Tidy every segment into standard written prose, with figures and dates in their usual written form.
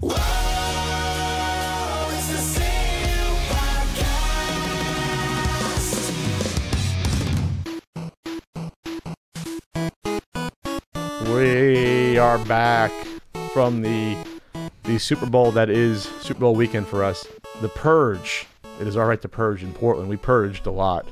Whoa, it's the CU Podcast. We are back from the Super Bowl that is Super Bowl weekend for us. The Purge. It is all right to purge in Portland. We purged a lot.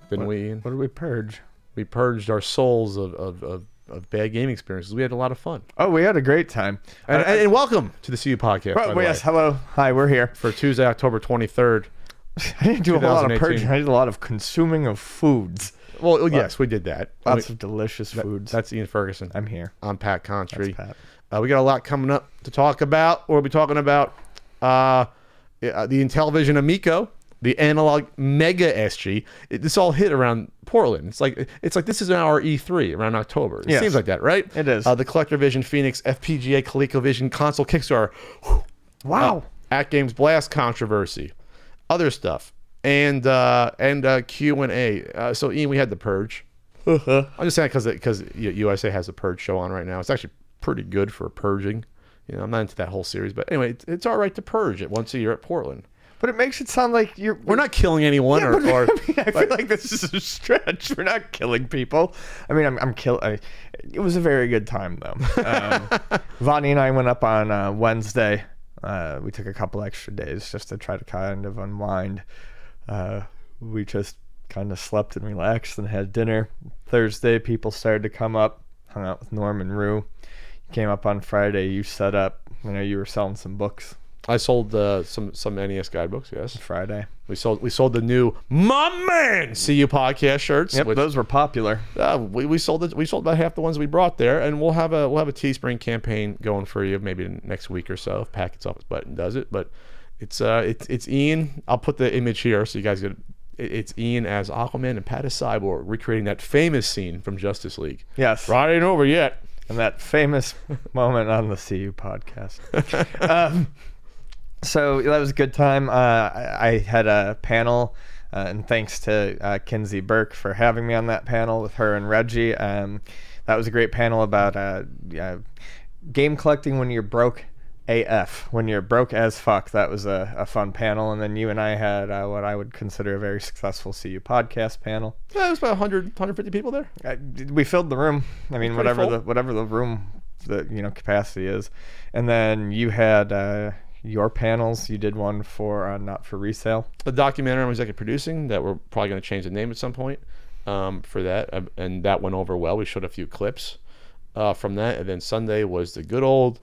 Didn't we, Ian? What did we purge? We purged our souls of bad gaming experiences. We had a lot of fun. Oh, we had a great time. And welcome to the CU Podcast. Oh, yes, hello. Hi, we're here. For Tuesday, October 23rd. I didn't do a lot of 2018. purging. I did a lot of consuming of foods. Well, yes, we did that. Lots of delicious foods. That's Ian Ferguson. I'm here. I'm Pat Contry. That's Pat. We got a lot coming up to talk about. We'll be talking about the Intellivision Amico, the Analogue Mega SG. This all hit around Portland. It's like this is our E3 around October. It seems like that, right? It is. The ColecoVision Phoenix FPGA Colecovision console Kickstarter. Wow. AtGames Blast controversy, other stuff, and Q&A. So Ian, we had the Purge. I'm just saying because USA has a Purge show on right now. It's actually pretty good for purging. You know, I'm not into that whole series, but anyway, it's all right to purge it once a year at Portland. But it makes it sound like we're not killing anyone, Yeah, or I feel like this is a stretch. We're not killing people. I mean, I'm killing. It was a very good time though. Vonnie and I went up on Wednesday. We took a couple extra days just to try to kind of unwind. We just kind of slept and relaxed and had dinner. Thursday, people started to come up, hung out with Norm and Rue. Came up on Friday. You set up. You know, you were selling some books. I sold some NES guidebooks. Yes, Friday. We sold the new My Man CU Podcast shirts. Yep, those were popular. We sold about half the ones we brought there, and we'll have a Teespring campaign going for you maybe next week or so if Pat gets off his butt and does it. But it's Ian. I'll put the image here so you guys get. It's Ian as Aquaman and Pat as Cyborg recreating that famous scene from Justice League. Yes, right, ain't over yet. And that famous moment on the CU Podcast. So that was a good time. I had a panel, and thanks to Kinsey Burke for having me on that panel with her and Reggie. That was a great panel about game collecting when you're broke AF, when you're broke as fuck. That was a fun panel. And then you and I had what I would consider a very successful CU Podcast panel. Yeah, there was about 150 people there. We filled the room. I mean, whatever the room capacity is. And then you had your panels. You did one for Not For Resale, the documentary I'm executive producing that we're probably going to change the name at some point for that, and that went over well. We showed a few clips from that. And then Sunday was the good old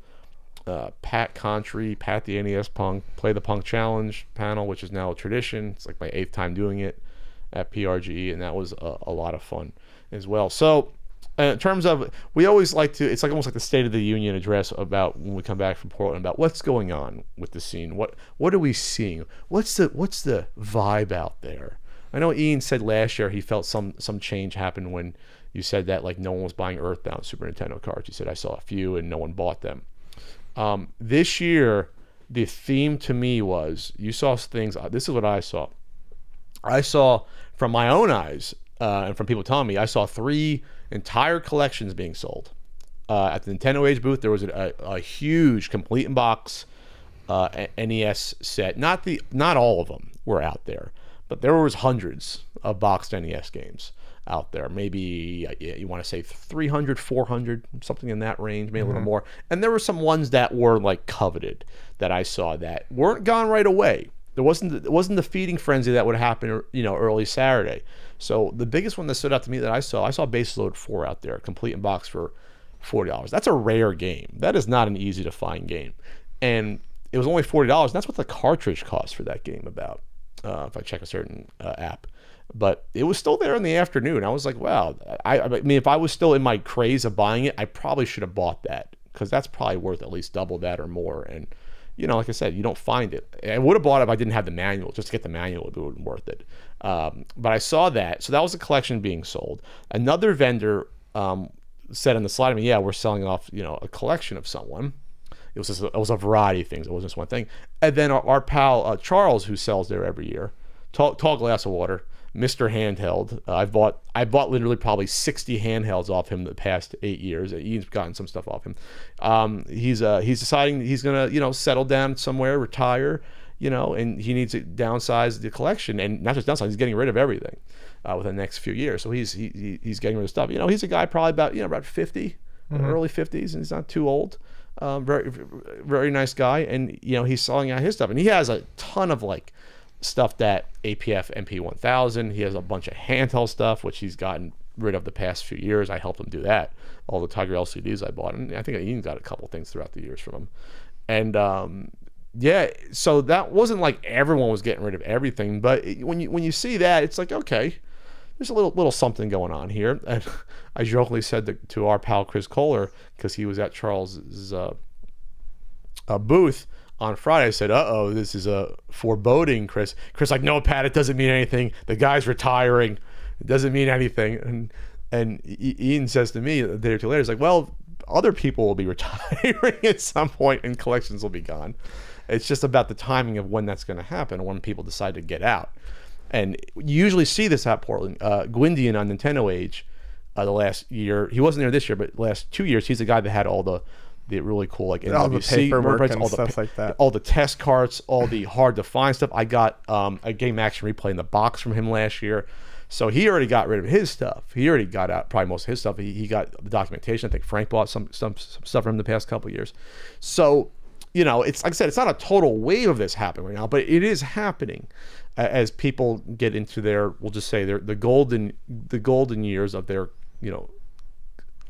Pat Contry, Pat the NES Punk, Play the Punk Challenge panel, which is now a tradition. It's like my 8th time doing it at PRGE, and that was a lot of fun as well. So in terms of, we always like to, it's like almost like the State of the Union address about when we come back from Portland, about what's going on with the scene. What are we seeing? What's the vibe out there? I know Ian said last year he felt some change happened when you said that, like, no one was buying Earthbound Super Nintendo cards. You said I saw a few and no one bought them. This year, the theme to me was, you saw things. This is what I saw. I saw from my own eyes, and from people telling me, I saw 3 entire collections being sold. At the Nintendo Age booth, there was a huge complete in box NES set. Not all of them were out there, but there was hundreds of boxed NES games out there. Maybe you want to say 300, 400, something in that range, maybe a little more. And there were some ones that were like coveted that I saw that weren't gone right away. There wasn't the feeding frenzy that would happen, early Saturday. So the biggest one that stood out to me that I saw Base Load 4 out there, complete in box for $40. That's a rare game. That is not an easy to find game. And it was only $40. And that's what the cartridge cost for that game about, if I check a certain app. But it was still there in the afternoon. I was like, wow. I mean, if I was still in my craze of buying it, I probably should have bought that, because that's probably worth at least double that or more. And, like I said, you don't find it. I would have bought it if I didn't have the manual. Just to get the manual, it would have been worth it. But I saw that. So that was a collection being sold. Another vendor said on the slide, yeah, we're selling off, a collection of someone. It was a variety of things. It wasn't just one thing. And then our pal Charles, who sells there every year, tall glass of water, Mr. Handheld. I bought literally probably 60 handhelds off him the past 8 years. He's gotten some stuff off him. He's deciding he's gonna settle down somewhere, retire, and he needs to downsize the collection, and not just downsize. He's getting rid of everything within the next few years. So he's getting rid of stuff. He's a guy probably about 50, early 50s, and he's not too old. Very very nice guy, and he's selling out his stuff, and he has a ton of like stuff that APF MP1000. He has a bunch of handheld stuff which he's gotten rid of the past few years. I helped him do that. All the Tiger LCDs I bought, and I think I even got a couple things throughout the years from him. And yeah, so that wasn't like everyone was getting rid of everything, but when you see that, it's like, okay, there's a little something going on here. And I jokingly said to our pal Chris Kohler, because he was at Charles's booth on Friday, I said, "Uh-oh, this is a foreboding, Chris." Chris like, "No, Pat, it doesn't mean anything. The guy's retiring. It doesn't mean anything." And Ian says to me a day or two later, he's like, "Well, other people will be retiring at some point, and collections will be gone. It's just about the timing of when that's going to happen, when people decide to get out." And you usually see this at Portland. Gwyndian on Nintendo Age, the last year, he wasn't there this year, but last 2 years, he's the guy that had all the really cool like all the NWC paperwork merchandise, and stuff like that, all the test carts, all the hard to find stuff. I got a Game Action Replay in the box from him last year, so he already got rid of his stuff. He already got out probably most of his stuff. He got the documentation. I think Frank bought some stuff from him the past couple of years. So it's like I said, it's not a total wave of this happening right now, but it is happening as people get into we'll just say the golden years of their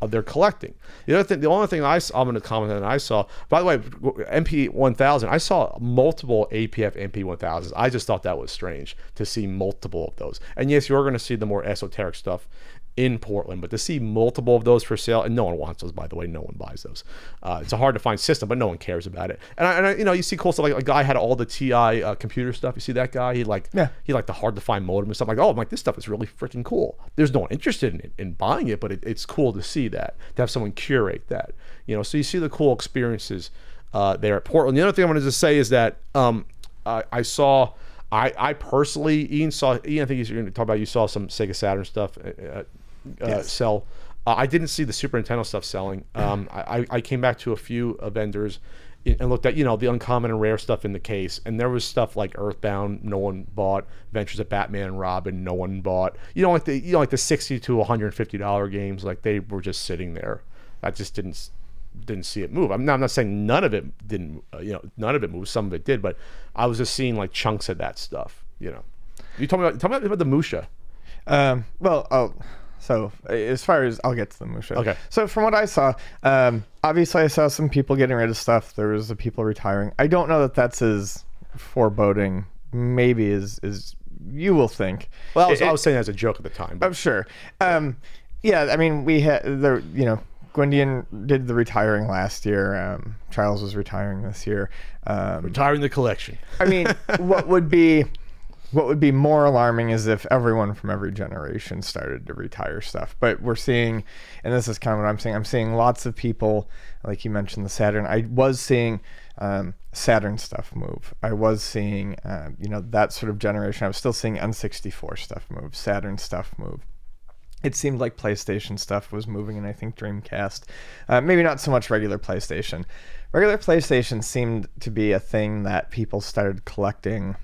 of their collecting. The only thing I'm going to comment on that I saw, by the way, MP1000, I saw multiple APF MP1000s. I just thought that was strange to see multiple of those. And yes, you're going to see the more esoteric stuff in Portland, but to see multiple of those for sale, and no one wants those, by the way, no one buys those. It's a hard to find system, but no one cares about it. And I you see cool stuff, like a guy had all the TI computer stuff. You see that guy? He liked the hard to find modem and stuff. Like, oh, I'm like, this stuff is really freaking cool. There's no one interested in buying it, but it's cool to see that, to have someone curate that. So you see the cool experiences there at Portland. The other thing I wanted to say is that I personally, Ian, I think he's going to talk about, you saw some Sega Saturn stuff yes. sell. I didn't see the Super Nintendo stuff selling. I came back to a few vendors and looked at the uncommon and rare stuff in the case, and there was stuff like Earthbound, no one bought. Adventures of Batman and Robin, no one bought. Like the $60 to $150 games, like they were just sitting there. I just didn't see it move. I'm not saying none of it didn't. None of it moved. Some of it did, but I was just seeing like chunks of that stuff. You told me about the Musha. So as far as, I'll get to the Musha. Okay. So from what I saw, obviously I saw some people getting rid of stuff. There was the people retiring. I don't know that that's as foreboding, maybe as you will think. Well, I was saying that as a joke at the time. I'm sure. Yeah, I mean, we had there. Gwyndian did the retiring last year. Charles was retiring this year. Retiring the collection. I mean, what would be more alarming is if everyone from every generation started to retire stuff. But we're seeing, and this is kind of what I'm seeing lots of people, like you mentioned the Saturn. I was seeing Saturn stuff move. I was seeing, that sort of generation. I was still seeing N64 stuff move, Saturn stuff move. It seemed like PlayStation stuff was moving, and I think Dreamcast. Maybe not so much regular PlayStation. Regular PlayStation seemed to be a thing that people started collecting,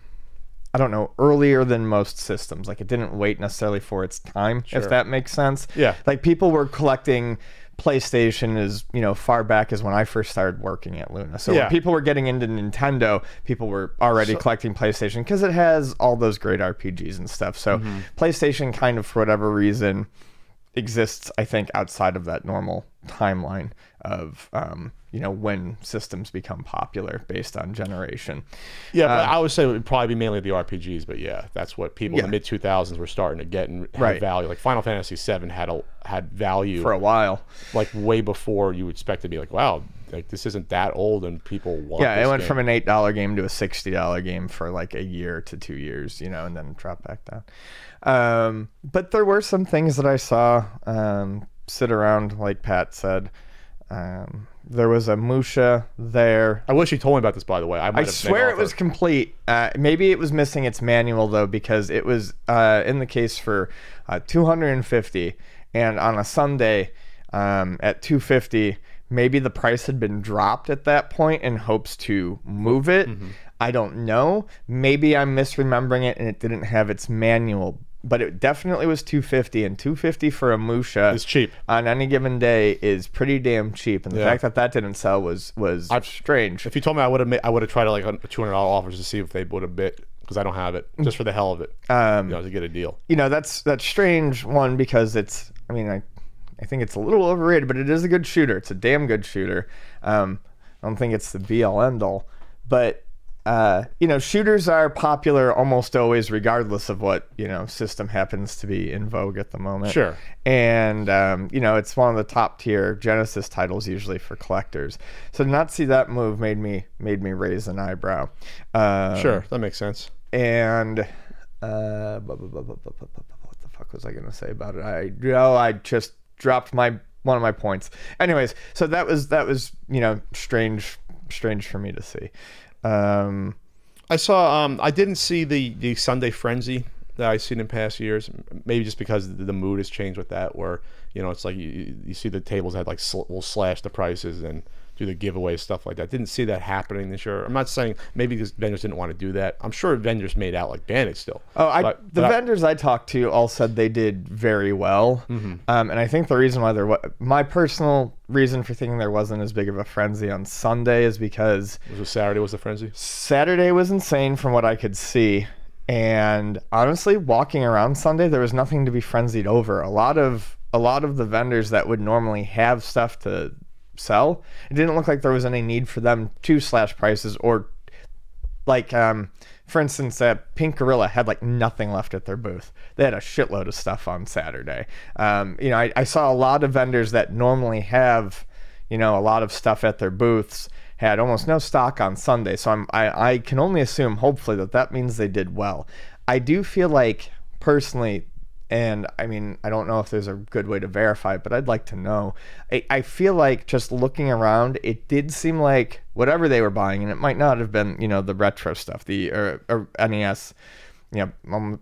I don't know, earlier than most systems. Like, it didn't wait necessarily for its time, Sure. if that makes sense. Yeah. Like, people were collecting PlayStation as far back as when I first started working at Luna. So when people were getting into Nintendo, people were already collecting PlayStation because it has all those great RPGs and stuff. So PlayStation kind of, for whatever reason, exists, I think, outside of that normal timeline of when systems become popular based on generation. Yeah, but I would say it would probably be mainly the RPGs, but yeah, that's what people in the mid-2000s were starting to get and have value. Like Final Fantasy VII had value for a while, like way before you would expect to be like, wow, like this isn't that old and people want. Yeah, this it went game. from an $8 game to a $60 game for like a year to 2 years, and then dropped back down. But there were some things that I saw sit around, like Pat said. There was a Musha there. I wish you told me about this, by the way. I swear it was complete. Maybe it was missing its manual though, because it was in the case for 250, and on a Sunday at 250, maybe the price had been dropped at that point in hopes to move it. I don't know. Maybe I'm misremembering it and it didn't have its manual. But it definitely was 250, and 250 for a Musha is cheap on any given day is pretty damn cheap. And the fact that that didn't sell was strange. If you told me, I would have tried like $200 offers to see if they would have bid, because I don't have it, just for the hell of it, to get a deal. That's strange, one, because it's, I mean, I think it's a little overrated, but it is a good shooter. It's a damn good shooter. I don't think it's the be-all end-all, but shooters are popular almost always, regardless of what, system happens to be in vogue at the moment. Sure. And, it's one of the top tier Genesis titles usually for collectors. So to not see that move made me raise an eyebrow. Sure, that makes sense. And, what the fuck was I going to say about it? I just dropped one of my points. Anyways, so that was, strange for me to see. I saw I didn't see the Sunday Frenzy that I've seen in past years, maybe just because the mood has changed with that, where it's like you see the tables had like will slash the prices and do the giveaways, stuff like that. Didn't see that happening this year. I'm not saying maybe because vendors didn't want to do that. I'm sure vendors made out like bandits still. The vendors I talked to all said they did very well. And I think the reason why my personal reason for thinking there wasn't as big of a frenzy on Sunday is because Saturday was the frenzy. Saturday was insane from what I could see. And honestly, walking around Sunday, there was nothing to be frenzied over. A lot of the vendors that would normally have stuff to sell, it didn't look like there was any need for them to slash prices, or like for instance, Pink Gorilla had like nothing left at their booth. They had a shitload of stuff on Saturday. I saw a lot of vendors that normally have a lot of stuff at their booths had almost no stock on Sunday. So I can only assume, hopefully, that means they did well. I do feel like, personally, and I mean, I don't know if there's a good way to verify it, but I'd like to know. I feel like, just looking around, it did seem like whatever they were buying, and it might not have been, the retro stuff, the or NES,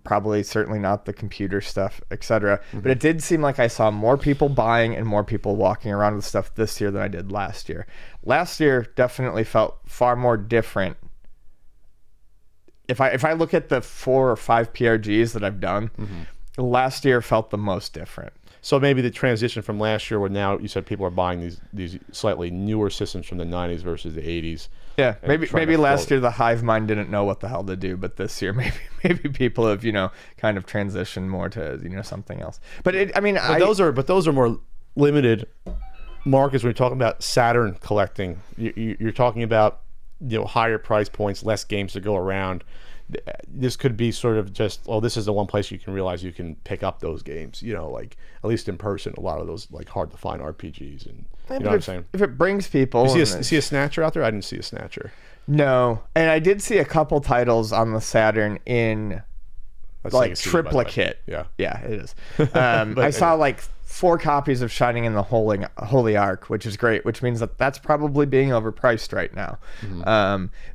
probably certainly not the computer stuff, etc. But it did seem like I saw more people buying and more people walking around with stuff this year than I did last year. Last year definitely felt far more different. If I look at the 4 or 5 PRGs that I've done, last year felt the most different. So maybe the transition from last year, where now you said people are buying these slightly newer systems from the 90s versus the 80s. Yeah, maybe last year the hive mind didn't know what the hell to do, but this year maybe people have kind of transitioned more to something else. But those are more limited markets when you're talking about Saturn collecting. You're talking about higher price points, less games to go around. This could be sort of just, this is the one place you can realize you can pick up those games, like at least in person, a lot of those like hard to find RPGs, and you know what I'm saying? If it brings people. You see a Snatcher out there? I didn't see a Snatcher. No, and I did see a couple titles on the Saturn in like triplicate. Yeah, it is. I saw like 4 copies of Shining in the Holy Ark, which is great, which means that's probably being overpriced right now.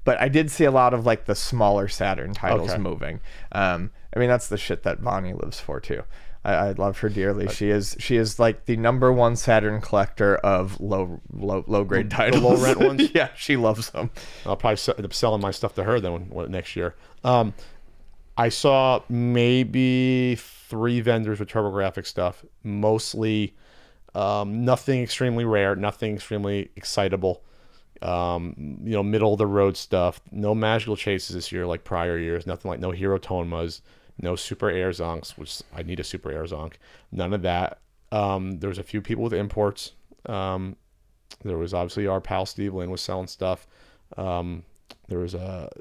But I did see a lot of like the smaller Saturn titles moving. That's the shit that Bonnie lives for too. I love her dearly. She is like the #1 Saturn collector of low grade titles. The low rent ones. Yeah, she loves them. I'll probably end up selling my stuff to her then next year. I saw maybe 3 vendors with TurboGrafx stuff, mostly nothing extremely rare, nothing extremely excitable, middle of the road stuff. No magical chases this year like prior years, nothing like no Hero Tonmas, no Super Air Zonks, which I need a Super Air Zonk, none of that. There was a few people with imports. There was obviously our pal Steve Lynn was selling stuff. There was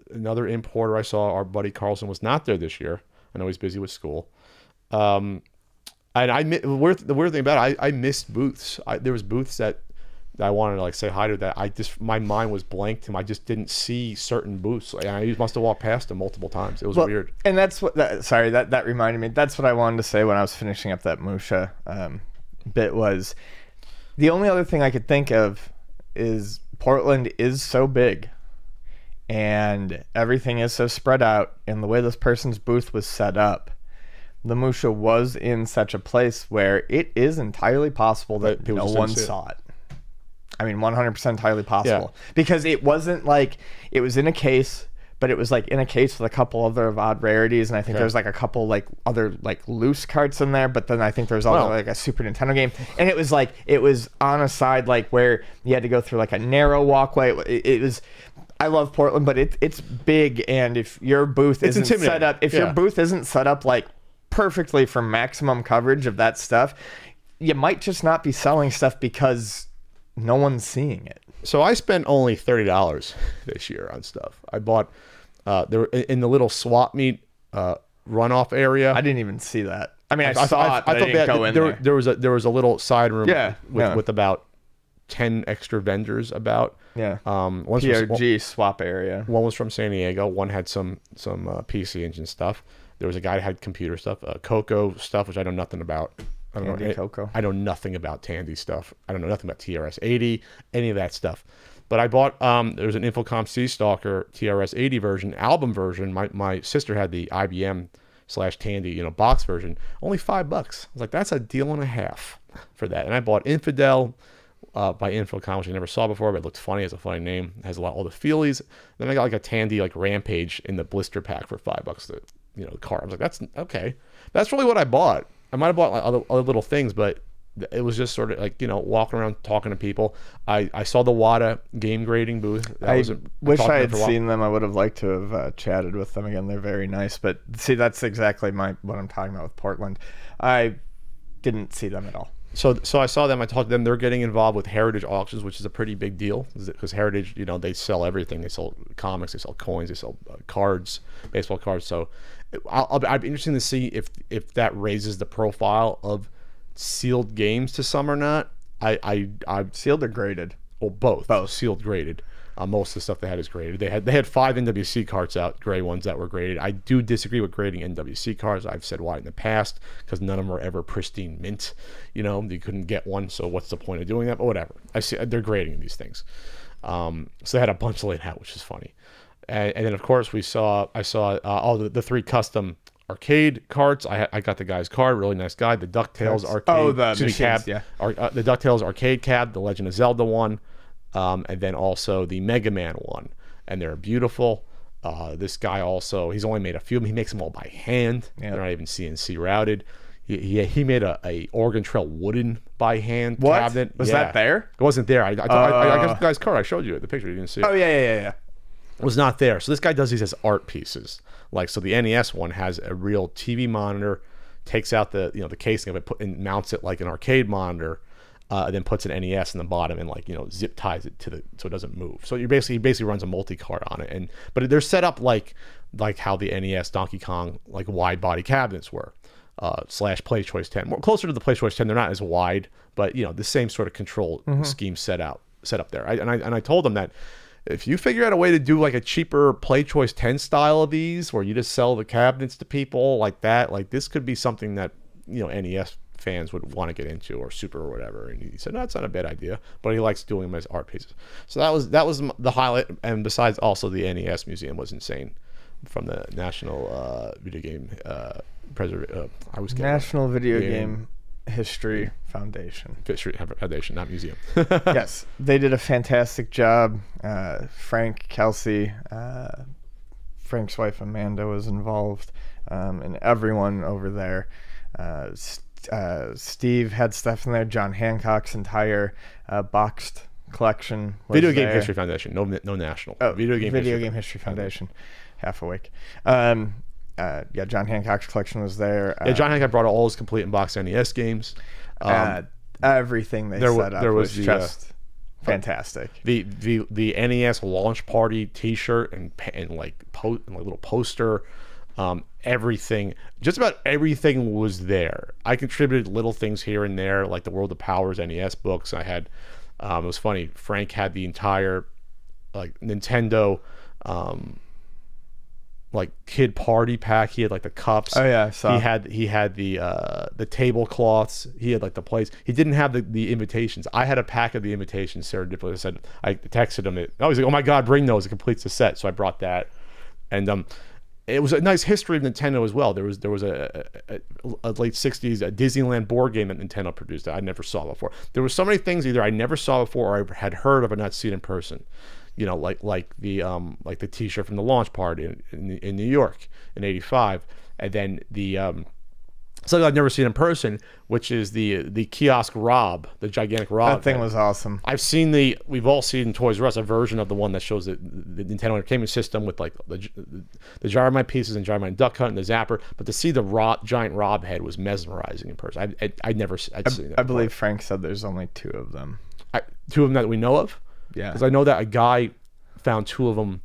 another importer I saw. Our buddy Carlson was not there this year. I know he's busy with school. And the weird thing about it, I missed booths. There was booths that I wanted to like say hi to that my mind was blanked and I just didn't see certain booths. I must have walked past them multiple times. It was weird. And that's what that reminded me. That's what I wanted to say when I was finishing up that Musha bit was the only other thing I could think of is Portland is so big and everything is so spread out, and the way this person's booth was set up, the Musha was in such a place where it is entirely possible that people no just one didn't see it. saw it. I mean, 100% entirely possible. Because it wasn't like it was in a case, but it was like in a case with a couple other odd rarities, and I think there's like a couple like other like loose carts in there, but then I think there's also like a Super Nintendo game, and it was like it was on a side like where you had to go through like a narrow walkway. It was. I love Portland, but it's big, and if your booth isn't set up, your booth isn't set up like perfectly for maximum coverage of that stuff, you might just not be selling stuff because no one's seeing it. So I spent only $30 this year on stuff. I bought there in the little swap meet runoff area. I didn't even see that. I mean, I saw it, but I didn't go in there. There was a little side room with with about 10 extra vendors about. Yeah. One's PRG swap area. One was from San Diego. One had some PC Engine stuff. There was a guy that had computer stuff, Coco stuff, which I know nothing about. I know nothing about Tandy stuff. I don't know nothing about TRS-80, any of that stuff. But I bought, there was an Infocom Sea Stalker TRS-80 version, album version. My sister had the IBM/Tandy, box version. Only $5. I was like, that's a deal and a half for that. And I bought Infidel by Infocom, which I never saw before, but it looked funny. It's a funny name. It has all the feelies. Then I got like a Tandy like Rampage in the blister pack for $5. The car. I was like, that's okay. That's really what I bought. I might have bought like other little things, but it was just sort of like, walking around talking to people. I saw the WADA game grading booth. I wish I had seen them. I would have liked to have chatted with them again. They're very nice. But see, that's exactly what I'm talking about with Portland. I didn't see them at all. So I saw them. I talked to them. They're getting involved with Heritage auctions, which is a pretty big deal because Heritage, they sell everything. They sell comics, they sell coins, they sell cards, baseball cards. So I'd be interested to see if that raises the profile of sealed games to some or not. I sealed or graded? Well, both. Sealed, graded. Most of the stuff they had is graded. They had 5 NWC cards out, gray ones that were graded. I do disagree with grading NWC cards. I've said why in the past, because none of them were ever pristine mint. You couldn't get one, so what's the point of doing that? But whatever. I see they're grading these things. So they had a bunch laid out, which is funny. And then of course I saw the 3 custom arcade carts. I got the guy's card, really nice guy. The DuckTales arcade. Oh, the machines, cab. Yeah. The DuckTales arcade cab, the Legend of Zelda one. And then also the Mega Man one, and they're beautiful. This guy also, he's only made a few of them. He makes them all by hand. They're not even CNC routed. He made a Oregon Trail wooden by hand cabinet. Was that there? It wasn't there. I got the guy's card. I showed you the picture. You didn't see it. Oh yeah. It was not there. So this guy does these as art pieces. So the NES one has a real TV monitor, takes out the casing of it, and mounts it like an arcade monitor. And then puts an NES in the bottom and zip ties it so it doesn't move. So he basically runs a multi-card on it, but they're set up like how the NES Donkey Kong wide body cabinets were, / Play Choice 10. More closer to the Play Choice 10. They're not as wide, but the same sort of control scheme set up there. I told them that if you figure out a way to do a cheaper Play Choice 10 style of these, where you just sell the cabinets to people like that, this could be something that NES fans would want to get into, or Super or whatever. And he said, no, it's not a bad idea, but he likes doing them as art pieces. So that was the highlight. And besides, also the NES museum was insane, from the National Video Game National Video Game History Foundation. History Foundation, not museum. Yes, they did a fantastic job. Frank, Kelsey, Frank's wife Amanda was involved, and everyone over there. Steve had stuff in there. John Hancock's entire boxed collection was Video Game there. History Foundation, no national. Video Game History Foundation. Half awake. John Hancock's collection was there. John Hancock brought all his complete and boxed NES games. Everything they set up was just fantastic. The NES launch party T-shirt and little poster. Everything, just about everything was there. I contributed little things here and there, like the World of Powers NES books. I had, it was funny, Frank had the entire Nintendo like kid party pack. He had like the cups. Oh yeah, I saw. He had the tablecloths. He had like the plates. He didn't have the invitations. I had a pack of the invitations. Serendipitously, I texted him. He's like, "Oh my God, bring those! It completes the set." So I brought that, and it was a nice history of Nintendo as well. There was a late '60s a Disneyland board game that Nintendo produced that I never saw before. There were so many things either I never saw before or I had heard of but not seen in person. You know, like the T-shirt from the launch party in New York in '85, and then the something I've never seen in person, which is the kiosk Rob, the gigantic Rob. That thing was awesome. We've all seen in Toys R Us a version of the one that shows the Nintendo Entertainment System with like the Gyromite pieces and Gyromite Duck Hunt and the Zapper. But to see the giant Rob head was mesmerizing in person. I'd seen that. I believe Frank said there's only 2 of them. 2 of them that we know of. Yeah, because I know that a guy found 2 of them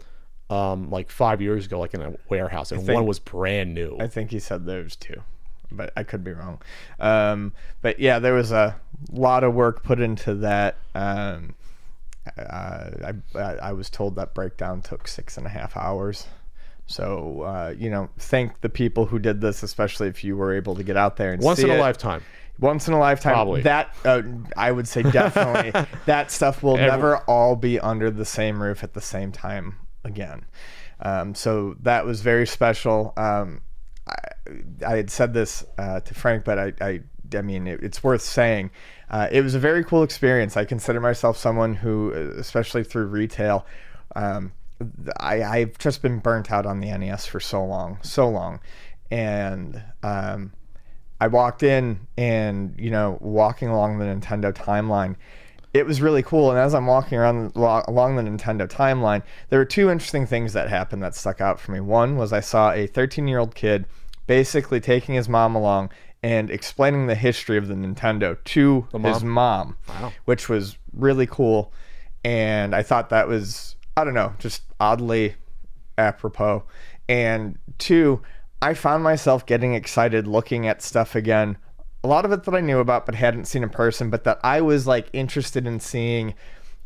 like 5 years ago, like in a warehouse, and one was brand new. I think he said there's 2, but I could be wrong. But yeah, there was a lot of work put into that. I was told that breakdown took 6.5 hours. So thank the people who did this, especially if you were able to get out there and once see in a it. lifetime. Once in a lifetime. Probably. That I would say definitely that stuff will never all be under the same roof at the same time again. So that was very special. I had said this to Frank, but I mean it's worth saying. It was a very cool experience. I consider myself someone who, especially through retail, I've just been burnt out on the NES for so long, and I walked in and, walking along the Nintendo timeline, it was really cool. And as I'm walking along the Nintendo timeline, there were 2 interesting things that happened that stuck out for me. One was I saw a 13-year-old kid basically taking his mom along and explaining the history of the Nintendo to his mom, wow, which was really cool. And I thought that was, I don't know, just oddly apropos. And 2, I found myself getting excited looking at stuff again. A lot of it that I knew about but hadn't seen in person, but that I was like interested in seeing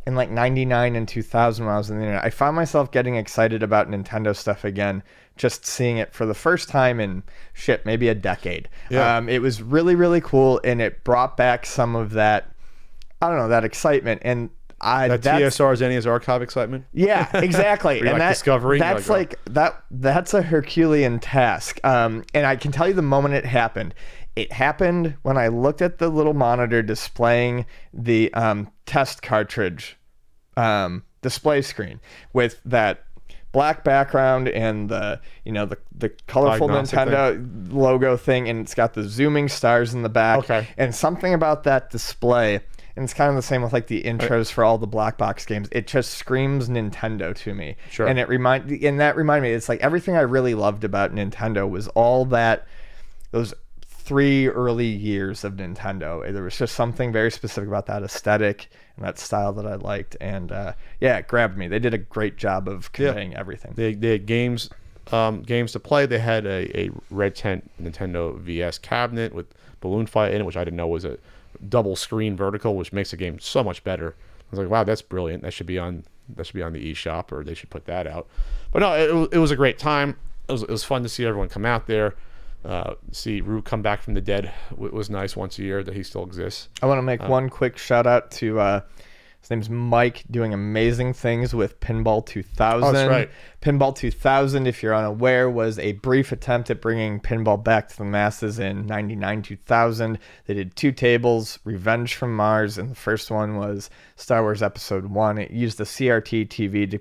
in like 99 and 2000 when I was on the internet. I found myself getting excited about Nintendo stuff again, just seeing it for the first time in maybe a decade. Yeah. It was really, really cool, and it brought back some of that, I don't know, that excitement. And that TSR's NES Archive excitement. Yeah, exactly. And that Discovery. That's that's a Herculean task. And I can tell you the moment it happened. It happened when I looked at the little monitor displaying the test cartridge display screen with that black background and the colorful Nintendo logo thing, and it's got the zooming stars in the back. Okay. And something about that display. And it's kind of the same with like the intros for all the black box games. It just screams Nintendo to me. Sure. And that reminded me, it's like everything I really loved about Nintendo was all those 3 early years of Nintendo. There was just something very specific about that aesthetic and that style that I liked. And it grabbed me. They did a great job of conveying everything. They had games to play. They had a red tent Nintendo VS cabinet with Balloon Fight in it, which I didn't know was a double screen vertical, which makes the game so much better. I was like, wow, that's brilliant. That should be on the eShop, or they should put that out. But no, it was a great time. It was fun to see everyone come out there. See Rue come back from the dead. It was nice once a year that he still exists. I want to make one quick shout out to his name's Mike, doing amazing things with Pinball 2000. Oh, that's right. Pinball 2000, if you're unaware, was a brief attempt at bringing pinball back to the masses in 99-2000. They did 2 tables, Revenge from Mars, and the first one was Star Wars Episode 1. It used a CRT TV to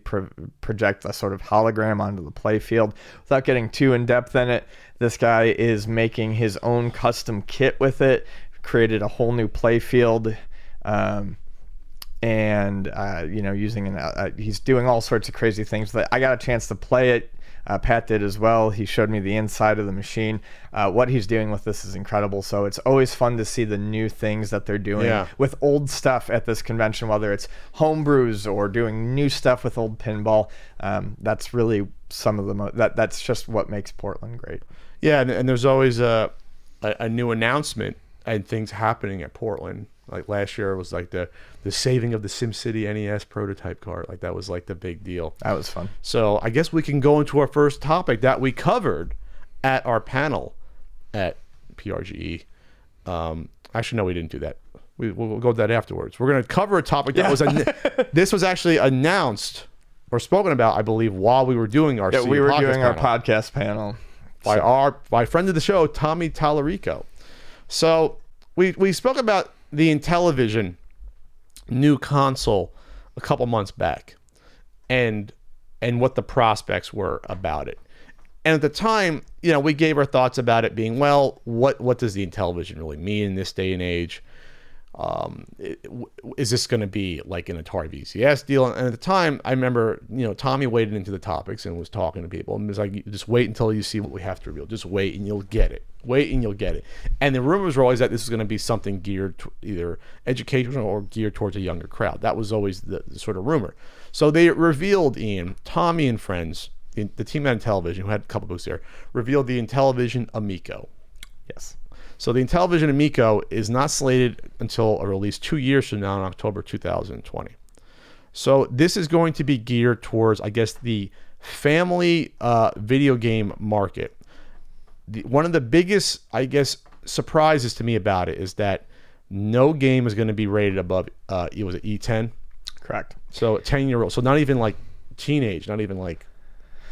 project a sort of hologram onto the playfield. Without getting too in-depth in it, this guy is making his own custom kit with it, created a whole new playfield, and using he's doing all sorts of crazy things. I got a chance to play it. Pat did as well. He showed me the inside of the machine. What he's doing with this is incredible. So it's always fun to see the new things that they're doing with old stuff at this convention, whether it's homebrews or doing new stuff with old pinball. That's really some of the that's just what makes Portland great. Yeah, and there's always a new announcement and things happening at Portland. Like last year was like the saving of the SimCity NES prototype card. Like that was like the big deal. That was fun. So I guess we can go into our first topic that we covered at our panel at PRGE. Actually, no, we didn't do that. We'll go to that afterwards. We're going to cover a topic that was this was actually announced or spoken about, I believe, while we were doing our we were doing our panel podcast panel by friend of the show, Tommy Tallarico. So we spoke about the Intellivision new console a couple months back, and what the prospects were about it. And at the time, you know, we gave our thoughts about it being, well, what does the Intellivision really mean in this day and age? Is this going to be like an Atari VCS deal? And at the time, I remember, you know, Tommy waded into the topics and was talking to people and was like, just wait until you see what we have to reveal. Just wait and you'll get it. Wait and you'll get it. And the rumors were always that this was going to be something geared to either educational or geared towards a younger crowd. That was always the sort of rumor. So they revealed, Ian, Tommy and friends, the team at Intellivision, who had a couple booths there, revealed the Intellivision Amico. Yes. So the Intellivision Amico is not slated until a release 2 years from now in October 2020. So this is going to be geared towards, I guess, the family video game market. One of the biggest, I guess, surprises to me about it is that no game is going to be rated above, it was an E10? Correct. So 10-year-old. So not even like teenage, not even like,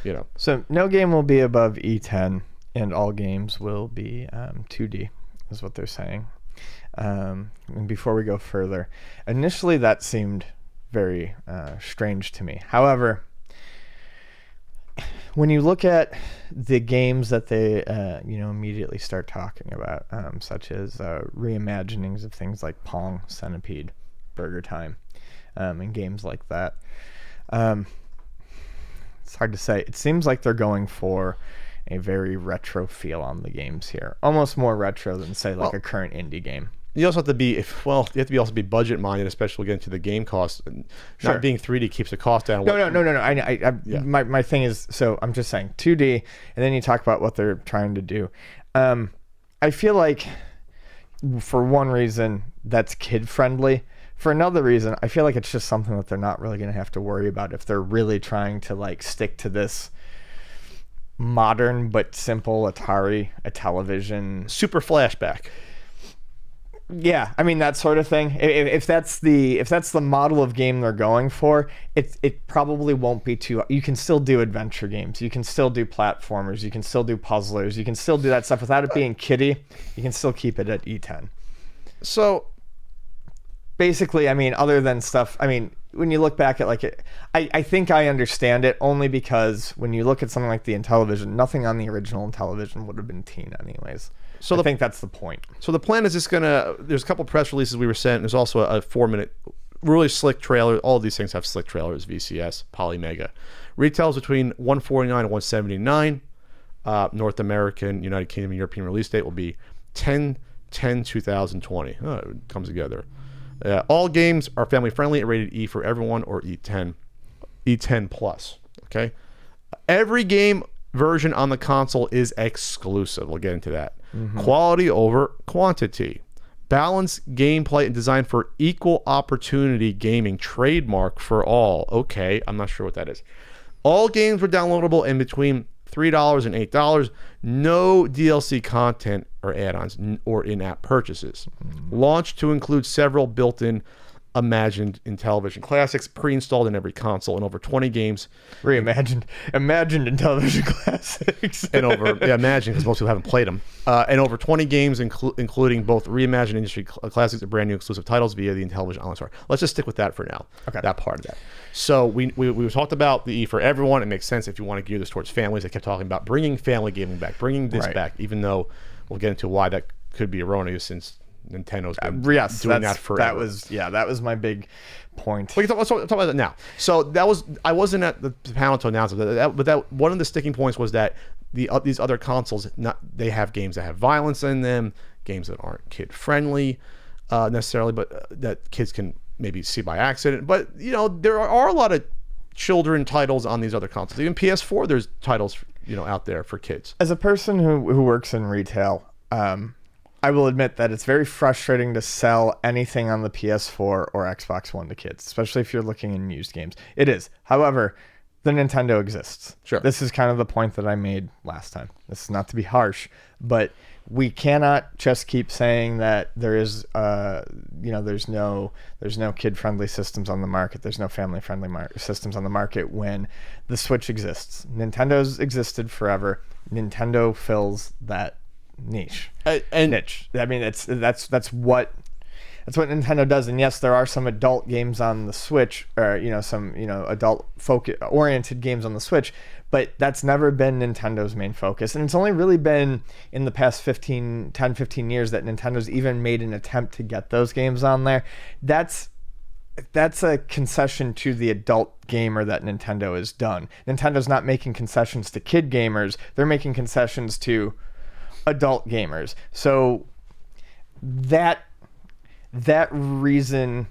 you know. So no game will be above E10, and all games will be 2D, is what they're saying. And before we go further, initially that seemed very strange to me. However, when you look at the games that they immediately start talking about, such as reimaginings of things like Pong, Centipede, Burger Time, and games like that, it's hard to say. It seems like they're going for a very retro feel on the games here, almost more retro than, say, like a current indie game. You also have to be, also be budget minded, especially getting to the game cost. Sure. Not being 3D keeps the cost down. No. My thing is, so I'm just saying 2D, and then you talk about what they're trying to do. I feel like, for one reason, that's kid friendly. For another reason, I feel like it's just something that they're not really going to have to worry about if they're really trying to like stick to this modern but simple Atari, a television, super flashback. Yeah, I mean that sort of thing. If that's the model of game they're going for, it probably won't be too. You can still do adventure games. You can still do platformers. You can still do puzzlers. You can still do that stuff without it being kiddie. You can still keep it at E10. So basically, I mean, other than stuff, I mean, when you look back at like it, I think I understand it only because when you look at something like the Intellivision, nothing on the original Intellivision would have been teen anyways. So I think that's the point. So the plan is just there's a couple press releases we were sent. There's also a 4-minute, really slick trailer. All of these things have slick trailers, VCS, Polymega. Retails between $149 and $179. North American, United Kingdom, and European release date will be 10/10/2020. Oh, it comes together. All games are family friendly and rated E for everyone or E10 plus. Okay. Every game version on the console is exclusive. We'll get into that. Mm-hmm. Quality over quantity. Balanced gameplay and design for equal opportunity gaming. Trademark for all. Okay, I'm not sure what that is. All games were downloadable in between $3 and $8. No DLC content or add-ons or in-app purchases. Mm-hmm. Launched to include several built-in imagined Intellivision classics pre-installed in every console and over 20 games. Imagined Intellivision classics. And imagined because most people haven't played them. And over 20 games, including both reimagined industry classics and brand new exclusive titles via the Intellivision online store. Let's just stick with that for now. Okay. That part of that. So we talked about the E for everyone. It makes sense if you want to gear this towards families. I kept talking about bringing family gaming back, bringing this back, even though we'll get into why that could be erroneous since Nintendo's been doing that forever. That was my big point. Let's talk about that now. So I wasn't at the panel to announce it, but one of the sticking points was that these other consoles, they have games that have violence in them, games that aren't kid friendly necessarily, but that kids can maybe see by accident. But there are a lot of children titles on these other consoles. Even PS4, there's titles out there for kids. As a person who works in retail, I will admit that it's very frustrating to sell anything on the PS4 or Xbox One to kids, especially if you're looking in used games. It is. However, the Nintendo exists. Sure. This is kind of the point that I made last time. This is not to be harsh, but we cannot just keep saying that there is, there's no kid-friendly systems on the market. There's no family-friendly systems on the market when the Switch exists. Nintendo's existed forever. Nintendo fills that niche. Niche. I mean, that's what Nintendo does. And yes, there are some adult games on the Switch, or some adult oriented games on the Switch, but that's never been Nintendo's main focus. And it's only really been in the past 10, 15 years that Nintendo's even made an attempt to get those games on there. That's a concession to the adult gamer that Nintendo has done. Nintendo's not making concessions to kid gamers. They're making concessions to adult gamers. So that reason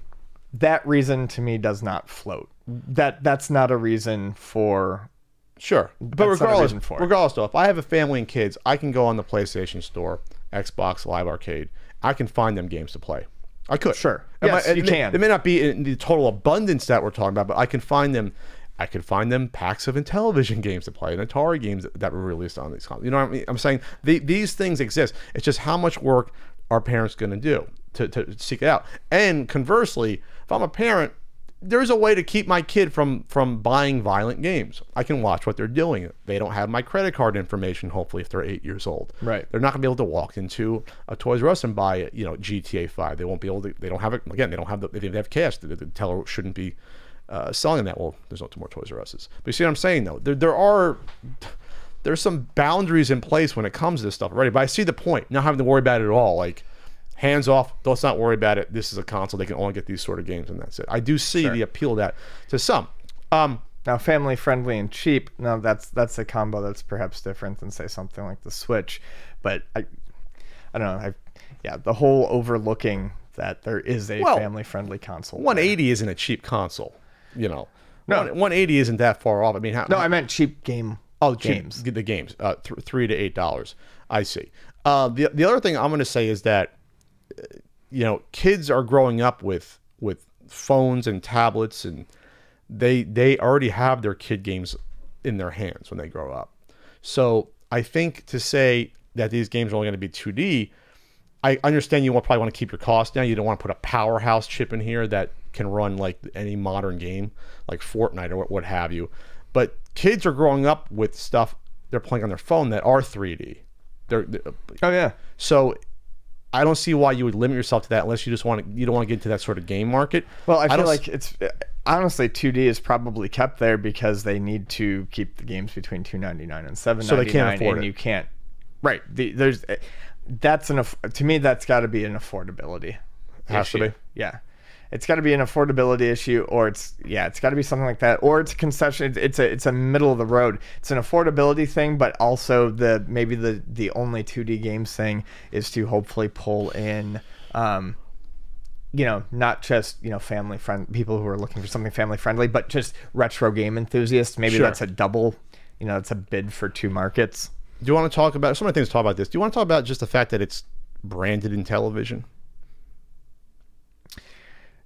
to me does not float. That's not a reason for. Sure, but regardless though, if I have a family and kids, I can go on the PlayStation Store, Xbox Live Arcade. I can find them games to play. I could. Sure. Yes, you can. It may not be in the total abundance that we're talking about, but I can find them. I could find them packs of Intellivision games to play and Atari games that were released on these consoles. You know what I mean? I'm saying these things exist. It's just how much work are parents going to do to seek it out. And conversely, if I'm a parent, there's a way to keep my kid from buying violent games. I can watch what they're doing. They don't have my credit card information, hopefully, if they're 8 years old. Right. They're not going to be able to walk into a Toys R Us and buy, GTA 5. They won't be able to. They don't have it. Again, they don't have they have cash. The teller shouldn't be selling that. Well, there's no more Toys R Us's. But you see what I'm saying, though? There's some boundaries in place when it comes to this stuff already. But I see the point. Not having to worry about it at all. Like, hands off. Let's not worry about it. This is a console. They can only get these sort of games, and that's it. I do see the appeal of that to some. Now, family friendly and cheap. Now, that's a combo that's perhaps different than say something like the Switch. But I don't know. The whole overlooking that there is a family friendly console. 180 isn't a cheap console. No, 180 isn't that far off. I mean, I meant cheap game. Oh, games. The games, $3 to $8. I see. The other thing I'm going to say is that kids are growing up with phones and tablets, and they already have their kid games in their hands when they grow up. So I think to say that these games are only going to be 2D, I understand you probably want to keep your costs down. You don't want to put a powerhouse chip in here that can run like any modern game, like Fortnite or what have you. But kids are growing up with stuff they're playing on their phone that are 3D. Oh yeah. So I don't see why you would limit yourself to that unless you don't want to get into that sort of game market. Well, I feel like it's honestly 2D is probably kept there because they need to keep the games between $2.99 and $7.99. So they can't afford it. You can't. Right. To me that's got to be an affordability. Has to be. Yeah. It's got to be an affordability issue, or it's got to be something like that, or it's a concession. It's a middle of the road. It's an affordability thing, but also maybe the only 2D games thing is to hopefully pull in, not just family friend people who are looking for something family friendly, but just retro game enthusiasts. Maybe that's a double, it's a bid for two markets. Do you want to talk about some of the things to talk about this? Do you want to talk about just the fact that it's branded Intellivision?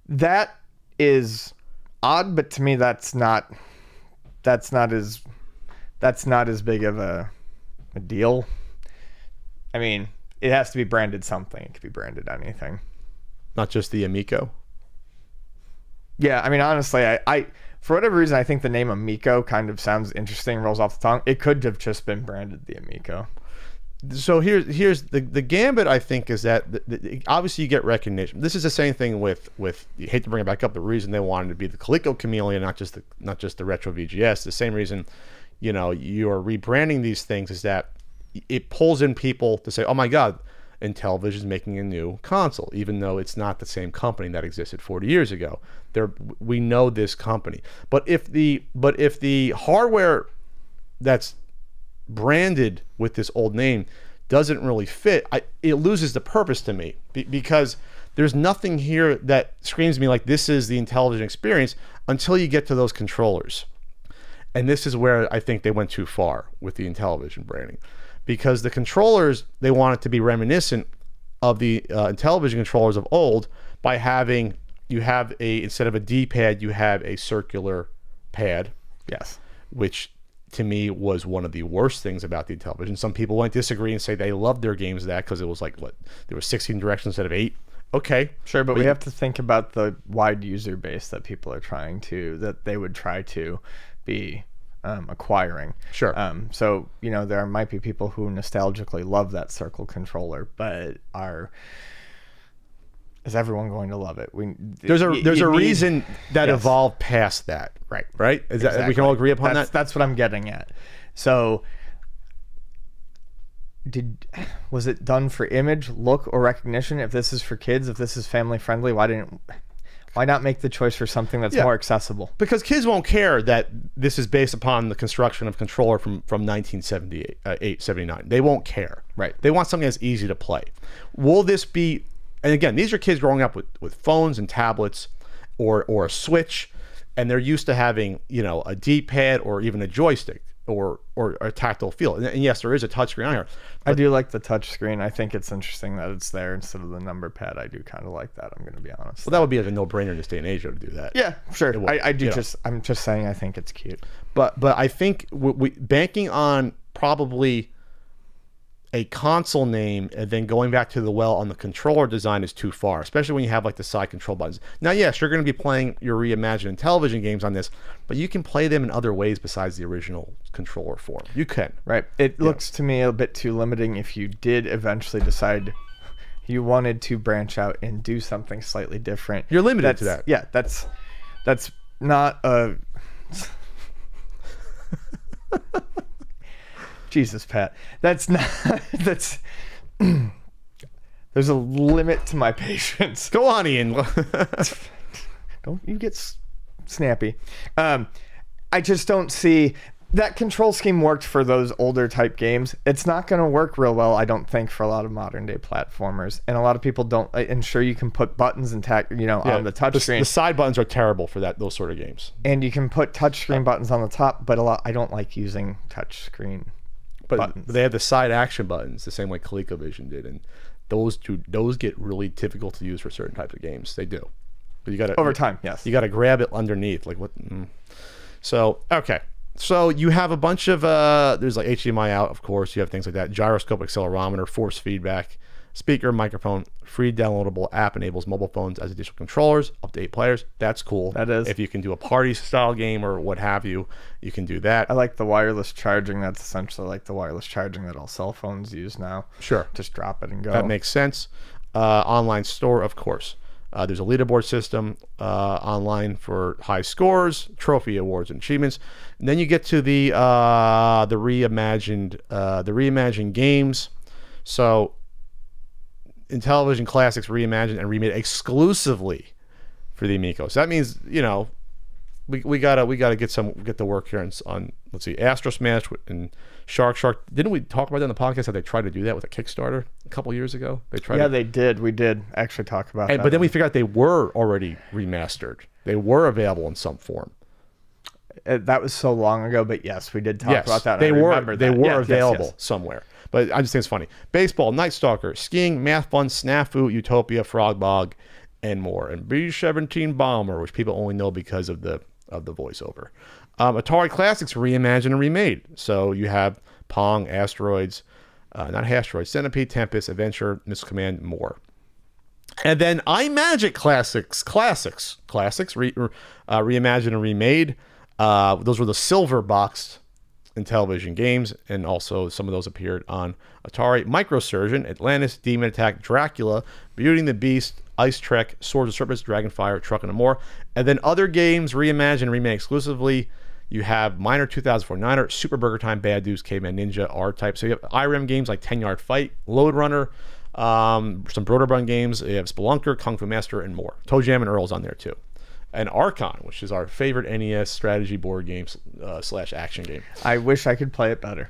That is odd, but to me that's not as big of a deal. I mean, it has to be branded something. It could be branded anything. Not just the Amico. Yeah, I mean, honestly, I for whatever reason I think the name Amico kind of sounds interesting, rolls off the tongue. It could have just been branded the Amico. So here's the gambit. I think is that obviously you get recognition. This is the same thing with you hate to bring it back up. The reason they wanted to be the Coleco Chameleon, not just the retro VGS. The same reason, you are rebranding these things is that it pulls in people to say, oh my God, Intellivision is making a new console, even though it's not the same company that existed 40 years ago. We know this company, but if the hardware that's branded with this old name doesn't really fit, it loses the purpose to me because there's nothing here that screams to me like this is the Intellivision experience until you get to those controllers. And this is where I think they went too far with the Intellivision branding, because the controllers, they want it to be reminiscent of the Intellivision controllers of old by having instead of a D-pad, you have a circular pad. Yes. Which to me was one of the worst things about the Intellivision. Some people might disagree and say they loved their games that because it was like there were 16 directions instead of 8. Okay, sure, but we have to think about the wide user base that people are that they would try to be acquiring. Sure. So there might be people who nostalgically love that circle controller, but is everyone going to love it? There's a reason that evolved past that. Right. Is that, we can all agree upon that? That's what I'm getting at. So was it done for image, look, or recognition? If this is for kids, if this is family friendly, why not make the choice for something that's more accessible? Because kids won't care that this is based upon the construction of controller from 1978, 79. They won't care. Right. They want something that's easy to play. Will this be? And again, these are kids growing up with phones and tablets, or a Switch, and they're used to having a D-pad or even a joystick or a tactile feel. And yes, there is a touchscreen on here. I do like the touchscreen. I think it's interesting that it's there instead of the number pad. I do kind of like that. I'm going to be honest. Well, that would be like a no-brainer in this day and age to do that. Yeah, sure. I do I'm just saying I think it's cute. But I think we banking on probably a console name and then going back to the well on the controller design is too far, especially when you have like the side control buttons. Now, yes, you're going to be playing your reimagined Intellivision games on this, but you can play them in other ways besides the original controller form. You can. Right. It looks to me a bit too limiting if you did eventually decide you wanted to branch out and do something slightly different. You're limited to that. Yeah, that's not a... Jesus, Pat. That's not... That's... There's a limit to my patience. Go on, Ian. Don't you get snappy. I just don't see... That control scheme worked for those older type games. It's not going to work real well, I don't think, for a lot of modern day platformers. And a lot of people don't. And sure, you can put buttons and on the touchscreen. The side buttons are terrible for those sort of games. And you can put touchscreen buttons on the top, but I don't like using touchscreen buttons. But they have the side action buttons, the same way Colecovision did, and those get really difficult to use for certain types of games. They do. But you got to over time, yes. You got to grab it underneath, like what? So okay. So you have a bunch of, there's like HDMI out, of course. You have things like that. Gyroscope, accelerometer, force feedback, speaker, microphone, free downloadable app enables mobile phones as additional controllers, up to 8 players. That's cool. That is. If you can do a party style game or what have you, you can do that. I like the wireless charging. That's essentially like the wireless charging that all cell phones use now. Sure. Just drop it and go. That makes sense. Online store, of course. There's a leaderboard system online for high scores, trophy awards, and achievements. And then you get to the reimagined games. So Intellivision Classics reimagined and remade exclusively for the Amico. So that means we gotta get the work here on let's see, Astro Smash and Shark. Didn't we talk about that on the podcast how they tried to do that with a Kickstarter a couple years ago? They did. We did actually talk about that. But then we figured out they were already remastered. They were available in some form. That was so long ago, but yes, we did talk about that. They were available somewhere. But I just think it's funny. Baseball, Night Stalker, skiing, Math Fun, Snafu, Utopia, Frog Bog, and more. And B-17 Bomber, which people only know because of the voiceover. Atari Classics reimagined and remade. So you have Pong, Asteroids, Centipede, Tempest, Adventure, Missile Command, more. And then iMagic Classics reimagined and remade. Those were the silver boxed Intellivision games, and also some of those appeared on Atari. Microsurgeon, Atlantis, Demon Attack, Dracula, Beauty and the Beast, Ice Trek, Swords of Serpents, Dragonfire, Truck and more. And then other games reimagined and remade exclusively. You have Miner 2004 Niner, Super Burger Time, Bad Dudes, Caveman Ninja, R-Type. So you have IREM games like 10 Yard Fight, Load Runner, some Broderbund games. You have Spelunker, Kung Fu Master, and more. Toe Jam and Earl's on there too. And Archon, which is our favorite NES strategy board game / action game. I wish I could play it better.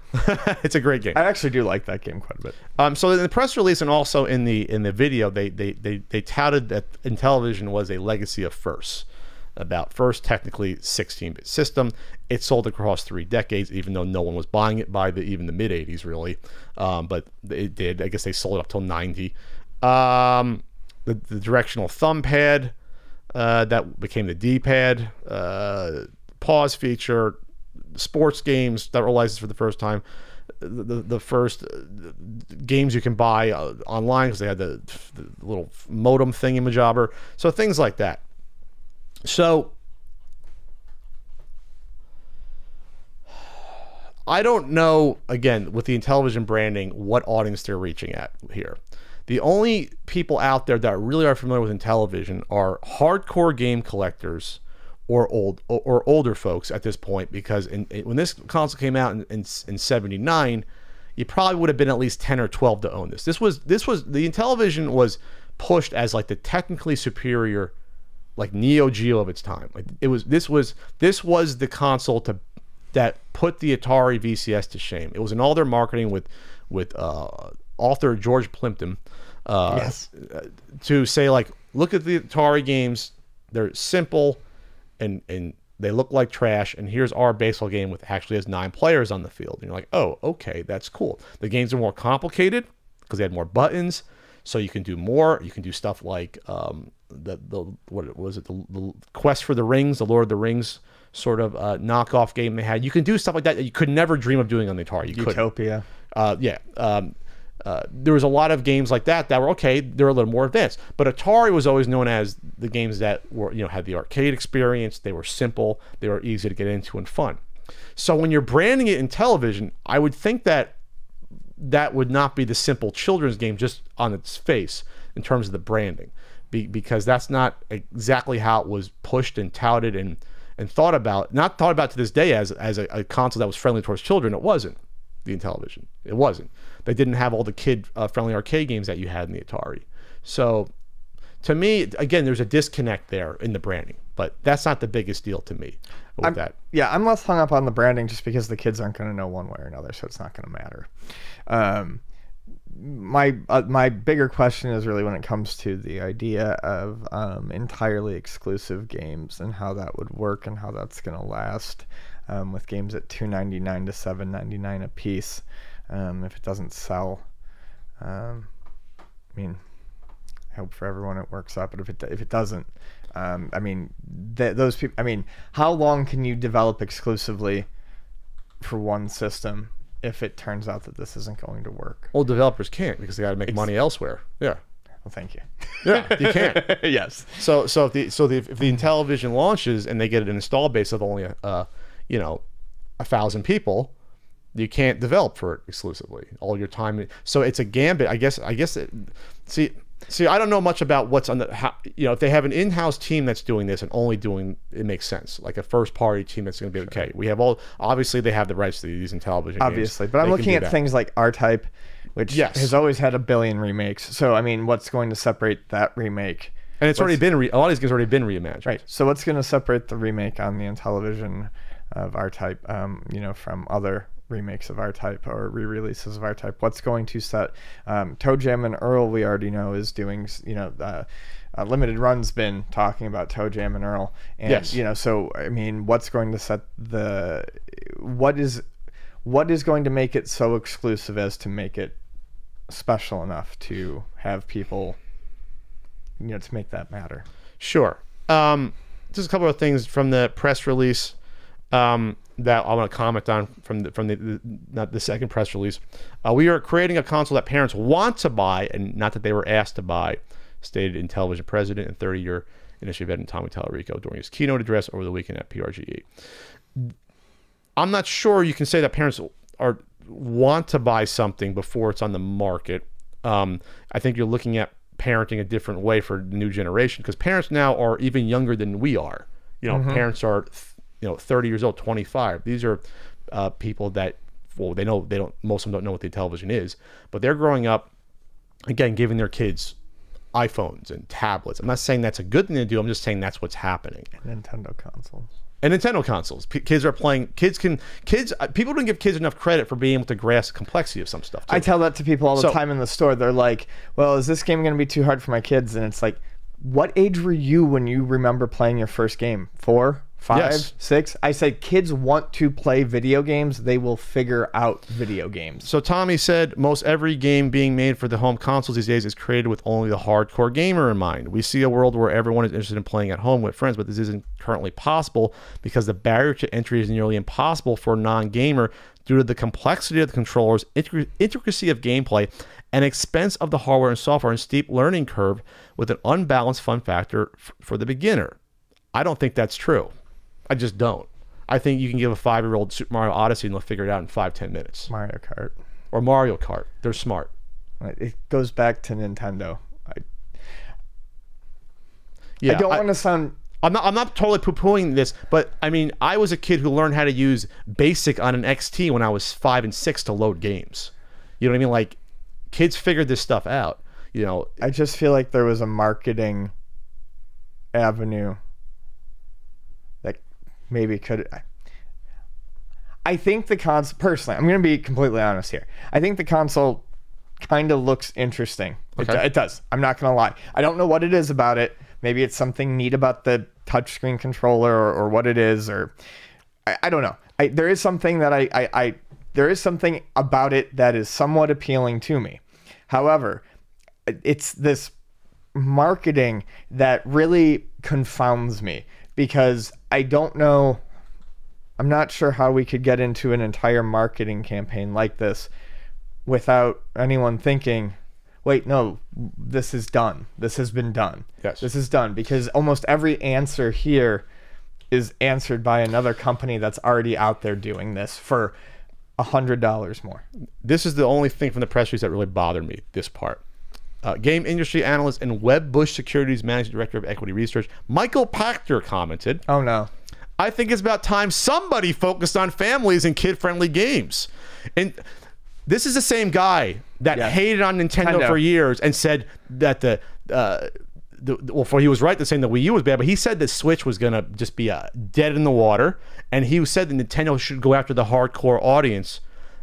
It's a great game. I actually do like that game quite a bit. So in the press release and also in the video, they touted that Intellivision was a legacy of firsts. About first technically 16-bit system. It sold across 3 decades, even though no one was buying it by even the mid 80s really. But it did. I guess they sold it up till 90. The directional thumb pad that became the D-pad, pause feature, sports games that were licensed for the first time, the first games you can buy online because they had the little modem thingamajobber, so things like that. So I don't know, again, with the Intellivision branding, what audience they're reaching at here. The only people out there that really are familiar with Intellivision are hardcore game collectors or older folks at this point, because when this console came out in 79, you probably would have been at least 10 or 12 to own this. This was the Intellivision was pushed as like the technically superior, like Neo Geo of its time. Like this was the console that put the Atari VCS to shame. It was in all their marketing with author George Plimpton to say, like, look at the Atari games, they're simple and they look like trash, and here's our baseball game with actually has 9 players on the field. And you're like, oh, okay, that's cool. The games are more complicated because they had more buttons, so you can do more. You can do stuff like what was it, the Quest for the Rings, the Lord of the Rings sort of knockoff game they had. You can do stuff like that you could never dream of doing on the Atari. Utopia. There was a lot of games like that were okay. They're a little more advanced, but Atari was always known as the games that were, had the arcade experience. They were simple. They were easy to get into and fun. So when you're branding it Intellivision, I would think that would not be the simple children's game just on its face in terms of the branding, because that's not exactly how it was pushed and touted and thought about. Not thought about to this day as a console that was friendly towards children. It wasn't. The Intellivision. It wasn't. They didn't have all the kid-friendly arcade games that you had in the Atari. So, to me, again, there's a disconnect there in the branding, but that's not the biggest deal to me with that. Yeah, I'm less hung up on the branding just because the kids aren't going to know one way or another, so it's not going to matter. My bigger question is really when it comes to the idea of entirely exclusive games and how that would work and how that's going to last. With games at $2.99 to $7.99 a piece, if it doesn't sell, I mean, I hope for everyone it works out. But if it doesn't, I mean, those people. I mean, how long can you develop exclusively for one system if it turns out that this isn't going to work? Well, developers can't because they got to make money elsewhere. Yeah. Well, thank you. Yeah, you can't. Yes. So if the Intellivision launches and they get an install base of only 1,000 people, you can't develop for it exclusively all your time. So it's a gambit. I guess see, I don't know much about what's on if they have an in-house team that's doing this and only doing it, makes sense. Like a first-party team that's going to be okay. We have obviously they have the rights to these Intellivision games. Obviously, but I'm looking at things like R-Type, which has always had a billion remakes. So I mean, what's going to separate that remake? And it's already been a lot of these games have already been reimagined. Right. So what's going to separate the remake on the Intellivision of R-Type, from other remakes of R-Type or re-releases of R-Type? What's going to set Toe Jam and Earl? We already know is doing, Limited Run's been talking about Toe Jam and Earl, and so I mean, what's going to set what is going to make it so exclusive as to make it special enough to have people, to make that matter? Sure. Just a couple of things from the press release that I want to comment on from the second press release. We are creating a console that parents want to buy and not that they were asked to buy, stated Intellivision president and 30-year industry veteran Tommy Tallarico during his keynote address over the weekend at PRGE. I'm not sure you can say that parents want to buy something before it's on the market. I think you're looking at parenting a different way for the new generation, because parents now are even younger than we are. Parents are 30 years old, 25. These are people that, most of them don't know what the Intellivision is, but they're growing up, again, giving their kids iPhones and tablets. I'm not saying that's a good thing to do. I'm just saying that's what's happening. And Nintendo consoles. Kids are playing. People don't give kids enough credit for being able to grasp the complexity of some stuff too. I tell that to people all the time in the store. They're like, well, is this game going to be too hard for my kids? And it's like, what age were you when you remember playing your first game? 4, 5, Yes. 6. I said kids want to play video games. They will figure out video games. So Tommy said most every game being made for the home consoles these days is created with only the hardcore gamer in mind. We see a world where everyone is interested in playing at home with friends, but this isn't currently possible because the barrier to entry is nearly impossible for a non-gamer due to the complexity of the controllers, intricacy of gameplay, and expense of the hardware and software, and steep learning curve with an unbalanced fun factor for the beginner. I don't think that's true. I just don't. I think you can give a 5-year-old Super Mario Odyssey and they'll figure it out in 5-10 minutes. Mario Kart. Or Mario Kart. They're smart. It goes back to Nintendo. I Yeah, don't want to sound... I'm not totally poo-pooing this, but I mean, I was a kid who learned how to use BASIC on an XT when I was 5 and 6 to load games. You know what I mean? Like, kids figured this stuff out. You know, I just feel like there was a marketing avenue that maybe could... I think the console... Personally, I'm going to be completely honest here. I think the console kind of looks interesting. Okay. It does. I'm not going to lie. I don't know what it is about it. Maybe it's something neat about the touchscreen controller or what it is, or I don't know. There is something that there is something about it that is somewhat appealing to me. However, it's this marketing that really confounds me because I don't know. I'm not sure how we could get into an entire marketing campaign like this without anyone thinking, wait, no, this is done. This has been done. Yes. This is done, because almost every answer here is answered by another company that's already out there doing this for $100 more. this is the only thing from the press release that really bothered me, this part. Game industry analyst and Wedbush Securities managing director of equity research, Michael Pachter, commented, Oh, no. I think it's about time somebody focused on families and kid-friendly games. And this is the same guy that hated on Nintendo for years and said that well, he was right to saying the Wii U was bad, but he said the Switch was going to just be dead in the water. And he said that Nintendo should go after the hardcore audience,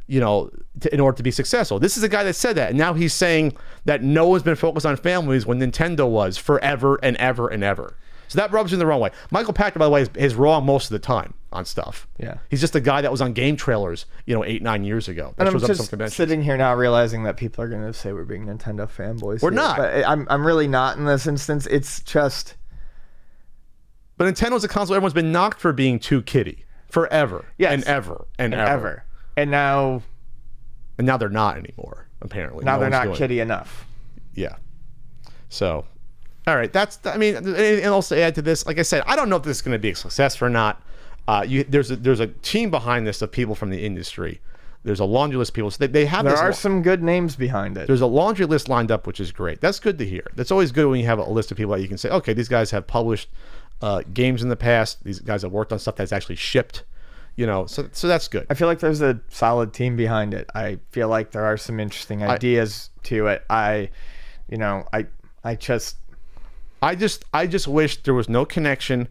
you know, in order to be successful. This is a guy that said that. And now he's saying that no one's been focused on families when Nintendo was forever and ever and ever. So that rubs you in the wrong way. Michael Pachter, by the way, is wrong most of the time on stuff. Yeah. He's just a guy that was on game trailers, 8-9 years ago. That And I'm shows up at some just conventions. sitting here now realizing that people are going to say we're being Nintendo fanboys. We're here. not. But I'm really not in this instance. It's just... But Nintendo's a console everyone's been knocked for being too kiddie forever. Yes. And ever. And ever. And now... And now they're not anymore, apparently. Now No they're one's not doing it. kiddie enough. Yeah. So, all right. Anything else to add to this? Like I said, I don't know if this is going to be a success or not. There's a team behind this of people from the industry. There's a laundry list of people. So they have There this. are some good names behind it. There's a laundry list lined up, which is great. That's good to hear. That's always good when you have a list of people that you can say, okay, these guys have published games in the past. These guys have worked on stuff that's actually shipped. So that's good. I feel like there's a solid team behind it. I feel like there are some interesting ideas to it. I just wish there was no connection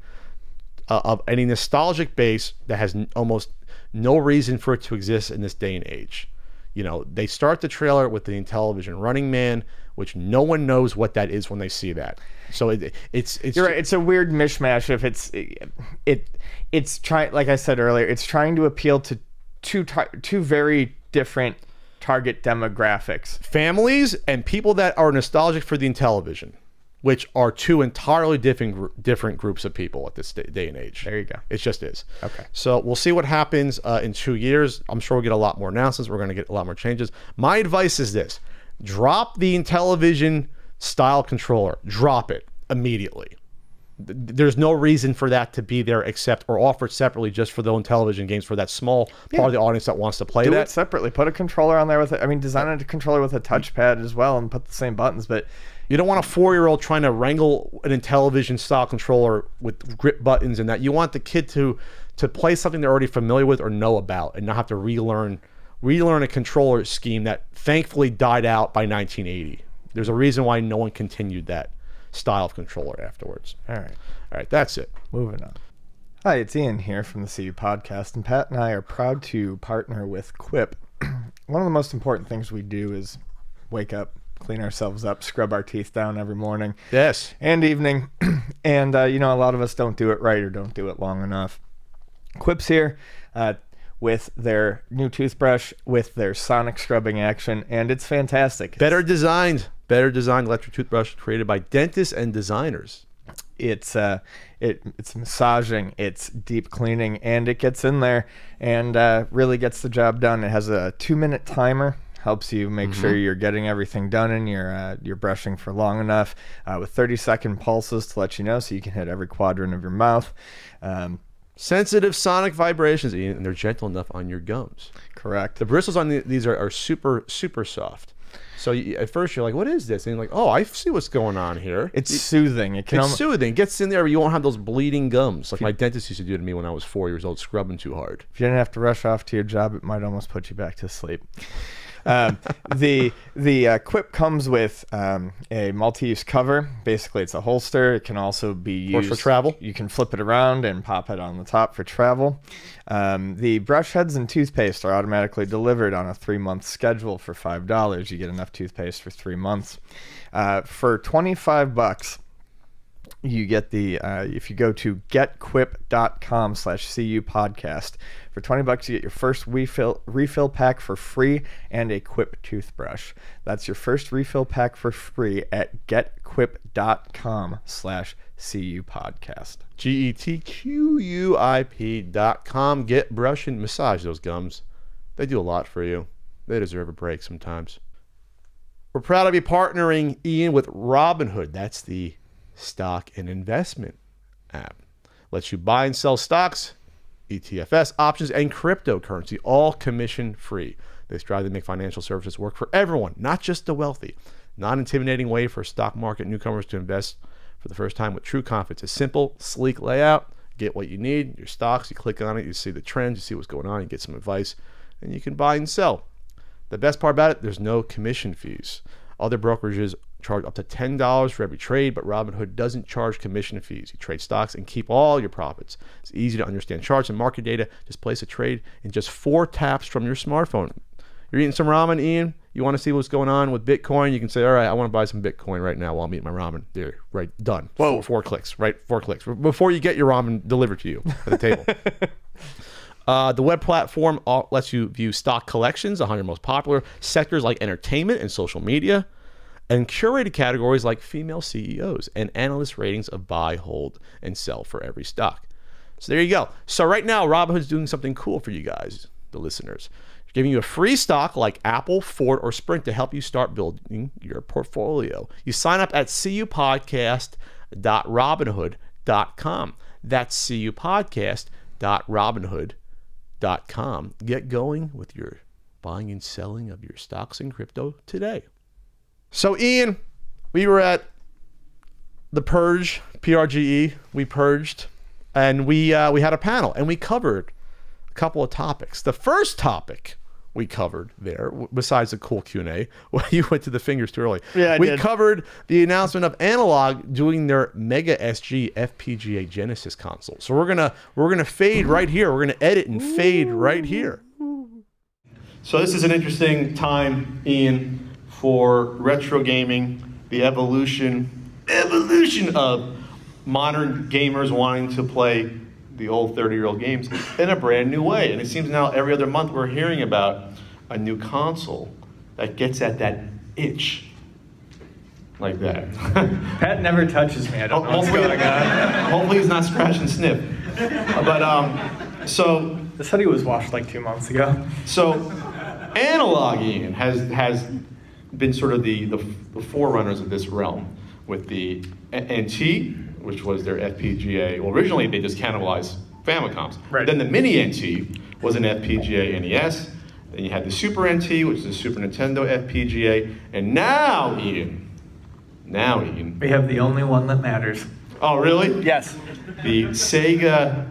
of any nostalgic base that has almost no reason for it to exist in this day and age. They start the trailer with the Intellivision Running Man, which no one knows what that is when they see that. So it's You're right. It's a weird mishmash. If it's trying, like I said earlier, it's trying to appeal to two very different target demographics. families and people that are nostalgic for the Intellivision, which are two entirely different groups of people at this day and age. There you go. It just is. Okay. So we'll see what happens in 2 years. I'm sure we'll get a lot more announcements. We're going to get a lot more changes. My advice is this. Drop the Intellivision style controller. Drop it immediately. There's no reason for that to be there except or offered separately just for the Intellivision games for that small part of the audience that wants to play Do that. it separately. Put a controller on there with it. I mean, design a controller with a touchpad as well and put the same buttons, but You don't want a 4-year-old trying to wrangle an Intellivision style controller with grip buttons and that. You want the kid to play something they're already familiar with or know about and not have to relearn a controller scheme that thankfully died out by 1980. There's a reason why no one continued that style of controller afterwards. all Right, that's it. Moving on. Hi, it's Ian here from the CU Podcast, and Pat and I are proud to partner with Quip. One of the most important things we do is wake up, clean ourselves up, scrub our teeth down every morning Yes. and evening. And, you know, a lot of us don't do it right or don't do it long enough. Quip's here with their new toothbrush, with their sonic scrubbing action, and it's fantastic. Better designed electric toothbrush created by dentists and designers. It's massaging, it's deep cleaning, and it gets in there and really gets the job done. It has a 2-minute timer. Helps you make sure you're getting everything done and you're brushing for long enough, with 30-second pulses to let you know, so you can hit every quadrant of your mouth. Sensitive sonic vibrations, Ian, and they're gentle enough on your gums. Correct. The bristles on these are super, super soft. So at first you're like, what is this? And you're like, oh, I see what's going on here. It's soothing. It's soothing. It gets in there, you won't have those bleeding gums like my dentist used to do to me when I was 4 years old, scrubbing too hard. If you didn't have to rush off to your job, it might almost put you back to sleep. The Quip comes with a multi-use cover. Basically, it's a holster. It can also be used for travel. You can flip it around and pop it on the top for travel. The brush heads and toothpaste are automatically delivered on a 3-month schedule for $5. You get enough toothpaste for 3 months. For $25, you get the if you go to getquip.com/cu podcast, for $20 you get your first refill pack for free and a Quip toothbrush. That's your first refill pack for free at getquip.com/cu podcast. GETQUIP.com. Get, brush, and massage those gums. They do a lot for you. They deserve a break sometimes. We're proud to be partnering, Ian, with Robinhood. That's the stock and investment app. Lets you buy and sell stocks, ETFs, options, and cryptocurrency, all commission free. They strive to make financial services work for everyone, not just the wealthy. Non-intimidating way for stock market newcomers to invest for the first time with true confidence. A simple, sleek layout. Get what you need, your stocks, you click on it, you see the trends, you see what's going on, you get some advice, and you can buy and sell. The best part about it, there's no commission fees. Other brokerages charge up to $10 for every trade, but Robinhood doesn't charge commission fees. You trade stocks and keep all your profits. It's easy to understand charts and market data. Just place a trade in just 4 taps from your smartphone. You're eating some ramen, Ian. You want to see what's going on with Bitcoin? You can say, all right, I want to buy some Bitcoin right now while I'm eating my ramen. There, right, done. Whoa. 4 clicks, right? 4 clicks. Before you get your ramen delivered to you at the table. The web platform lets you view stock collections, 100 most popular sectors like entertainment and social media, and curated categories like female CEOs and analyst ratings of buy, hold, and sell for every stock. So there you go. So right now, Robinhood's doing something cool for you guys, the listeners. They're giving you a free stock like Apple, Ford, or Sprint to help you start building your portfolio. You sign up at cupodcast.robinhood.com. That's cupodcast.robinhood.com. Get going with your buying and selling of your stocks and crypto today. So, Ian, we were at the Purge, PRGE. We purged, and we had a panel, and we covered a couple of topics. The first topic we covered there, besides the cool Q&A, well, you went to the fingers too early. Yeah, I did. We covered the announcement of Analogue doing their Mega SG FPGA Genesis console. So we're gonna fade right here. We're gonna edit and fade right here. So this is an interesting time, Ian, for retro gaming, the evolution of modern gamers wanting to play the old 30-year-old games in a brand new way. And it seems now every other month we're hearing about a new console that gets at that itch like that. Pat never touches me. I don't know what's going on. Hopefully he's not scratch and sniff. But so this hoodie was washed like 2 months ago. So Analogue, Ian, has been sort of the forerunners of this realm with the NT, which was their FPGA. Well, originally they just cannibalized Famicoms. Right. Then the Mini NT was an FPGA NES. Then you had the Super NT, which is a Super Nintendo FPGA. And now, Ian. We have the only one that matters. Oh, really? Yes. The Sega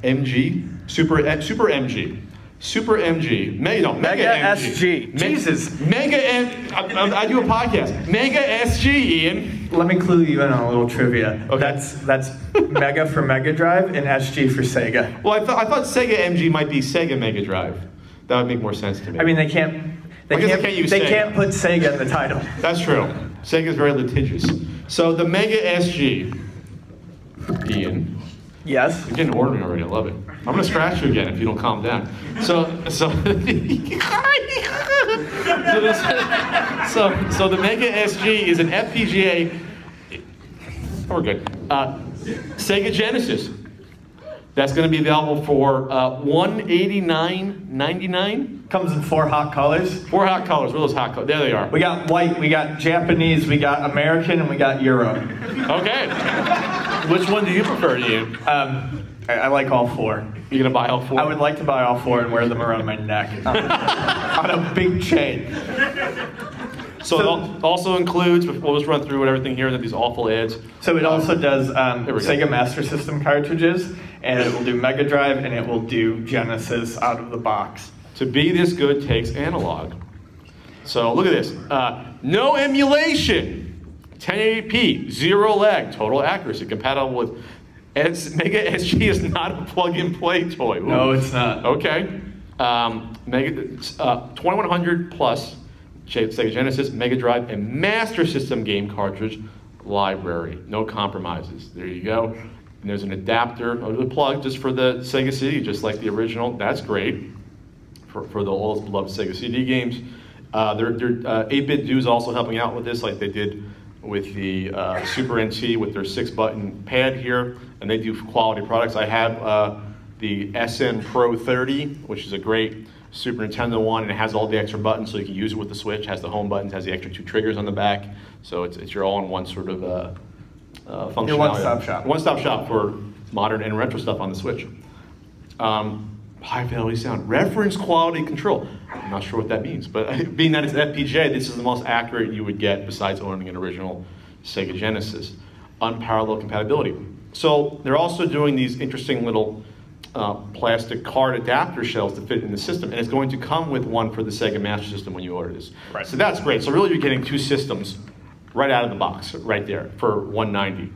MG, Super MG. Super MG, Mega SG. Jesus. I do a podcast. Mega SG, Ian. Let me clue you in on a little trivia. Okay. That's Mega for Mega Drive and SG for Sega. Well, I thought Sega MG might be Sega Mega Drive. That would make more sense to me. I mean, I guess I can't use They Sega. can't put Sega in the title. That's true. Sega's very litigious. So the Mega SG, Ian. Yes. You're getting ornery already. I love it. I'm gonna scratch you again if you don't calm down. So so the Mega SG is an FPGA. Oh, we're good. Sega Genesis. That's going to be available for $189.99. Comes in 4 hot colors. 4 hot colors. Where are those hot colors? There they are. We got white, we got Japanese, we got American, and we got Euro. Okay. Which one do you prefer, Ian? I like all 4. You gonna buy all 4? I would like to buy all 4 and wear them around my neck on a big chain. So it also includes, we'll just run through everything here, these awful ads. So it also does we Sega go. Master System cartridges, and it will do Mega Drive, and it will do Genesis out of the box. To be this good takes analog. So look at this. No emulation. 1080p, 0 lag, total accuracy, compatible with Mega SG is not a plug-and-play toy. Ooh. No, it's not. Okay. 2100 plus Sega Genesis, Mega Drive, and Master System game cartridge library. No compromises. There you go. And there's an adapter, a plug just for the Sega CD, just like the original. That's great for the old beloved Sega CD games. Their 8-bit dudes also helping out with this, like they did with the Super NT with their 6-button pad here, and they do quality products. I have the SN Pro 30, which is a great Super Nintendo one, and it has all the extra buttons, so you can use it with the Switch. It has the home buttons, has the extra 2 triggers on the back, so it's your all-in-one sort of functionality. Your one-stop shop. One-stop shop for modern and retro stuff on the Switch. High fidelity sound, reference quality control. I'm not sure what that means, but being that it's FPGA, this is the most accurate you would get besides owning an original Sega Genesis. Unparalleled compatibility. So they're also doing these interesting little plastic card adapter shells to fit in the system, and it's going to come with one for the Sega Master System when you order this. Right. So that's great. So really you're getting 2 systems right out of the box, right there, for $190.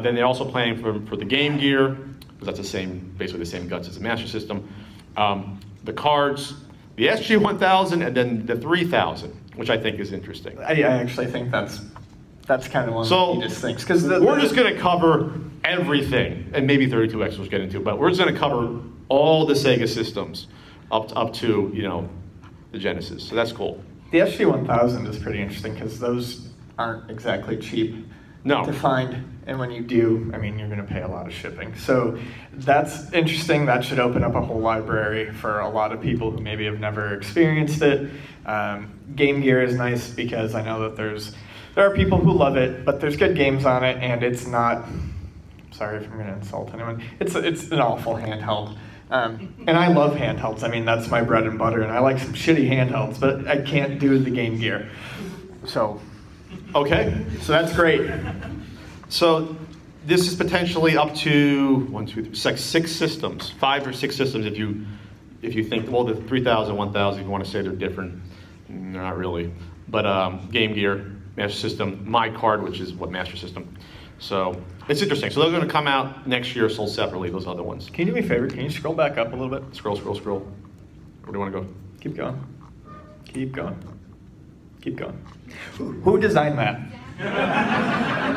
Then they're also planning for the Game Gear, because that's basically the same guts as the Master System. The cards, the SG-1000, and then the 3000, which I think is interesting. I actually think that's kind of one So of the neatest things. Because we're just going to cover everything, and maybe 32X we'll get into, but we're just going to cover all the Sega systems up to, you know, the Genesis. So that's cool. The SG-1000 is pretty interesting because those aren't exactly cheap to find. And when you do, I mean, you're going to pay a lot of shipping. So that's interesting. That should open up a whole library for a lot of people who maybe have never experienced it. Game Gear is nice because I know that there are people who love it, but there's good games on it, and it's not, sorry if I'm going to insult anyone, it's an awful handheld. And I love handhelds. I mean, that's my bread and butter, and I like some shitty handhelds, but I can't do the Game Gear. So, okay. So that's great. So this is potentially up to 1, 2, 3, 6 systems, 5 or 6 systems if you think, well, the 3000, 1000, if you want to say they're different, they're not really. But Game Gear, Master System, My Card, which is what Master System. So it's interesting. So they're going to come out next year, sold separately, those other ones. Can you do me a favor? Can you scroll back up a little bit? Scroll. Where do you want to go? Keep going. Keep going. Keep going. Who designed that?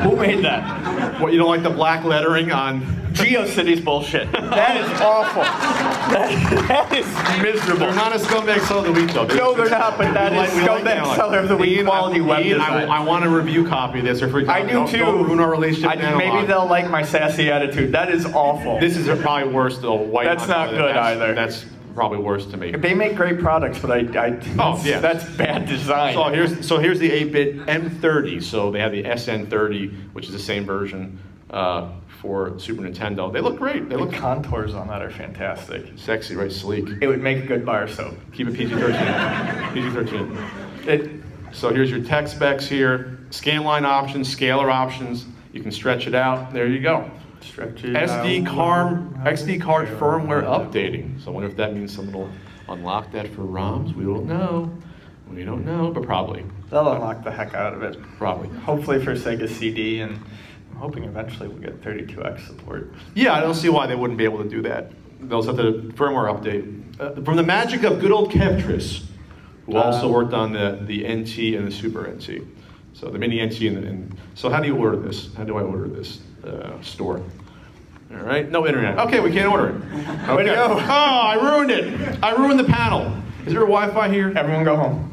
Who made that? What, you don't like the black lettering on? GeoCities bullshit. That is awful. That is miserable. They're not a scumbag seller of the week, though. No, they're not, but that is scumbag seller of the week quality web design. I want a review copy of this. Or I do too. Don't ruin our relationship. Maybe they'll like my sassy attitude. That is awful. This is probably worse, though. That's not good either. That's probably worse to me. They make great products, but that's bad design. So here's the 8-bit M30. So they have the SN30, which is the same version for Super Nintendo. They look great. The contours on that are fantastic. Sexy, right? Sleek. It would make a good bar soap. Keep it PG-13. PG-13. So here's your tech specs here. Scanline options, scalar options. You can stretch it out. There you go. SD card firmware updating. So I wonder if that means someone will unlock that for ROMs. We don't know, but probably. They'll unlock the heck out of it. Probably. Hopefully for Sega CD, and I'm hoping eventually we'll get 32X support. Yeah, I don't see why they wouldn't be able to do that. They'll have the firmware update. From the magic of good old Kevtris, who also worked on the NT and the Super NT. So the Mini NT and so how do you order this? How do I order this store? All right, no internet. Okay, we can't order it. Okay. Way to go. Oh, I ruined it. I ruined the panel. Is there a Wi-Fi here? Everyone go home.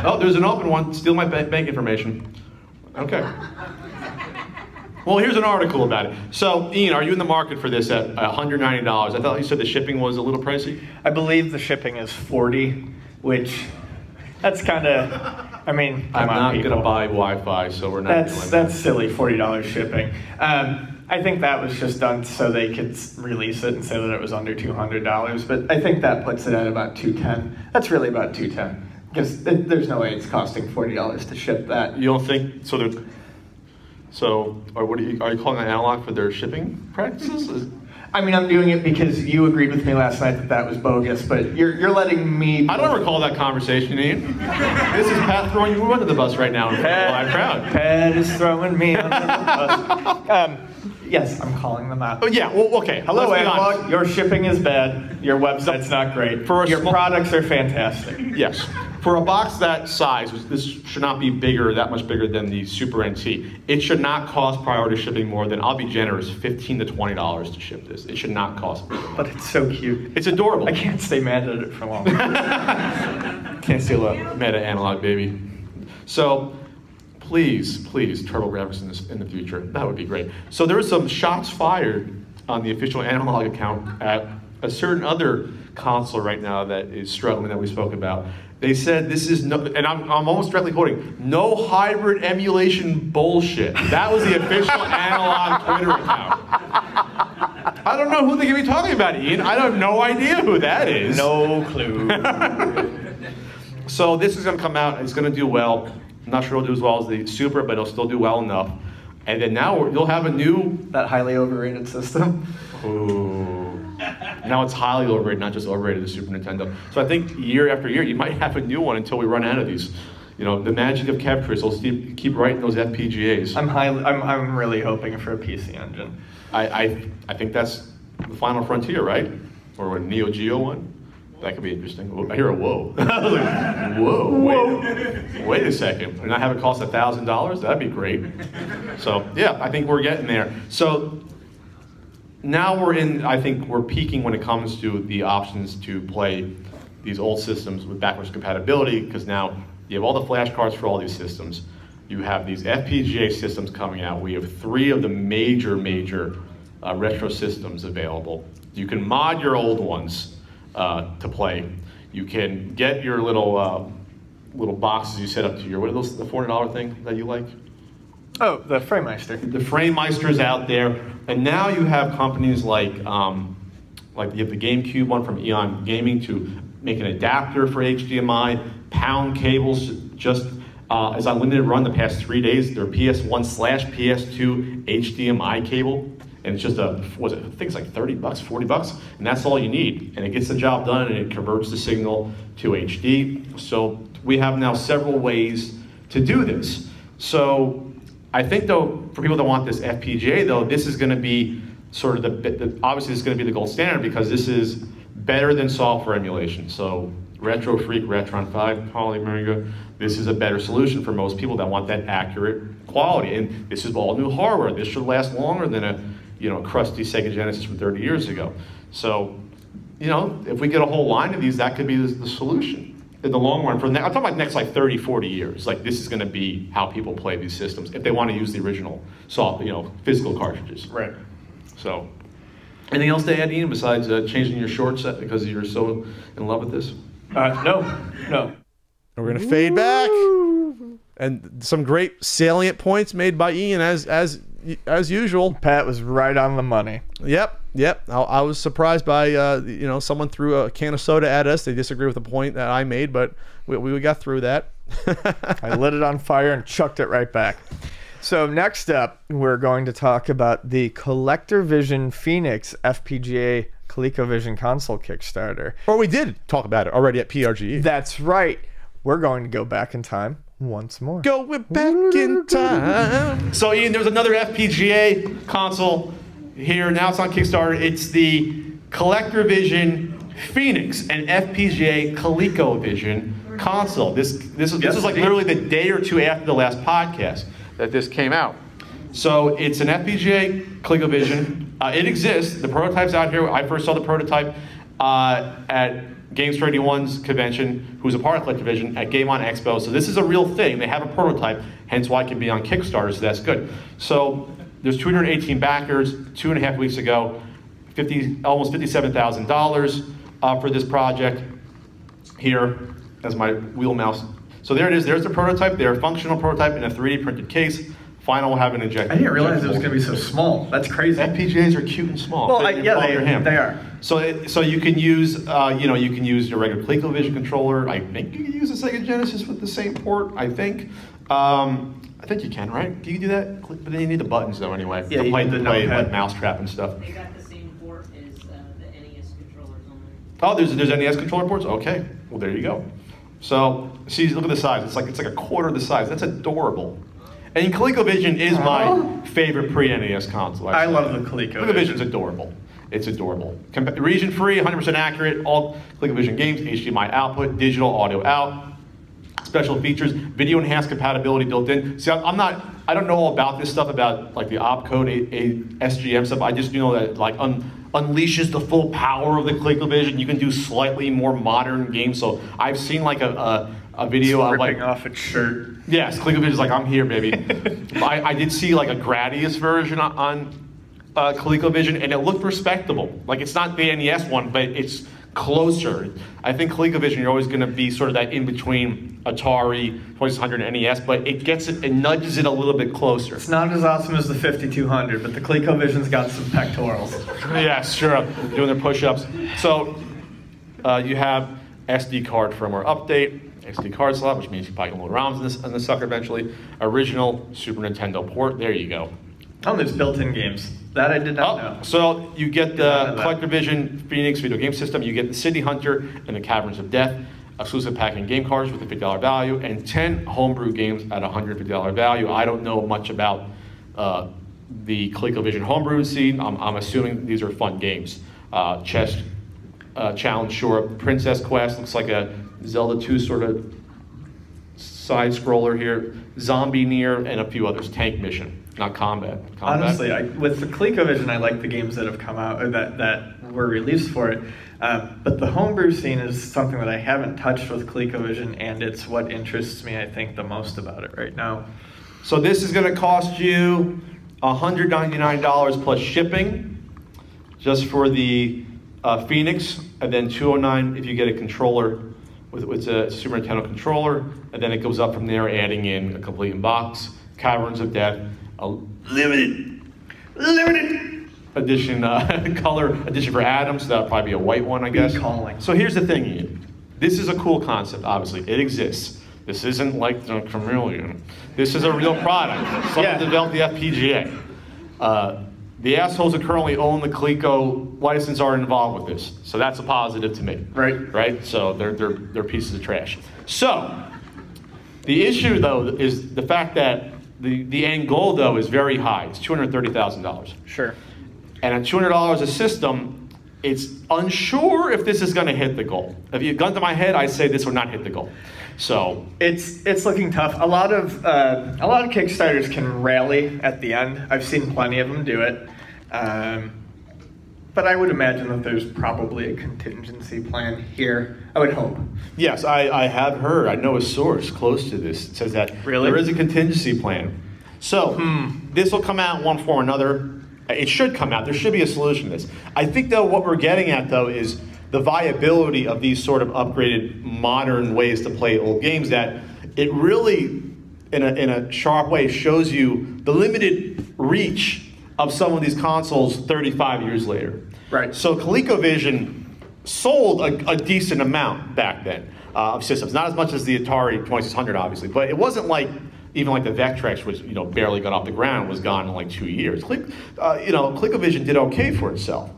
Oh, there's an open one. Steal my bank information. Okay. Well, here's an article about it. So, Ian, are you in the market for this at $190? I thought you said the shipping was a little pricey. I believe the shipping is $40, which that's kind of. I mean, I'm not going to buy Wi-Fi, so we're not doing that. That's silly, $40 shipping. I think that was just done so they could release it and say that it was under $200, but I think that puts it at about $210. That's really about $210 because there's no way it's costing $40 to ship that. You don't think so? Or what are you calling an Analogue for their shipping practices? I mean, I'm doing it because you agreed with me last night that that was bogus, but you're letting me. I don't recall that conversation, Ian. This is Pat throwing you under the bus right now in front of the live crowd. Pat is throwing me under the bus. Yes, I'm calling them out. Oh yeah, well, okay. Hello, Analogue. Your shipping is bad. Your website's not great. Your products are fantastic. Yes. For a box that size, this should not be that much bigger than the Super NT. It should not cost priority shipping more than, I'll be generous, $15 to $20 to ship this. It should not cost more. But it's so cute. It's adorable. I can't stay mad at it for long. Can't steal a meta Analogue, baby. So, please, TurboGrafx in the future. That would be great. So there were some shots fired on the official Analogue account at a certain other console right now that is struggling that we spoke about. They said this is no, and I'm almost directly quoting, no hybrid emulation bullshit. That was the official Analogue Twitter account. I don't know who they could be talking about, Ian. I have no idea who that is. No clue. So this is going to come out. It's going to do well. I'm not sure it'll do as well as the Super, but it'll still do well enough. And then now you'll have a new... That highly overrated system. Ooh. Now it's highly overrated, not just overrated, the Super Nintendo. So I think year after year, you might have a new one until we run out of these. You know, the magic of Kevtris will keep writing those FPGAs. I'm really hoping for a PC engine. I think that's the final frontier, right? Or a Neo Geo one. That could be interesting. I hear a whoa. I was like, whoa, wait a second. And I have it cost $1,000? That'd be great. So yeah, I think we're getting there. So now I think we're peaking when it comes to the options to play these old systems with backwards compatibility, because now you have all the flash cards for all these systems. You have these FPGA systems coming out. We have 3 of the major retro systems available. You can mod your old ones to play. You can get your little boxes you set up to your, what are those, the $400 thing that you like? Oh, the FrameMeister. The FrameMeister's out there, and now you have companies like you have the GameCube one from Eon Gaming to make an adapter for HDMI, pound cables, just as on limited run the past 3 days, their PS1/PS2 HDMI cable. And it's just I think it's like $30, $40, and that's all you need. And it gets the job done, and it converts the signal to HD. So we have now several ways to do this. So I think, though, for people that want this FPGA, though, this is going to be sort of obviously it's going to be the gold standard, because this is better than software emulation. So Retro Freak, Retron 5, Polymerga, this is a better solution for most people that want that accurate quality. And this is all new hardware. This should last longer than a crusty Sega Genesis from 30 years ago. So, if we get a whole line of these, that could be the solution in the long run. I'm talking about next 30, 40 years. Like, this is going to be how people play these systems if they want to use the original physical cartridges. Right. So, anything else to add, Ian, besides changing your short set because you're so in love with this? No. We're going to fade back. And some great salient points made by Ian as usual. Pat was right on the money. Yep. I was surprised by someone threw a can of soda at us. They disagree with the point that I made, but we got through that. I lit it on fire and chucked it right back. So next up, we're going to talk about the ColecoVision Phoenix FPGA Colecovision console Kickstarter. Or we did talk about it already at PRGE. That's right. We're going to go back in time once more. Going back in time. So Ian, there's another FPGA console here. Now it's on Kickstarter. It's the ColecoVision Phoenix, an FPGA Colecovision console. This was like literally the day or two after the last podcast that this came out. So it's an FPGA ColecoVision. It exists. The prototype's out here. I first saw the prototype at Games for 81's convention, who's a part of ColecoVision, at Game On Expo. So this is a real thing. They have a prototype, hence why it can be on Kickstarter, so that's good. So there's 218 backers 2.5 weeks ago, almost $57,000 for this project. Here, as my wheel mouse. So there it is. There's the prototype. They're a functional prototype in a 3D printed case. Final will have an injector. I didn't realize it was going to be so small. That's crazy. FPGAs are cute and small. Well, they are. So you can use you can use your regular ColecoVision controller. I think you can use a Sega Genesis with the same port. I think you can, right? Can you do that? But then you need the buttons though anyway. Yeah, to play like Mousetrap and stuff. They got the same port as the NES controllers on Oh, there. there's NES controller ports. Okay, well there you go. So see, look at the size. It's like a quarter of the size. That's adorable. And ColecoVision is my favorite pre-NES console. I love the ColecoVision. ColecoVision's adorable. It's adorable. Region-free, 100% accurate, all ColecoVision games, HDMI output, digital audio out, special features, video enhanced compatibility built in. See, I don't know all about this stuff, about like the opcode, SGM stuff. I just know that it like unleashes the full power of the ColecoVision. You can do slightly more modern games. So I've seen like a video of like off its shirt. Yes, ColecoVision's like, I'm here, baby. I did see like a Gradius version on ColecoVision, and it looked respectable. Like it's not the NES one, but it's closer. I think ColecoVision, you're always going to be sort of that in between Atari, 2600, and NES, but it nudges it a little bit closer. It's not as awesome as the 5200, but the ColecoVision's got some pectorals. Yes, sure, doing their push-ups. So you have SD card firmware update, SD card slot, which means you probably can load ROMs in this sucker eventually. Original Super Nintendo port, there you go. Oh, there's built-in games. That I did not know. So you get the ColecoVision Phoenix video game system, you get the City Hunter and the Caverns of Death, exclusive packing game cards with a $50 value, and 10 homebrew games at $150 value. I don't know much about the ColecoVision homebrew scene. I'm assuming these are fun games. Chess Challenge, sure. Princess Quest, looks like a Zelda 2 sort of side scroller here. Zombie Near, and a few others. Tank Mission, not combat. Honestly, with the ColecoVision, I like the games that have come out, or that were released for it. But the homebrew scene is something that I haven't touched with ColecoVision, and it's what interests me, I think, the most about it right now. So this is going to cost you $199 plus shipping, just for the Phoenix, and then $209 if you get a controller with a Super Nintendo controller, and then it goes up from there, adding in a complete box, Caverns of Death, a limited edition, color edition for Adam, so that'll probably be a white one, I guess. So here's the thing, Ian. This is a cool concept, obviously. It exists. This isn't like the Chameleon. This is a real product. Someone developed the FPGA. The assholes that currently own the Coleco license are involved with this, so that's a positive to me. Right. So they're pieces of trash. So the issue though is the fact that the end goal though is very high. It's $230,000. Sure. And at $200 a system, it's unsure if this is going to hit the goal. If you gun to my head, I'd say this would not hit the goal. So it's looking tough. A lot of Kickstarters can rally at the end. I've seen plenty of them do it. But I would imagine that there's probably a contingency plan here. I would hope. Yes, I have heard. I know a source close to this that says that there is a contingency plan. So this will come out in one form or another. It should come out. There should be a solution to this. I think, though, what we're getting at, though, is the viability of these sort of upgraded modern ways to play old games, that it really, in a sharp way, shows you the limited reach of some of these consoles 35 years later. Right. So ColecoVision sold a decent amount back then of systems. Not as much as the Atari 2600, obviously, but it wasn't like even like the Vectrex, which barely got off the ground, was gone in like 2 years. ColecoVision did okay for itself,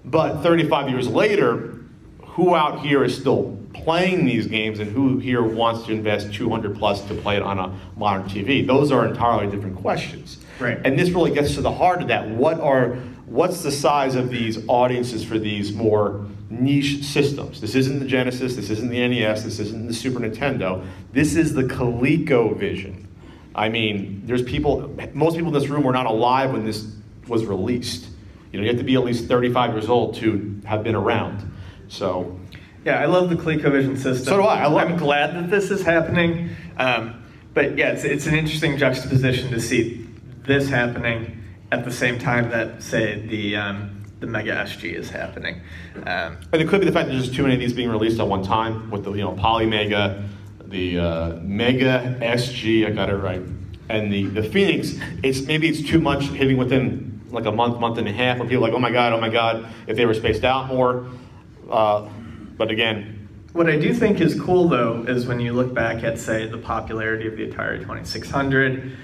but 35 years later, who out here is still playing these games, and who here wants to invest 200 plus to play it on a modern TV? Those are entirely different questions. Right. And this really gets to the heart of that. What's the size of these audiences for these more niche systems. This isn't the Genesis, this isn't the NES, this isn't the Super Nintendo. This is the Colecovision. I mean, there's people, most people in this room were not alive when this was released. You know, you have to be at least 35 years old to have been around. So, yeah, I love the ColecoVision system. So do I. I'm glad that this is happening. But yeah, it's an interesting juxtaposition to see this happening at the same time that, say, the Mega SG is happening. And it could be the fact that there's just too many of these being released at one time with the Polymega, the Mega SG, I got it right, and the Phoenix. Maybe it's too much hitting within like a month and a half, where people are like, oh my god, if they were spaced out more. But again, what I do think is cool though is when you look back at, say, the popularity of the Atari 2600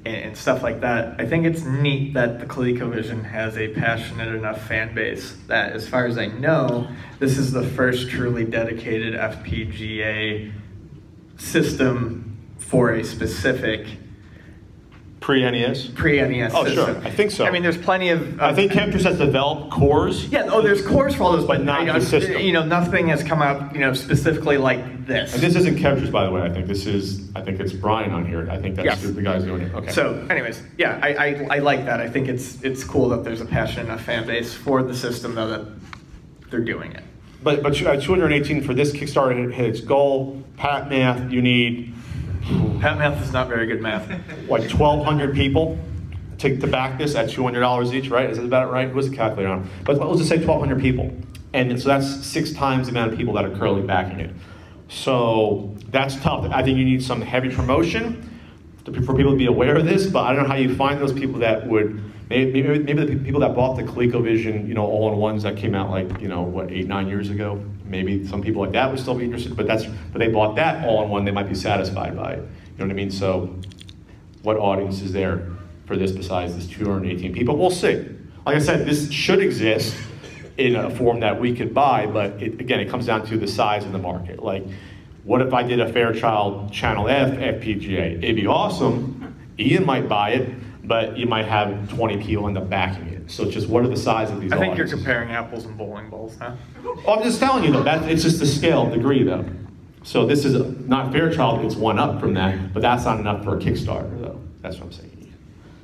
and stuff like that. I think it's neat that the ColecoVision has a passionate enough fan base that, as far as I know, this is the first truly dedicated FPGA system for a specific pre-NES? Pre-NES Oh, system. sure. I think so. I mean, there's plenty of... I think Kempters has developed cores. Yeah, there's cores for all those, but not the system. You know, nothing has come out, specifically like this. And this isn't Kempters, by the way. I think it's Brian on here. I think that's the guy's doing it. Okay. So, anyways, yeah, I like that. I think it's cool that there's a passionate enough fan base for the system, though, that they're doing it. But 218 for this Kickstarter hit its goal. Pat math, you need... Pat math is not very good math. Like 1,200 people to back this at $200 each, right? Is that about it, right? What's the calculator on? But let's just say 1,200 people. And so that's 6 times the amount of people that are currently backing it. So that's tough. I think you need some heavy promotion for people to be aware of this, but I don't know how you find those people that would, maybe the people that bought the ColecoVision, all-in-ones that came out like, 8, 9 years ago. Maybe some people like that would still be interested, but they bought that all-in-one, they might be satisfied by it. You know what I mean? So what audience is there for this besides this 218 people? We'll see. Like I said, this should exist in a form that we could buy, but again, it comes down to the size of the market. Like, what if I did a Fairchild Channel F FPGA? It'd be awesome. Ian might buy it, but you might have 20 people end up backing it. So it's just, what are the size of these audiences? audiences? You're comparing apples and bowling balls, huh? Oh, I'm just telling you, though, it's just the scale degree, though. So this is not Fairchild, it's one up from that, but that's not enough for a Kickstarter, though. That's what I'm saying.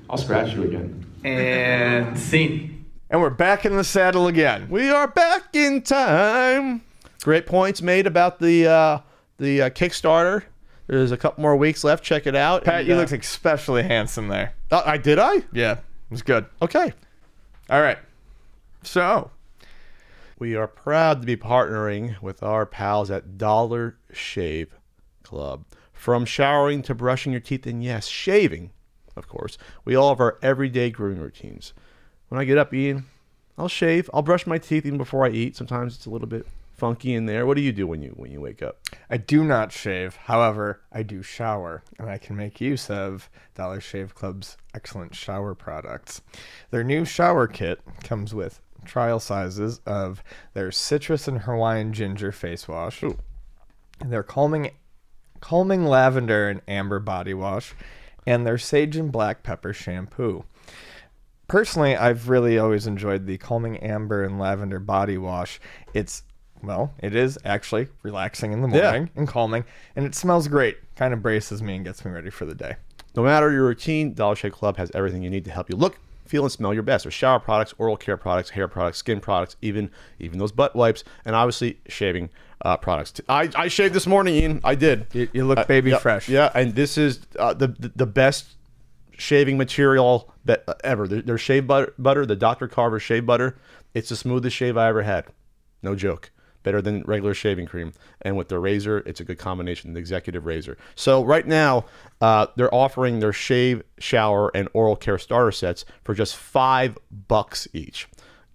I'll scratch you again. And scene. And we're back in the saddle again. We are back in time. Great points made about the Kickstarter. There's a couple more weeks left. Check it out. Pat, you look especially handsome there. Did I? Yeah, it was good. Okay. All right. So, we are proud to be partnering with our pals at Dollar Shave Club. From showering to brushing your teeth, and yes, shaving, of course, we all have our everyday grooming routines. When I get up, Ian, I'll shave. I'll brush my teeth even before I eat. Sometimes it's a little bit funky in there. What do you do when you wake up? I do not shave. However, I do shower, and I can make use of Dollar Shave Club's excellent shower products. Their new shower kit comes with trial sizes of their citrus and Hawaiian ginger face wash, their calming lavender and amber body wash, and their sage and black pepper shampoo. Personally, I've really always enjoyed the calming amber and lavender body wash. It is actually relaxing in the morning and calming, and it smells great. Kind of braces me and gets me ready for the day. No matter your routine, Dollar Shave Club has everything you need to help you look, feel, and smell your best. There's shower products, oral care products, hair products, skin products, even those butt wipes, and obviously shaving products. I shaved this morning, Ian. I did. You look baby fresh. Yeah, and this is the best shaving material ever. Their shave butter, the Dr. Carver shave butter, it's the smoothest shave I ever had. No joke. Better than regular shaving cream. And with the razor, it's a good combination, the executive razor. So right now, they're offering their shave, shower, and oral care starter sets for just $5 each.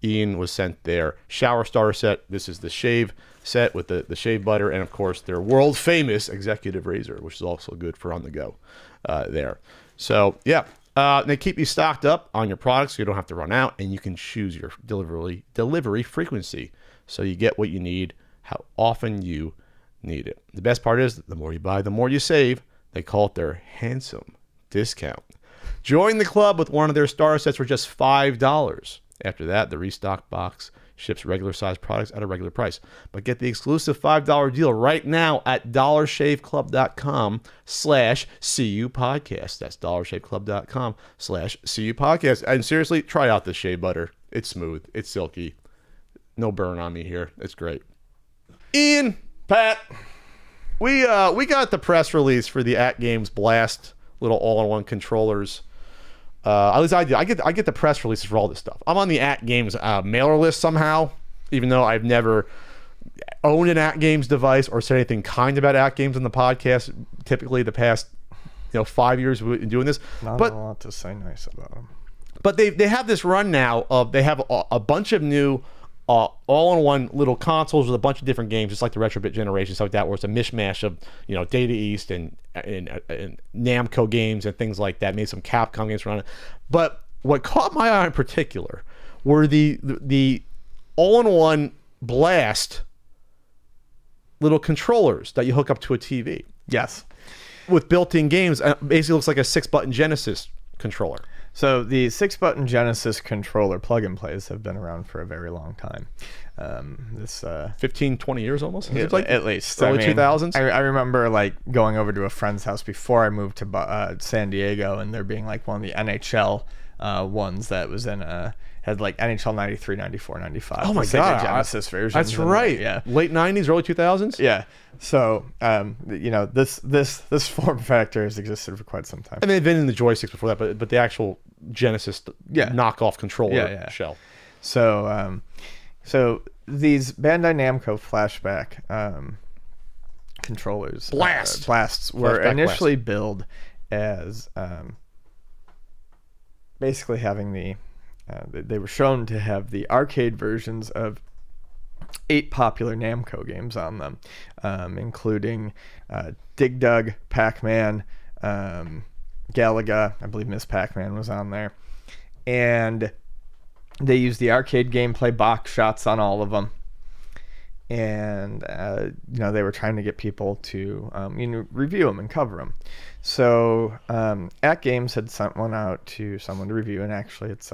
Ian was sent their shower starter set. This is the shave set with the shave butter, and of course their world famous executive razor, which is also good for on the go there. So yeah, they keep you stocked up on your products so you don't have to run out, and you can choose your delivery frequency. So you get what you need, how often you need it. The best part is, the more you buy, the more you save. They call it their handsome discount. Join the club with one of their starter sets for just $5. After that, the restock box ships regular sized products at a regular price. But get the exclusive $5 deal right now at dollarshaveclub.com/CU podcast. That's dollarshaveclub.com/CU podcast. And seriously, try out this shea butter. It's smooth. It's silky. No burn on me here. It's great. Ian, Pat, we got the press release for the AtGames Blast little all-in-one controllers. At least I do. I get the press releases for all this stuff. I'm on the AtGames mailer list somehow, even though I've never owned an AtGames device or said anything kind about AtGames on the podcast. Typically, the past 5 years we've been doing this. Not a lot to say nice about them. But they have this run now of they have a bunch of new all-in-one little consoles with a bunch of different games, just like the Retrobit generation, stuff like that, where it's a mishmash of Data East and Namco games and things like that. Maybe some Capcom games around it. But what caught my eye in particular were the all-in-one Blast little controllers that you hook up to a TV. Yes. With built-in games. Basically looks like a 6-button Genesis controller. So the 6-button Genesis controller plug-and-plays have been around for a very long time. 15, 20 years almost? At least. Early 2000s? I remember going over to a friend's house before I moved to San Diego, and there being one of the NHL ones that was in had NHL 93, 94, 95. Oh my God. Genesis versions. That's right. Yeah. Late 90s, early 2000s? Yeah. So, this form factor has existed for quite some time. I mean, they've been in the joysticks before that, but the actual Genesis knockoff controller shell. So, these Bandai Namco flashback controllers, blasts, were initially billed as basically having they were shown to have the arcade versions of 8 popular Namco games on them, including Dig Dug, Pac-Man, Galaga. I believe Miss Pac-Man was on there. And they used the arcade gameplay box shots on all of them. And, they were trying to get people to, review them and cover them. So, AtGames had sent one out to someone to review, and actually it's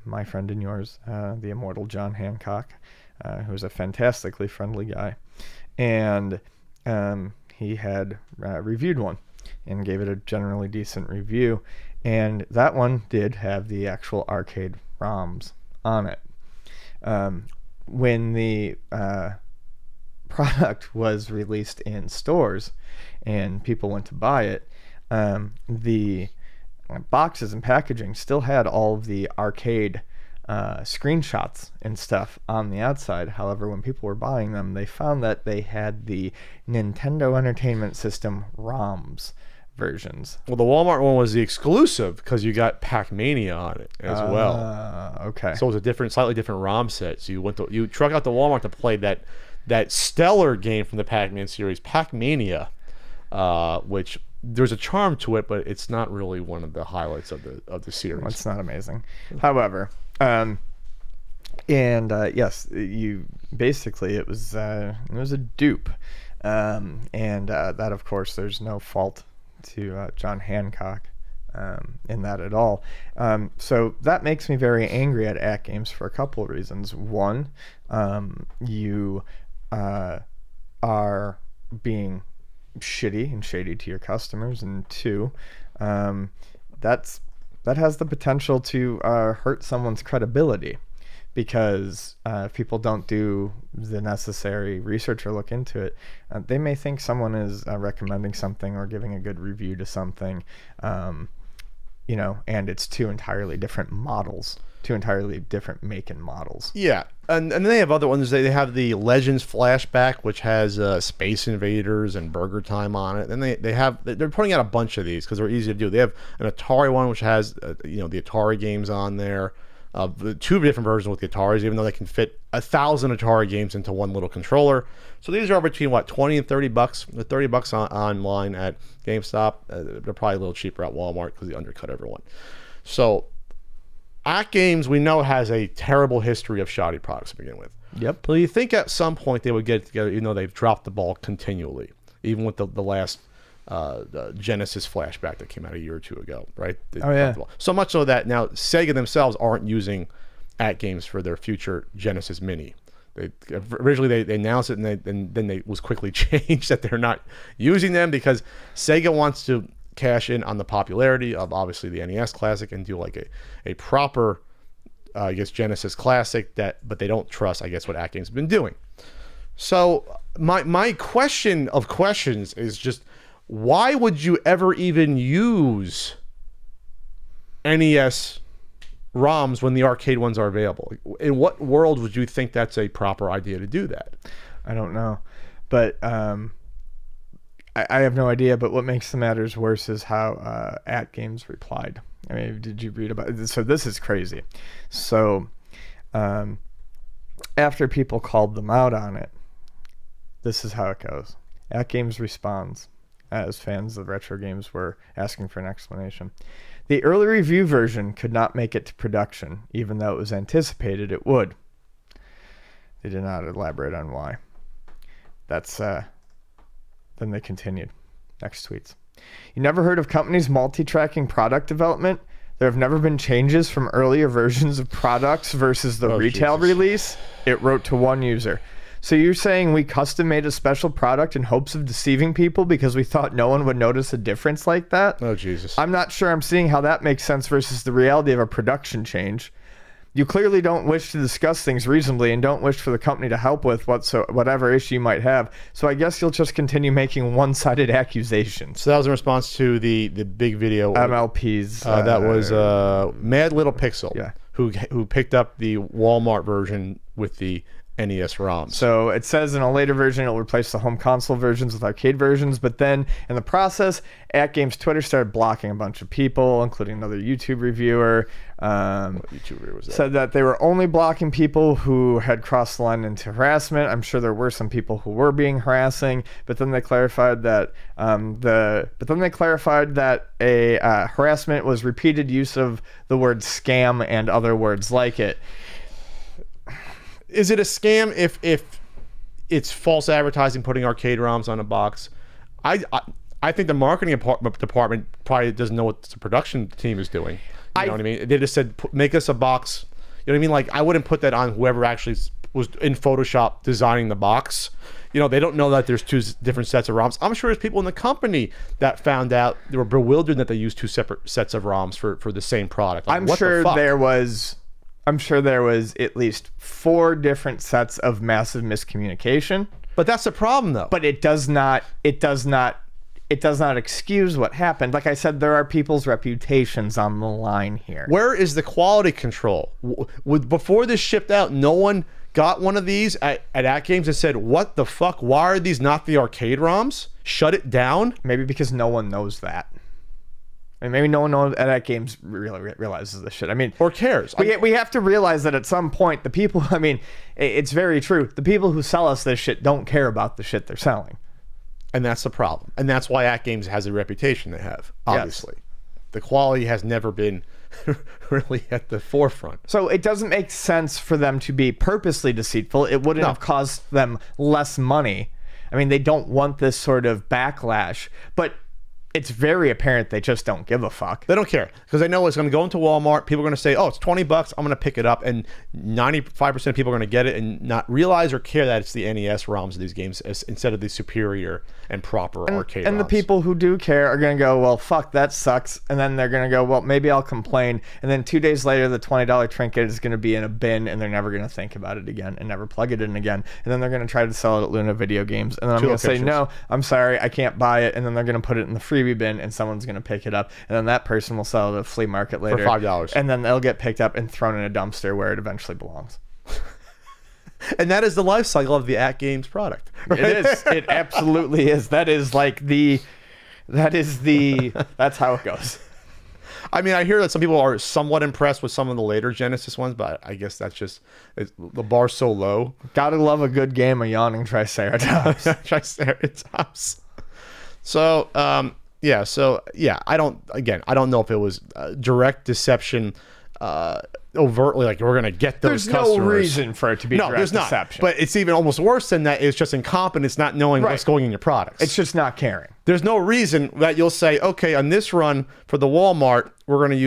my friend and yours, the immortal John Hancock, who's a fantastically friendly guy. And he had reviewed one and gave it a generally decent review. And that one did have the actual arcade ROMs on it. When the product was released in stores and people went to buy it, the boxes and packaging still had all of the arcade screenshots and stuff on the outside. However, when people were buying them, they found that they had the Nintendo Entertainment System ROMs versions. Well, the Walmart one was the exclusive because you got Pac-Mania on it as well. Okay. So it was a slightly different ROM set. So you truck out to Walmart to play that stellar game from the Pac-Man series, Pac-Mania, which there's a charm to it, but it's not really one of the highlights of the series. It's not amazing. However, yes, you basically it was a dupe, and that of course there's no fault to John Hancock in that at all. So that makes me very angry at AtGames for a couple of reasons. One, you are being shitty and shady to your customers, and two, that has the potential to hurt someone's credibility, because if people don't do the necessary research or look into it, they may think someone is recommending something or giving a good review to something, and it's two entirely different models, two entirely different make and models. Yeah, and then they have other ones. They have the Legends flashback, which has Space Invaders and Burger Time on it. And they're putting out a bunch of these because they're easy to do. They have an Atari one, which has the Atari games on there. The 2 different versions with the Ataris, even though they can fit 1,000 Atari games into one little controller. So these are between $20 and $30. They're $30 online at GameStop. They're probably a little cheaper at Walmart because they undercut everyone. So AtGames, we know, has a terrible history of shoddy products to begin with. Yep. So you think at some point they would get it together, even though they've dropped the ball continually, even with the last the Genesis flashback that came out a year or two ago, right? Oh, yeah. So much so that now Sega themselves aren't using AtGames for their future Genesis Mini. Originally they announced it, and then they was quickly changed that they're not using them because Sega wants to cash in on the popularity of obviously the NES Classic and do like a proper I guess Genesis Classic, but they don't trust, I guess, what AtGames has been doing. So my question of questions is just, why would you ever even use NES ROMs when the arcade ones are available? In what world would you think that's a proper idea to do that? I don't know, but I have no idea. But what makes the matters worse is how AtGames replied. I mean, did you read about it? So this is crazy. So after people called them out on it, this is how it goes. AtGames responds, as fans of retro games were asking for an explanation. The early review version could not make it to production, even though it was anticipated it would. They did not elaborate on why. That's then they continued. Next tweets. You never heard of companies multi-tracking product development? There have never been changes from earlier versions of products versus the retail release? It wrote to one user. So you're saying we custom made a special product in hopes of deceiving people because we thought no one would notice a difference like that? Oh, Jesus. I'm not sure I'm seeing how that makes sense versus the reality of a production change. You clearly don't wish to discuss things reasonably and don't wish for the company to help with whatever issue you might have. So I guess you'll just continue making one-sided accusations. So that was in response to the big video. MLPs. That was Mad Little Pixel, yeah, who picked up the Walmart version with the NES ROMs. So it says in a later version it'll replace the home console versions with arcade versions, but then in the process, AtGames Twitter started blocking a bunch of people, including another YouTube reviewer. What YouTuber was that? Said that they were only blocking people who had crossed the line into harassment. I'm sure there were some people who were being harassing, but then they clarified that a harassment was repeated use of the word scam and other words like it. Is it a scam if it's false advertising, putting arcade ROMs on a box? I think the marketing department probably doesn't know what the production team is doing. You know what I mean? They just said, make us a box. You know what I mean? Like, I wouldn't put that on whoever actually was in Photoshop designing the box. You know, they don't know that there's two different sets of ROMs. I'm sure there's people in the company that found out, they were bewildered that they used two separate sets of ROMs for the same product. Like, I'm sure there was at least 4 different sets of massive miscommunication. But that's the problem, though. But it does not excuse what happened. Like I said, there are people's reputations on the line here. Where is the quality control? Before this shipped out, no one got one of these at AtGames and said, what the fuck? Why are these not the arcade ROMs? Shut it down? Maybe because no one knows that. I mean, maybe no one at AtGames really realizes this shit. I mean, or cares. We have to realize that at some point, the people, I mean, it's very true. The people who sell us this shit don't care about the shit they're selling. And that's the problem. And that's why AtGames has the reputation they have, obviously. Yes. The quality has never been really at the forefront. So it doesn't make sense for them to be purposely deceitful. It wouldn't have cost them less money. I mean, they don't want this sort of backlash. But it's very apparent they just don't give a fuck. They don't care because they know it's going to go into Walmart. People are going to say, oh, it's $20. I'm going to pick it up. And 95% of people are going to get it and not realize or care that it's the NES ROMs of these games instead of the superior and proper arcade And ROMs. The people who do care are going to go, well, fuck, that sucks. And then they're going to go, well, maybe I'll complain. And then 2 days later, the $20 trinket is going to be in a bin and they're never going to think about it again and never plug it in again. And then they're going to try to sell it at Luna Video Games. And then I'm going to say, no, I'm sorry, I can't buy it. And then they're going to put it in the freebie bin and someone's going to pick it up. And then that person will sell it at a flea market later. For $5. And then they'll get picked up and thrown in a dumpster where it eventually belongs. And that is the life cycle of the AtGames product. Right? It is. It absolutely is. That's how it goes. I mean, I hear that some people are somewhat impressed with some of the later Genesis ones, but I guess that's just the bar's so low. Gotta love a good game of yawning Triceratops. Triceratops. So, yeah, I don't know if it was direct deception overtly like we're going to get those There's customers. no reason for it to be No, direct there's not. deception. But it's even almost worse than that. It's just incompetence, not knowing what's going in your products. It's just not caring. There's no reason that you'll say, okay, on this run for the Walmart, we're going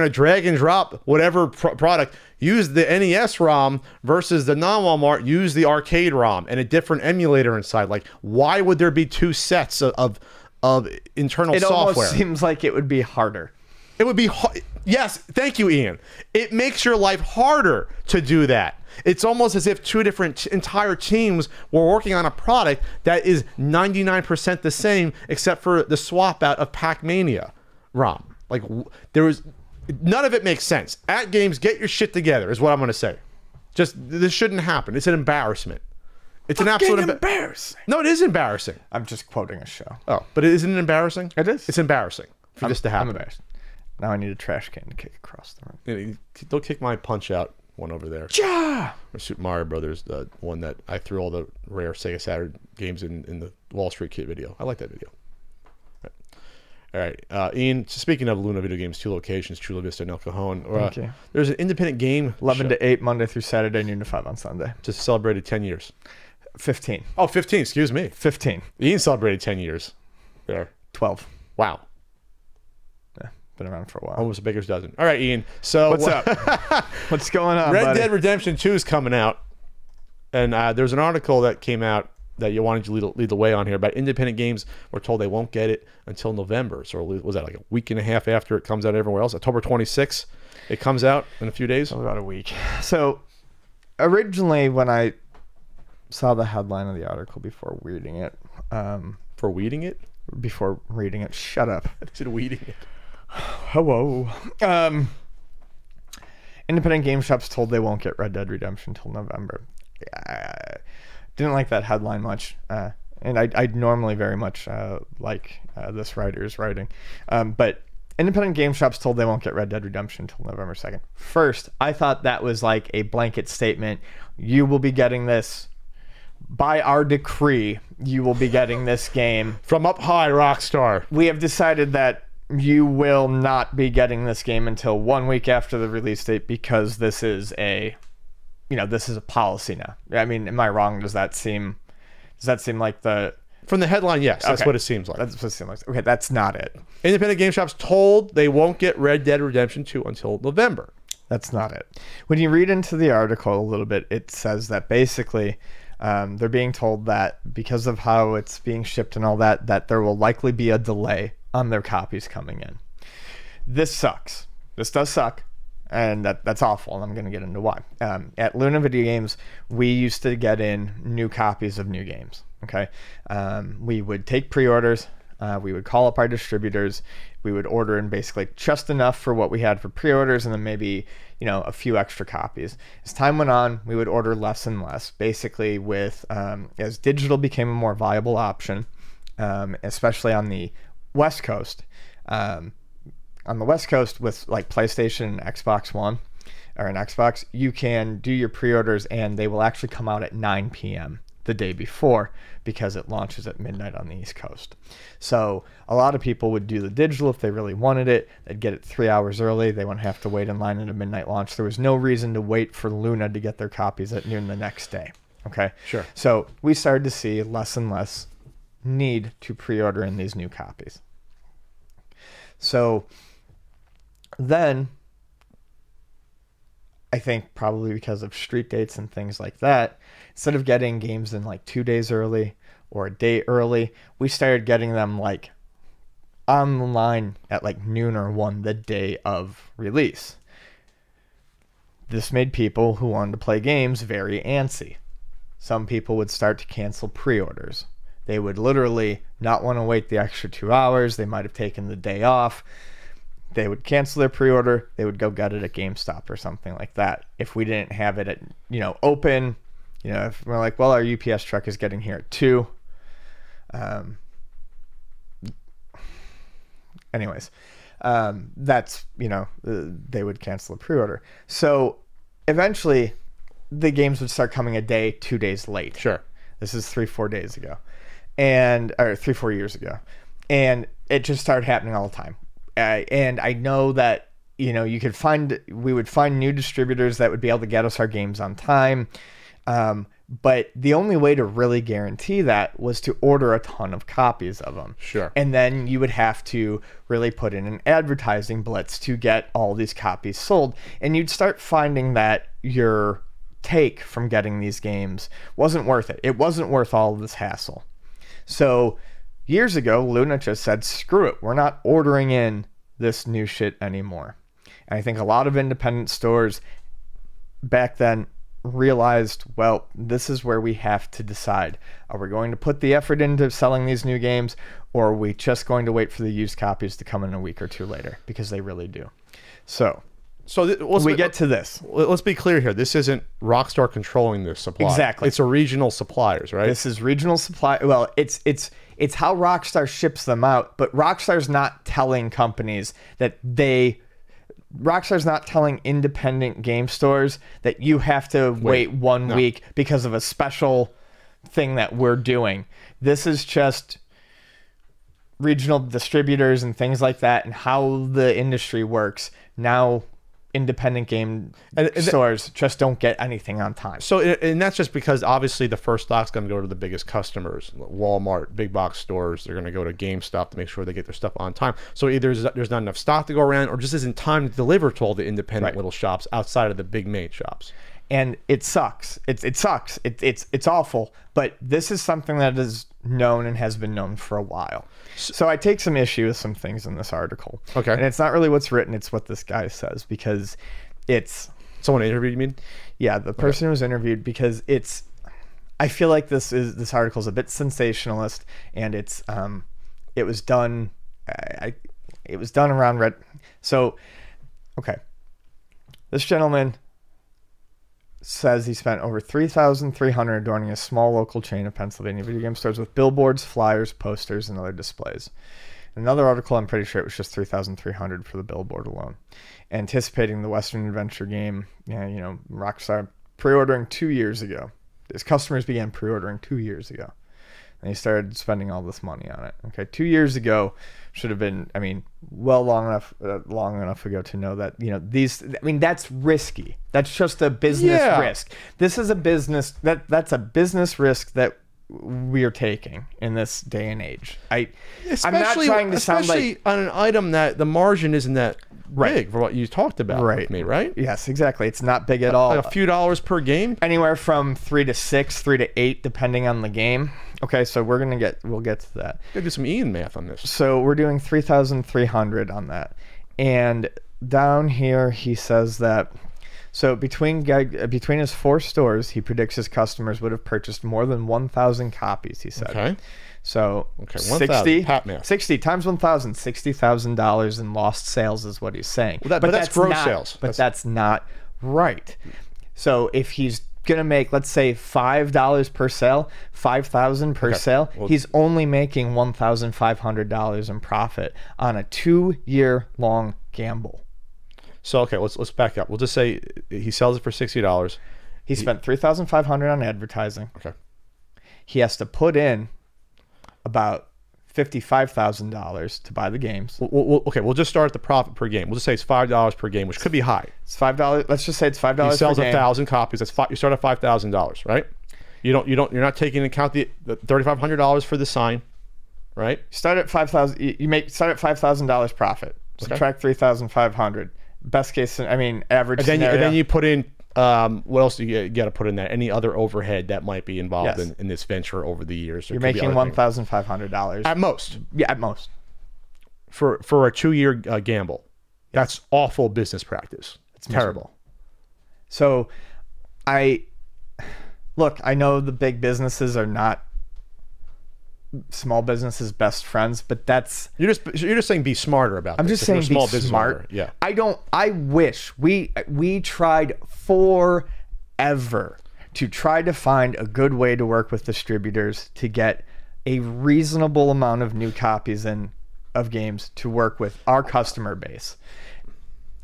to drag and drop whatever product, use the NES ROM versus the non-Walmart, use the arcade ROM and a different emulator inside. Like, why would there be two sets of internal It software? almost seems like it would be harder. It would be yes, thank you, Ian. It makes your life harder to do that. It's almost as if two different entire teams were working on a product that is 99% the same, except for the swap out of Pac-Mania ROM. Like none of it makes sense. AtGames, get your shit together, is what I'm going to say. Just this shouldn't happen. It's an embarrassment. It's an absolute embarrassing. No, it is embarrassing. I'm just quoting a show. Oh, but isn't it embarrassing? It is. It's embarrassing for this to happen. I'm embarrassed. Now I need a trash can to kick across the room. Don't kick my Punch Out one over there. Ja! Or Super Mario Brothers, the one that I threw all the rare Sega Saturn games in the Wall Street Kid video. I like that video. All right, Ian. So speaking of Luna Video Games, 2 locations, Chula Vista and El Cajon. Thank you. There's an independent game 11 to 8 Monday through Saturday, noon to 5 on Sunday. just celebrated 10 years. 15. Oh, 15. Excuse me. 15. Ian celebrated 10 years. There. 12. Wow. Yeah, been around for a while. Almost a baker's dozen. All right, Ian. So What's up? What's going on, Red buddy? Dead Redemption 2 is coming out, and there's an article that came out that you wanted to lead the way on here about independent games. We're told they won't get it until November. So was that like a week and a half after it comes out everywhere else? October 26th, it comes out in a few days. About a week. So originally when I saw the headline of the article before reading it, For weeding it? Shut up. I said weeding it. Hello. Independent game shops told they won't get Red Dead Redemption till November. Didn't like that headline much, and I normally very much like this writer's writing, but independent game shops told they won't get Red Dead Redemption until November 2nd. First, I thought that was like a blanket statement. You will be getting this by our decree. You will be getting this game From up high, Rockstar. we have decided that you will not be getting this game until 1 week after the release date because this is a policy now. I mean, am I wrong? Does that seem like the... From the headline, yes. That's Okay. what it seems like. That's what it seems like. Okay, that's not it. Independent game shops told they won't get Red Dead Redemption 2 until November. That's not it. When you read into the article a little bit, it says that basically they're being told that because of how it's being shipped and all that, that there will likely be a delay on their copies coming in. This sucks. This does suck. And that's awful, and I'm going to get into why. At Luna Video Games, we used to get in new copies of new games, okay? We would take pre-orders, we would call up our distributors, we would order in basically just enough for what we had for pre-orders, and then maybe, a few extra copies. As time went on, we would order less and less, basically with, as digital became a more viable option, especially on the West Coast, on the West Coast with like PlayStation and Xbox One or an Xbox, you can do your pre-orders and they will actually come out at 9 p.m. the day before because it launches at midnight on the East Coast. So a lot of people would do the digital if they really wanted it. They'd get it 3 hours early. They wouldn't have to wait in line at a midnight launch. There was no reason to wait for Luna to get their copies at noon the next day. Okay? Sure. So we started to see less and less need to pre-order in these new copies. So then, I think probably because of street dates and things like that, instead of getting games in like 2 days early or a day early, we started getting them like on the line at like noon or 1 the day of release. This made people who wanted to play games very antsy. Some people would start to cancel pre-orders. They would literally not want to wait the extra 2 hours. They might have taken the day off. They would cancel their pre-order. They would go get it at GameStop or something like that. If we didn't have it at, open, if we're like, well, our UPS truck is getting here at 2. That's, they would cancel the pre-order. So eventually the games would start coming a day, 2 days late. Sure. This is 3-4 days ago. Or 3-4 years ago. And it just started happening all the time. And I know that you know, we would find new distributors that would be able to get us our games on time. But the only way to really guarantee that was to order a ton of copies of them. Sure. And then you would have to really put in an advertising blitz to get all these copies sold. And you'd start finding that your take from getting these games wasn't worth it. It wasn't worth all of this hassle. So years ago, Luna just said, screw it. We're not ordering in this new shit anymore. And I think a lot of independent stores back then realized, well, this is where we have to decide. Are we going to put the effort into selling these new games, or are we just going to wait for the used copies to come in a week or two later? Because they really do. So we get to this. Let's be clear here. This isn't Rockstar controlling this supply. Exactly. It's a regional suppliers, right? This is regional supply. Well, it's how Rockstar ships them out, but Rockstar's not telling companies that Rockstar's not telling independent game stores that you have to wait 1 week because of a special thing that we're doing. This is just regional distributors and things like that, and how the industry works. Now, independent game stores just don't get anything on time. So, and that's just because obviously the first stock's going to go to the biggest customers, Walmart, big box stores. They're going to go to GameStop to make sure they get their stuff on time. So either there's not enough stock to go around, or just isn't time to deliver to all the independent little shops outside of the big main shops. And it sucks. It sucks. It's awful. But this is something that is known and has been known for a while. So I take some issue with some things in this article. Okay. And it's not really what's written, it's what this guy says, because it's... Someone interviewed, you mean? Yeah, the person who was interviewed, because it's... I feel like this article is a bit sensationalist, and it's it was done around So, okay. This gentleman says he spent over $3,300 adorning a small local chain of Pennsylvania video game stores with billboards, flyers, posters, and other displays. In another article, I'm pretty sure it was just $3,300 for the billboard alone. Anticipating the Western Adventure game, Rockstar pre-ordering 2 years ago. His customers began pre-ordering 2 years ago. And he started spending all this money on it. Okay, 2 years ago should have been, long enough ago to know that, that's risky. That's just a business risk. This is a business, that's a business risk that we are taking in this day and age. I'm not trying to sound like... Especially on an item that the margin isn't that big for what you talked about with me, right? Yes, exactly. It's not big at all. Like a few dollars per game? Anywhere from 3 to 6, 3 to 8, depending on the game. Okay, so we'll get to that. Gotta do some Ian math on this. So we're doing 3,300 on that. And down here he says that... So between his 4 stores, he predicts his customers would have purchased more than 1,000 copies, he said. Okay. So 1,000. Pat math. 60 times 1,000, $60,000 in lost sales is what he's saying. Well, but that's gross sales. But that's not right. So if he's going to make, let's say, $5 per sale, $5,000 per sale, he's only making $1,500 in profit on a 2-year-long gamble. So okay, let's back up. We'll just say he sells it for $60. He spent $3,500 on advertising. Okay. He has to put in about $55,000 to buy the games. We'll just start at the profit per game. We'll just say it's $5 per game, which could be high. It's $5. Let's just say it's $5. He sells 1,000 copies. You start at $5,000, right? You're not taking into account the $3,500 for the sign, right? Start at $5,000. Start at $5,000 profit. Subtract $3,500. Best case, average scenario. And then you put in, what else do you got to put in that? Any other overhead that might be involved in this venture over the years. You're making $1,500. At most. Yeah, at most. For a 2-year gamble. That's awful business practice. It's terrible. So, I know the big businesses are not small businesses' best friends, but that's... You're just saying be smarter about this. I'm just saying be smart. Owner. Yeah. I wish we tried forever to try to find a good way to work with distributors to get a reasonable amount of new copies of games to work with our customer base.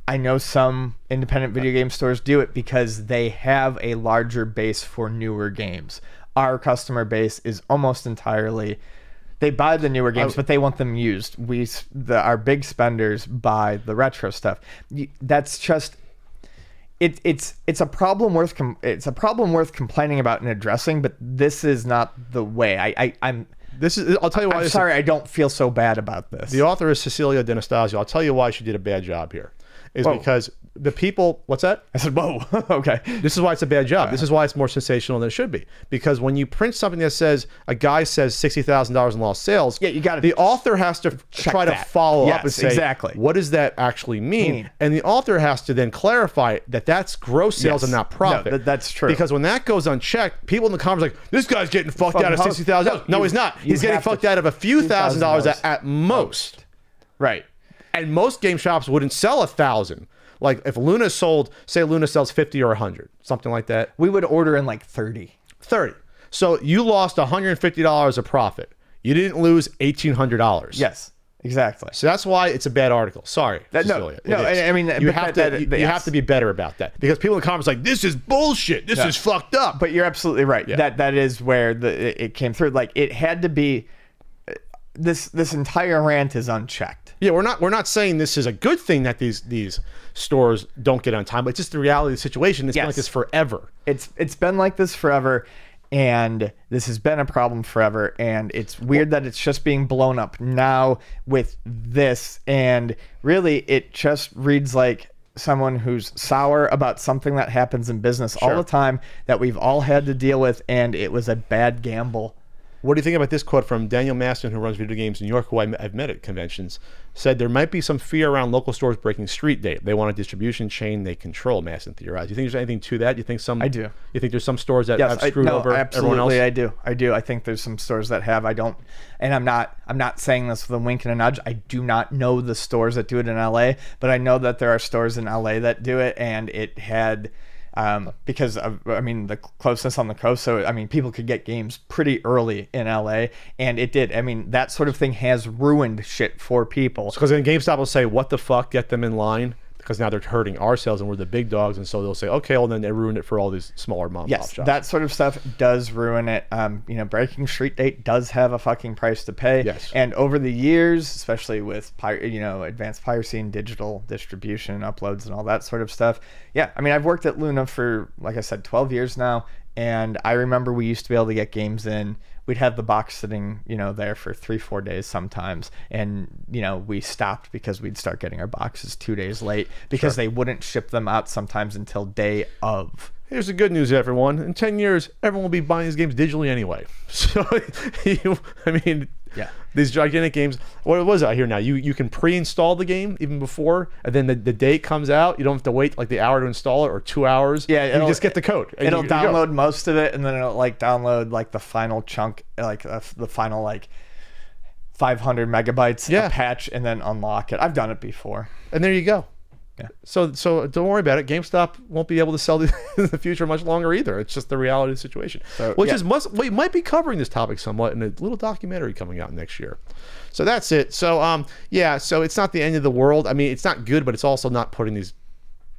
I know some independent video game stores do it because they have a larger base for newer games. Our customer base is almost entirely They buy the newer games, but they want them used. Our big spenders buy the retro stuff. That's just it's a problem worth complaining about and addressing. But this is not the way. I'll tell you why. I'm sorry, I don't feel so bad about this. The author is Cecilia D'Anastasio. I'll tell you why she did a bad job here. Because the people, what's that? I said, whoa, okay. This is why it's a bad job. This is why it's more sensational than it should be. Because when you print something that says, a guy says $60,000 in lost sales, you got the author has to try to follow up and say, exactly. What does that actually mean? And the author has to then clarify that that's gross sales and not profit. No, that's true. Because when that goes unchecked, people in the comments are like, this guy's getting fucked out of $60,000. No, he's not. He's getting fucked out of a few $1,000s at most. Right. And most game shops wouldn't sell 1,000. Like if Luna sold, say Luna sells 50 or 100, something like that. We would order in like 30. 30. So you lost $150 of profit. You didn't lose $1,800. Yes, exactly. So that's why it's a bad article. Sorry, Cecilia. I mean, you have to be better about that, because people in the comments are like, this is bullshit. This is fucked up. But you're absolutely right. Yeah. That is where it came through. Like it had to be. This entire rant is unchecked. Yeah, we're not saying this is a good thing that these stores don't get on time, but it's just the reality of the situation. It's been like this forever. It's been like this forever, and this has been a problem forever, and it's weird that it's just being blown up now with this, and really it just reads like someone who's sour about something that happens in business all the time that we've all had to deal with, and it was a bad gamble. What do you think about this quote from Daniel Maston, who runs Video Games New York, who I've met at conventions? Said there might be some fear around local stores breaking street date. They want a distribution chain they control, Maston theorized. Do you think there's anything to that? I do. You think there's some stores that have screwed over everyone else? I do. I think there's some stores that have. I don't, and I'm not saying this with a wink and a nudge. I do not know the stores that do it in LA, but I know that there are stores in LA that do it, and it had... because of, the closeness on the coast. So, people could get games pretty early in LA, and it did. That sort of thing has ruined shit for people. Because then GameStop will say, what the fuck, get them in line, because now they're hurting our sales and we're the big dogs. And so they'll say, okay, well, then they ruined it for all these smaller mom and pop shops. That sort of stuff does ruin it. Breaking street date does have a fucking price to pay. Yes. And over the years, especially with advanced piracy and digital distribution and uploads and all that sort of stuff. Yeah, I've worked at Luna for, like I said, 12 years now, and I remember we used to be able to get games in. We'd have the box sitting, there for 3-4 days sometimes, and we stopped because we'd start getting our boxes 2 days late because they wouldn't ship them out sometimes until day of. Here's the good news, everyone. In 10 years, everyone will be buying these games digitally anyway. So, these gigantic games. What was it I hear now? You can pre-install the game even before, and then the day it comes out, you don't have to wait like the hour to install it or 2 hours. Yeah, you just get the code. It'll download most of it, and then it'll download the final chunk, the final 500 megabytes a patch, and then unlock it. I've done it before. And there you go. Yeah. So don't worry about it. GameStop won't be able to sell these in the future much longer either. It's just the reality of the situation. So, we might be covering this topic somewhat in a little documentary coming out next year. So that's it. So so it's not the end of the world. It's not good, but it's also not putting these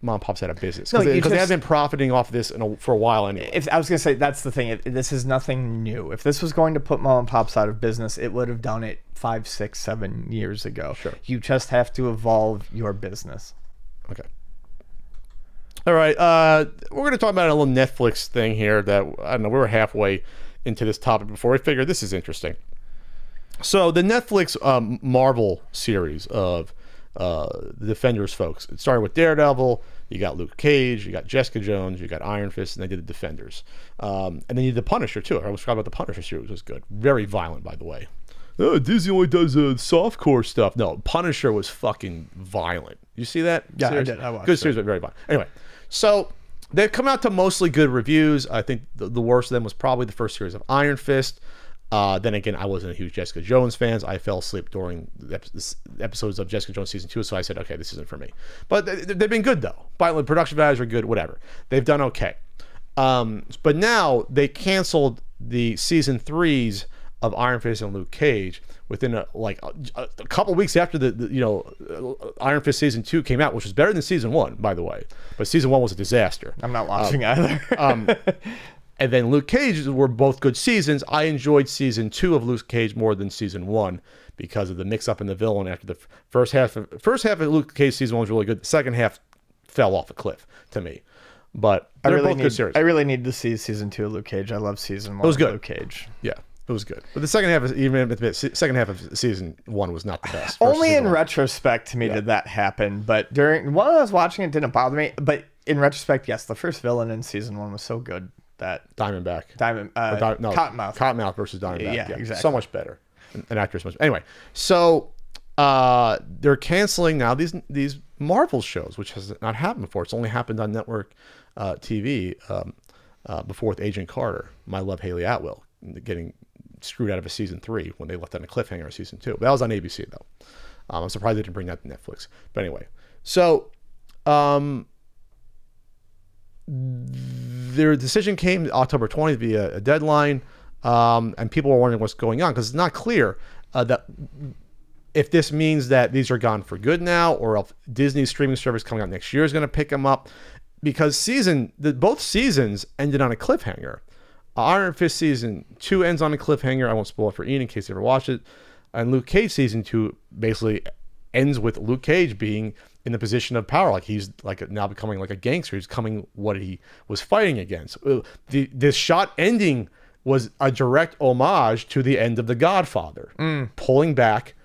mom and pops out of business because they have been profiting off this for a while anyway. I was gonna say, that's the thing. This is nothing new. If this was going to put mom and pops out of business, it would have done it 5, 6, 7 years ago. Sure. You just have to evolve your business. Okay. All right. We're going to talk about a little Netflix thing here that, I don't know, we were halfway into this topic before we figured this is interesting. So the Netflix Marvel series of the Defenders folks, it started with Daredevil, you got Luke Cage, you got Jessica Jones, you got Iron Fist, and they did the Defenders. And then you did the Punisher too. I was talking about the Punisher series, which was good. Very violent, by the way. Disney only does softcore stuff. No, Punisher was fucking violent. You see that? Yeah, series? I did. I watched good series, but very violent. Anyway, so they've come out to mostly good reviews. I think the worst of them was probably the first series of Iron Fist. Then again, I wasn't a huge Jessica Jones fan. I fell asleep during the episodes of Jessica Jones season 2, so I said, okay, this isn't for me. But they've been good though. Violent production values are good. Whatever. They've done okay. But now they canceled the season 3s of Iron Fist and Luke Cage within a couple weeks after the Iron Fist season 2 came out, which was better than season 1, by the way. But season 1 was a disaster. I'm not watching either. And then Luke Cage were both good seasons. I enjoyed season 2 of Luke Cage more than season 1 because of the mix-up in the villain. After the first half of Luke Cage season 1 was really good. The second half fell off a cliff to me. But they're both good series. I really need to see season 2 of Luke Cage. I love season 1 it was good. of Luke Cage. Yeah, it was good. But the second half, second half of season 1 was not the best. Only in retrospect to me did that happen. But while I was watching it, didn't bother me. But in retrospect, yes, the first villain in season 1 was so good that Cottonmouth. Cottonmouth versus Diamondback. Yeah, exactly. So much better. An actress much. Anyway, so they're canceling now these Marvel shows, which has not happened before. It's only happened on network TV before with Agent Carter. My Love Haley Atwell getting screwed out of a season 3 when they left on a cliffhanger of season 2. But that was on ABC though. I'm surprised they didn't bring that to Netflix. But anyway, so their decision came October 20th via a deadline, and people were wondering what's going on because it's not clear that if this means that these are gone for good now, or if Disney's streaming service coming out next year is going to pick them up, because both seasons ended on a cliffhanger. Iron Fist season 2 ends on a cliffhanger. I won't spoil it for Ian in case you ever watched it. And Luke Cage season 2 basically ends with Luke Cage being in the position of power, like he's like now becoming like a gangster. He's becoming what he was fighting against. This shot ending was a direct homage to the end of The Godfather, pulling back,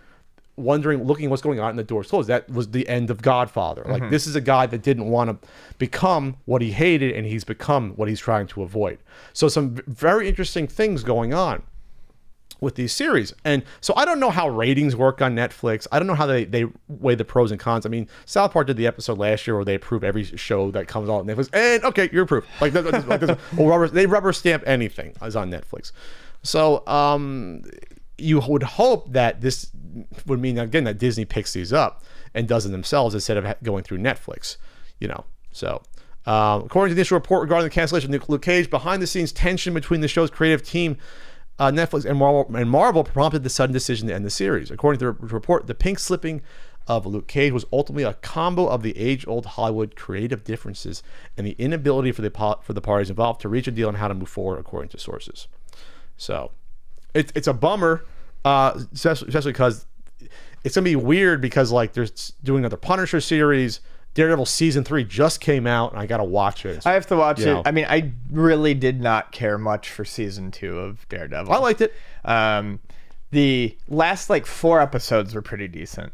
looking what's going on, and the door's closed. That was the end of Godfather. Like, this is a guy that didn't want to become what he hated, and he's become what he's trying to avoid. So some very interesting things going on with these series. And so I don't know how ratings work on Netflix. I don't know how they weigh the pros and cons. I mean, South Park did the episode last year where they approve every show that comes on Netflix, and okay, you're approved. Like, they rubber stamp anything is on Netflix. So you would hope that this would mean, again, that Disney picks these up and does it themselves instead of going through Netflix, So according to the initial report regarding the cancellation of Luke Cage, behind the scenes tension between the show's creative team, Netflix and Marvel prompted the sudden decision to end the series. According to the report, the pink slipping of Luke Cage was ultimately a combo of the age-old Hollywood creative differences and the inability for the parties involved to reach a deal on how to move forward, according to sources. So it's a bummer, especially because it's gonna be weird because like they're doing another Punisher series. Daredevil season 3 just came out, and I gotta watch it. I have to watch it. I mean, I really did not care much for season 2 of Daredevil. I liked it. The last 4 episodes were pretty decent.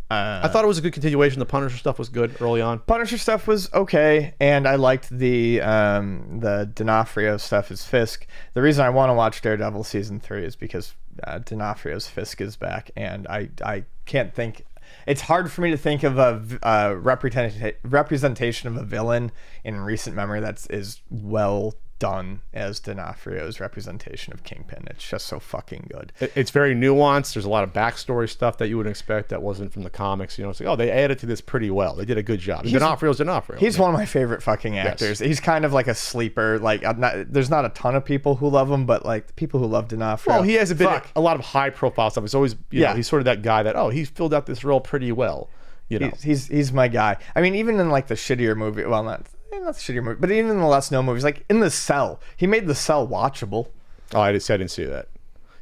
I thought it was a good continuation. The Punisher stuff was good early on. Punisher stuff was okay, and I liked the D'Onofrio stuff as Fisk. The reason I want to watch Daredevil season 3 is because D'Onofrio's Fisk is back, and I can't think. It's hard for me to think of a representation of a villain in recent memory that is well done as D'Onofrio's representation of Kingpin. It's just so fucking good. It's very nuanced. There's a lot of backstory stuff that you would expect that wasn't from the comics. It's like, oh, they added to this pretty well. They did a good job. D'Onofrio's D'Onofrio. He's one of my favorite fucking actors. Yes. He's kind of like a sleeper. Like, there's not a ton of people who love him, but like the people who love D'Onofrio. Well, he has a lot of high profile stuff. It's always, he's sort of that guy that, he's filled out this role pretty well. He's my guy. I mean, even in like the shittier movie, well, not the shittier movie, but even in the less known movies, like in The Cell, he made The Cell watchable. Oh, I didn't see that.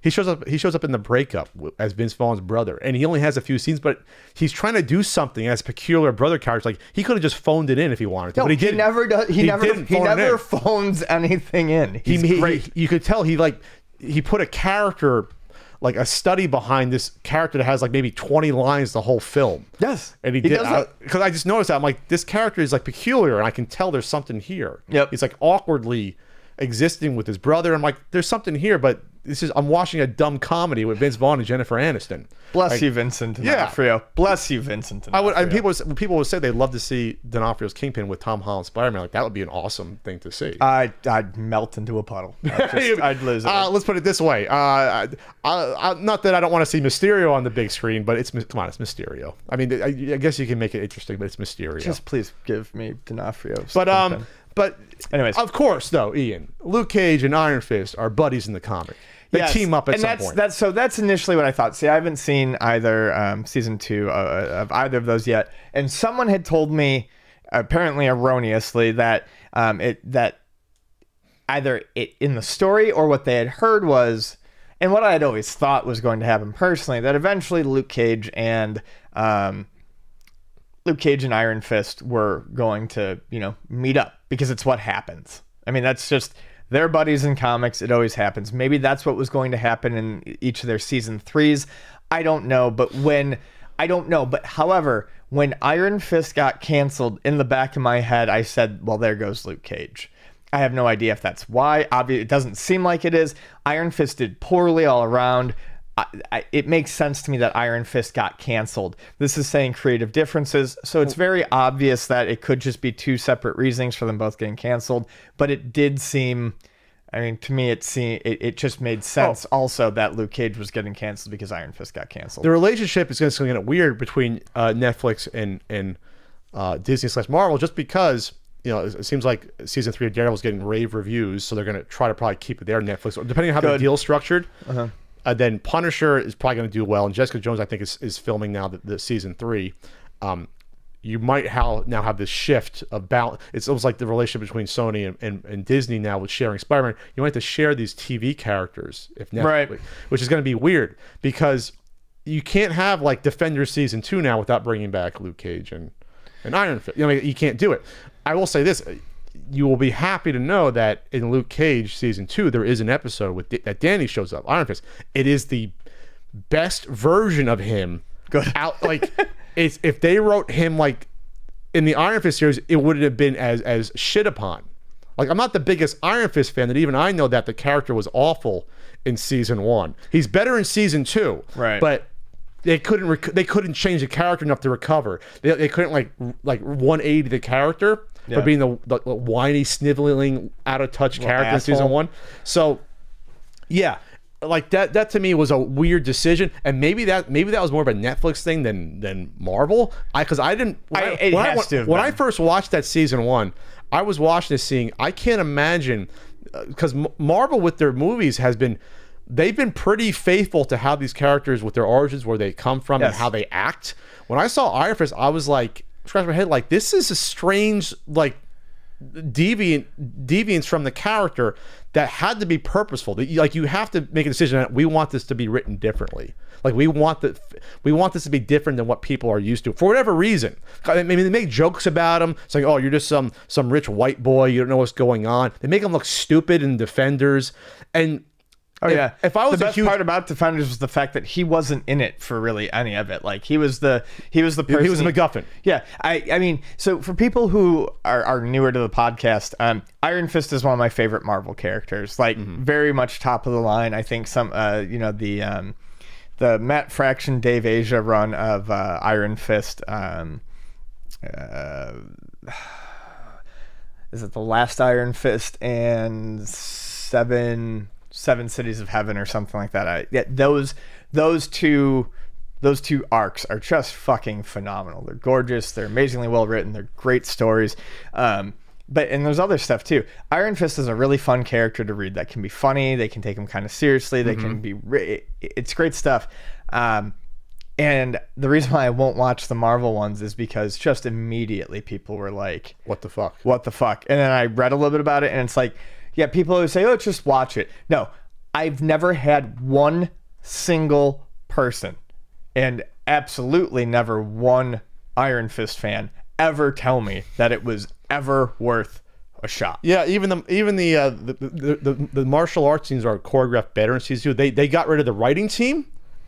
He shows up in The Breakup as Vince Vaughn's brother, and he only has a few scenes, but he's trying to do something as peculiar brother character. Like, he could have just phoned it in if he wanted to, but he didn't. He never does. He never phones anything in. He's great. You could tell he put a character, like a study behind this character that has like maybe 20 lines the whole film. Yes. And he did, because I just noticed that. I'm like, this character is like peculiar, and I can tell there's something here. Yep. He's like awkwardly existing with his brother. I'm like, there's something here, but I'm watching a dumb comedy with Vince Vaughn and Jennifer Aniston. Bless you, Vincent D'Onofrio. Yeah. Bless you, Vincent D'Onofrio. People would say they'd love to see D'Onofrio's Kingpin with Tom Holland Spider-Man. Like, that would be an awesome thing to see. I'd melt into a puddle. I'd lose it. Let's put it this way. Not that I don't want to see Mysterio on the big screen, but it's Mysterio. I mean, I guess you can make it interesting, but it's Mysterio. Just please give me D'Onofrio. But anyways, of course, though, Ian, Luke Cage and Iron Fist are buddies in the comic. They team up at some point. That's initially what I thought. See, I haven't seen either season 2 of either of those yet, and someone had told me, apparently erroneously, that either it in the story or what they had heard was, and what I had always thought was going to happen personally, that eventually Luke Cage and Iron Fist were going to, meet up, because it's what happens. I mean, that's just, they're buddies in comics. It always happens. Maybe that's what was going to happen in each of their season 3s. I don't know. But however, when Iron Fist got canceled, in the back of my head, I said, well, there goes Luke Cage. I have no idea if that's why. Obviously, it doesn't seem like it is. Iron Fist did poorly all around. It makes sense to me that Iron Fist got canceled. This is saying creative differences, so it's very obvious that it could just be two separate reasons for them both getting canceled. But it did seem, I mean, to me, it just made sense also that Luke Cage was getting canceled because Iron Fist got canceled. The relationship is going to get weird between Netflix and Disney/Marvel, just because it seems like season 3 of Daredevil is getting rave reviews, so they're going to try to probably keep it there. Netflix, depending on how the deal's structured. Then Punisher is probably going to do well, and Jessica Jones, I think, is filming now the season 3. You might now have this shift of balance. It's almost like the relationship between Sony and Disney now with sharing Spider-Man. You might have to share these TV characters if Netflix, which is going to be weird, because you can't have like Defenders season 2 now without bringing back Luke Cage and Iron Fist. You can't do it. I will say this. You will be happy to know that in Luke Cage season 2, there is an episode that Danny shows up, Iron Fist. It is the best version of him. Good. If they wrote him like in the Iron Fist series, it wouldn't have been as shit upon. Like, I'm not the biggest Iron Fist fan, that even I know that the character was awful in season 1. He's better in season 2, right? But they couldn't change the character enough to recover. They couldn't like 180 the character for being the whiny, sniveling, out of touch character in season 1. So yeah, like that to me was a weird decision, and maybe that was more of a Netflix thing than Marvel. Because I didn't when I first watched that season 1, I was watching this seeing, I can't imagine, because Marvel with their movies they've been pretty faithful to how these characters, with their origins, where they come from, and how they act. When I saw Iron Fist, I was like, scratch my head, like, this is a strange, like, deviance from the character that had to be purposeful. Like, you have to make a decision that we want this to be written differently. Like, we want this to be different than what people are used to, for whatever reason. I mean, they make jokes about him, saying, "Oh, you're just some rich white boy. You don't know what's going on." They make him look stupid in Defenders, and if I was the best part about Defenders was the fact that he wasn't in it for really any of it. Like, he was the person. He was a MacGuffin. Yeah, I mean, so for people who are newer to the podcast, Iron Fist is one of my favorite Marvel characters. Like, very much top of the line. I think the Matt Fraction, Dave Asia run of Iron Fist. Is it The Last Iron Fist and Seven Cities of Heaven or something like that? Those two arcs are just fucking phenomenal. They're gorgeous. They're amazingly well written. They're great stories. And there's other stuff too. Iron Fist is a really fun character to read that can be funny. They can take him kind of seriously. They can be. It's great stuff. And the reason why I won't watch the Marvel ones is because just immediately people were like, "What the fuck? What the fuck?" And then I read a little bit about it, and it's like, yeah, people always say, "Oh, just watch it." No, I've never had one single person, and absolutely never one Iron Fist fan, ever tell me that it was ever worth a shot. Yeah, even the martial arts scenes are choreographed better in season 2. They got rid of the writing team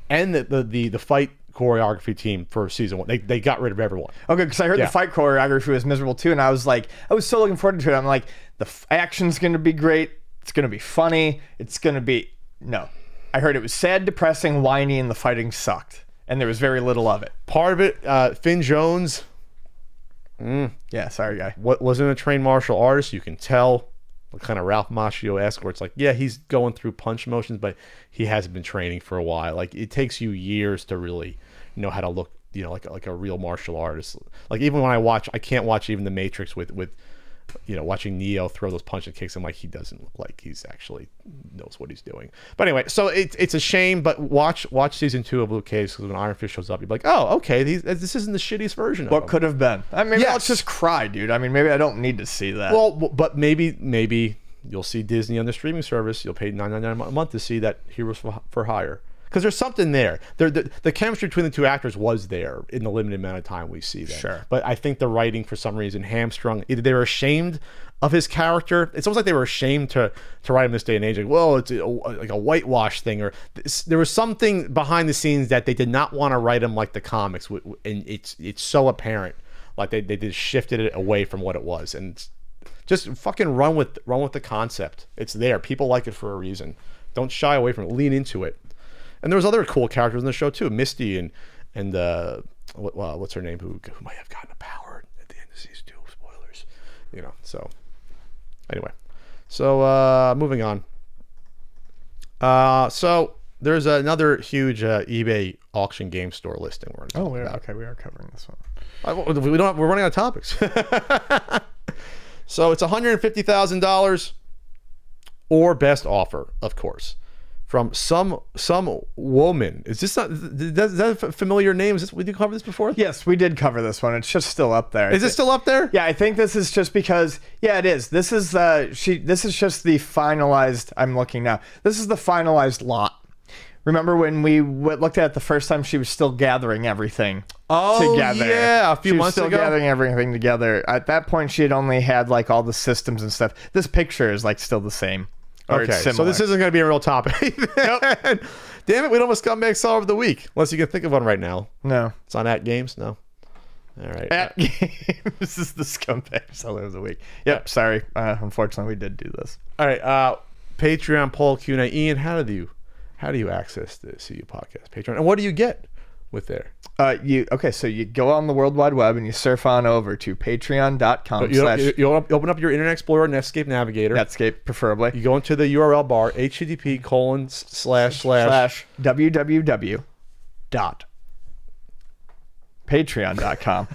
and the fight choreography team for season 1. They got rid of everyone. Okay, because I heard the fight choreography was miserable too, and I was so looking forward to it. I'm like, the action's going to be great. It's going to be funny. It's going to be... No. I heard it was sad, depressing, whiny, and the fighting sucked. And there was very little of it. Part of it, Finn Jones... Yeah, sorry, guy. Wasn't a trained martial artist. You can tell, kind of Ralph Macchio-esque, where it's like, yeah, he's going through punch motions, but he hasn't been training for a while. Like, it takes you years to really know how to look, like a real martial artist. Like, even when I can't watch even The Matrix with watching Neo throw those punch and kicks. I'm like, he doesn't look like he's actually knows what he's doing. But anyway, so it's a shame, but watch season 2 of Luke Cage, because when Iron Fist shows up, you're like, oh, okay, this isn't the shittiest version of what him. Could have been. I mean, maybe I'll just cry, dude. I mean, maybe I don't need to see that. Well, but maybe you'll see Disney on the streaming service. You'll pay $9.99 a month to see that Heroes for Hire. Because there's something there. The chemistry between the two actors was there in the limited amount of time we see them. Sure. But I think the writing, for some reason, hamstrung. Either they were ashamed of his character. It's almost like they were ashamed to write him this day and age. Like, well, it's like a whitewash thing. Or there was something behind the scenes that they did not want to write him like the comics. And it's so apparent. Like they just shifted it away from what it was. And just fucking run with the concept. It's there. People like it for a reason. Don't shy away from it. Lean into it. And there was other cool characters in the show too, Misty and what's her name, who might have gotten a power at the end of season 2. Spoilers, So anyway, so moving on. So there's another huge eBay auction game store listing we're going to talk about. We are covering this one. We're running out of topics. So it's $150,000 or best offer, of course. From some woman. Is that a familiar name? Did you cover this before? Yes, we did cover this one. It's just still up there. Is it still up there? Yeah, I think this is just because. Yeah, it is. This is This is just the finalized. I'm looking now. This is the finalized lot. Remember when we looked at it the first time? She was still gathering everything together. Yeah, a few months ago. She was still gathering everything together. At that point, she had only had like all the systems and stuff. This picture is like still the same. Okay, so this isn't going to be a real topic. Nope. Damn it, we don't have a scumbag seller of the week. Unless you can think of one right now. No. It's on AtGames? No. All right. AtGames. This is the scumbag seller of the week. Yep, sorry. Unfortunately, we did do this. All right. Patreon poll Q&A. Ian, how do you access the CU podcast Patreon? And what do you get with there? So you go on the World Wide Web and you surf on over to patreon.com. You open up your Internet Explorer, Netscape Navigator. Netscape, preferably. You go into the URL bar, http://www.patreon.com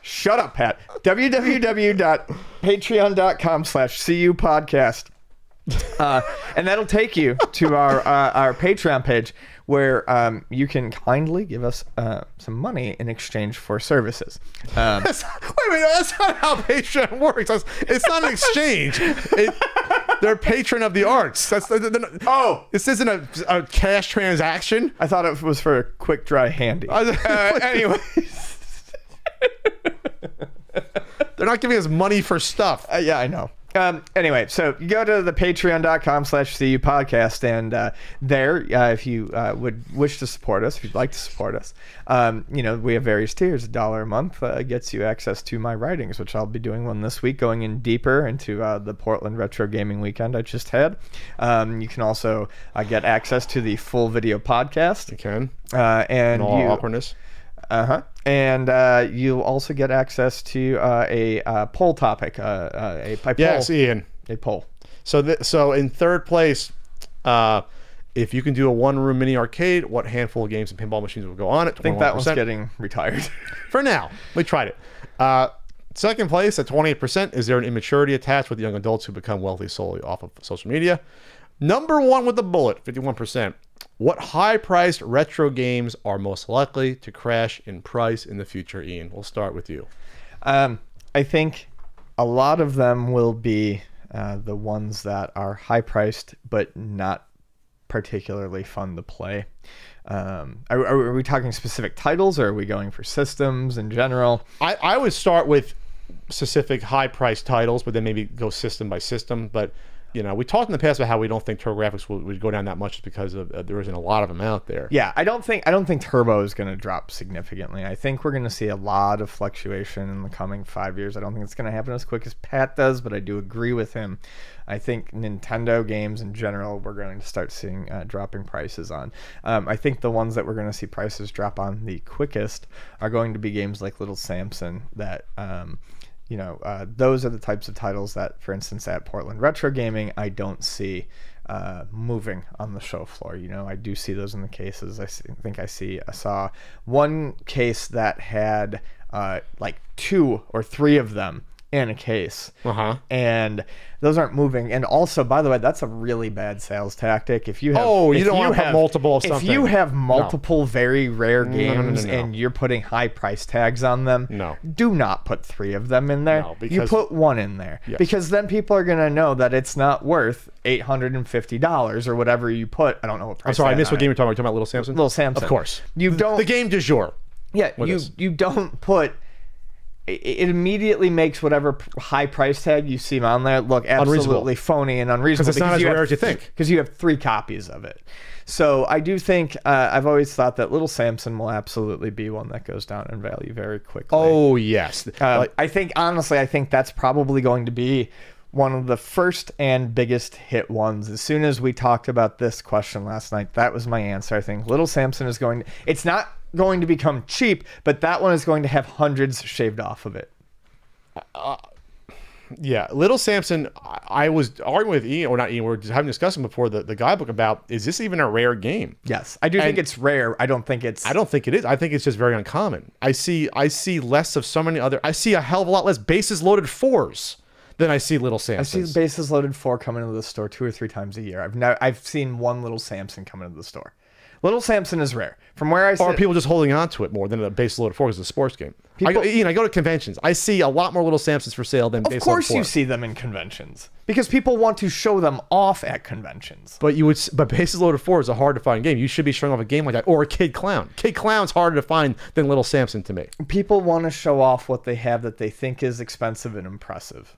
Shut up, Pat. www.patreon.com/CU podcast. And that'll take you to our Patreon page where you can kindly give us some money in exchange for services. Wait a minute, that's not how Patreon works. It's not an exchange. They're patron of the arts. This isn't a cash transaction. I thought it was for a quick, dry handy. Anyways. They're not giving us money for stuff. Yeah, I know. Anyway, so you go to the patreon.com/CU podcast, and there, if you would wish to support us, if you'd like to support us, we have various tiers. $1 a month gets you access to my writings, which I'll be doing one this week, going in deeper into the Portland Retro Gaming Weekend I just had. You can also get access to the full video podcast. You can. And all awkwardness. And you'll also get access to a poll topic. Yes, Ian. A poll. So in third place, if you can do a one-room mini arcade, what handful of games and pinball machines will go on it? 21%. I think that one's getting retired. For now. We tried it. Second place at 28%, is there an immaturity attached with young adults who become wealthy solely off of social media? Number one with the bullet, 51%. What high-priced retro games are most likely to crash in price in the future, Ian? We'll start with you. I think a lot of them will be the ones that are high-priced but not particularly fun to play. Are we talking specific titles, or are we going for systems in general? I would start with specific high-priced titles, but then maybe go system by system. But we talked in the past about how we don't think TurboGrafx would go down that much just because there isn't a lot of them out there. Yeah, I don't think Turbo is going to drop significantly. I think we're going to see a lot of fluctuation in the coming 5 years. I don't think it's going to happen as quick as Pat does, but I do agree with him. I think Nintendo games in general, we're going to start seeing dropping prices on. I think the ones that we're going to see prices drop on the quickest are going to be games like Little Samson that... those are the types of titles that, for instance, at Portland Retro Gaming, I don't see moving on the show floor. I do see those in the cases. I saw one case that had like 2 or 3 of them in a case. Uh-huh. And those aren't moving. And also, by the way, that's a really bad sales tactic. If you have, you don't want to put multiple of something. If you have multiple very rare games No. and you're putting high price tags on them, do not put 3 of them in there. No, because, you put 1 in there. Yes. Because then people are going to know that it's not worth $850 or whatever you put. I don't know what price. I'm sorry, I missed what game you're talking about. You're talking about Little Samson? Little Samson. Of course. You don't. The game du jour. Yeah, you don't put. It immediately makes whatever high price tag you see on there look absolutely phony and unreasonable. Because it's not as rare as you think. Because you have 3 copies of it. So I do think, I've always thought that Little Samson will absolutely be one that goes down in value very quickly. Oh, yes. I think, honestly, I think that's probably going to be one of the first and biggest hit ones. As soon as we talked about this question last night, that was my answer. I think Little Samson is going to, it's not going to become cheap, but that one is going to have hundreds shaved off of it. Yeah, Little Samson, I was arguing with Ian, or not Ian, we were having a discussion before the guidebook about, is this even a rare game? Yes, I do think it's rare. I don't think it's... I don't think it is. I think it's just very uncommon. I see less of so many other... I see a hell of a lot less bases loaded 4s than I see Little Samson. I see bases loaded 4 coming into the store 2 or 3 times a year. I've seen 1 Little Samson come into the store. Little Samson is rare. From where I sit, or people just holding on to it more than a base loaded 4 because it's a sports game. I go to conventions. I see a lot more Little Samsons for sale than base loaded 4. Of course you see them in conventions. Because people want to show them off at conventions. But bases loaded 4 is a hard to find game. You should be showing off a game like that. Or a Kid Clown. Kid Clown's harder to find than Little Samson to me. People want to show off what they have that they think is expensive and impressive.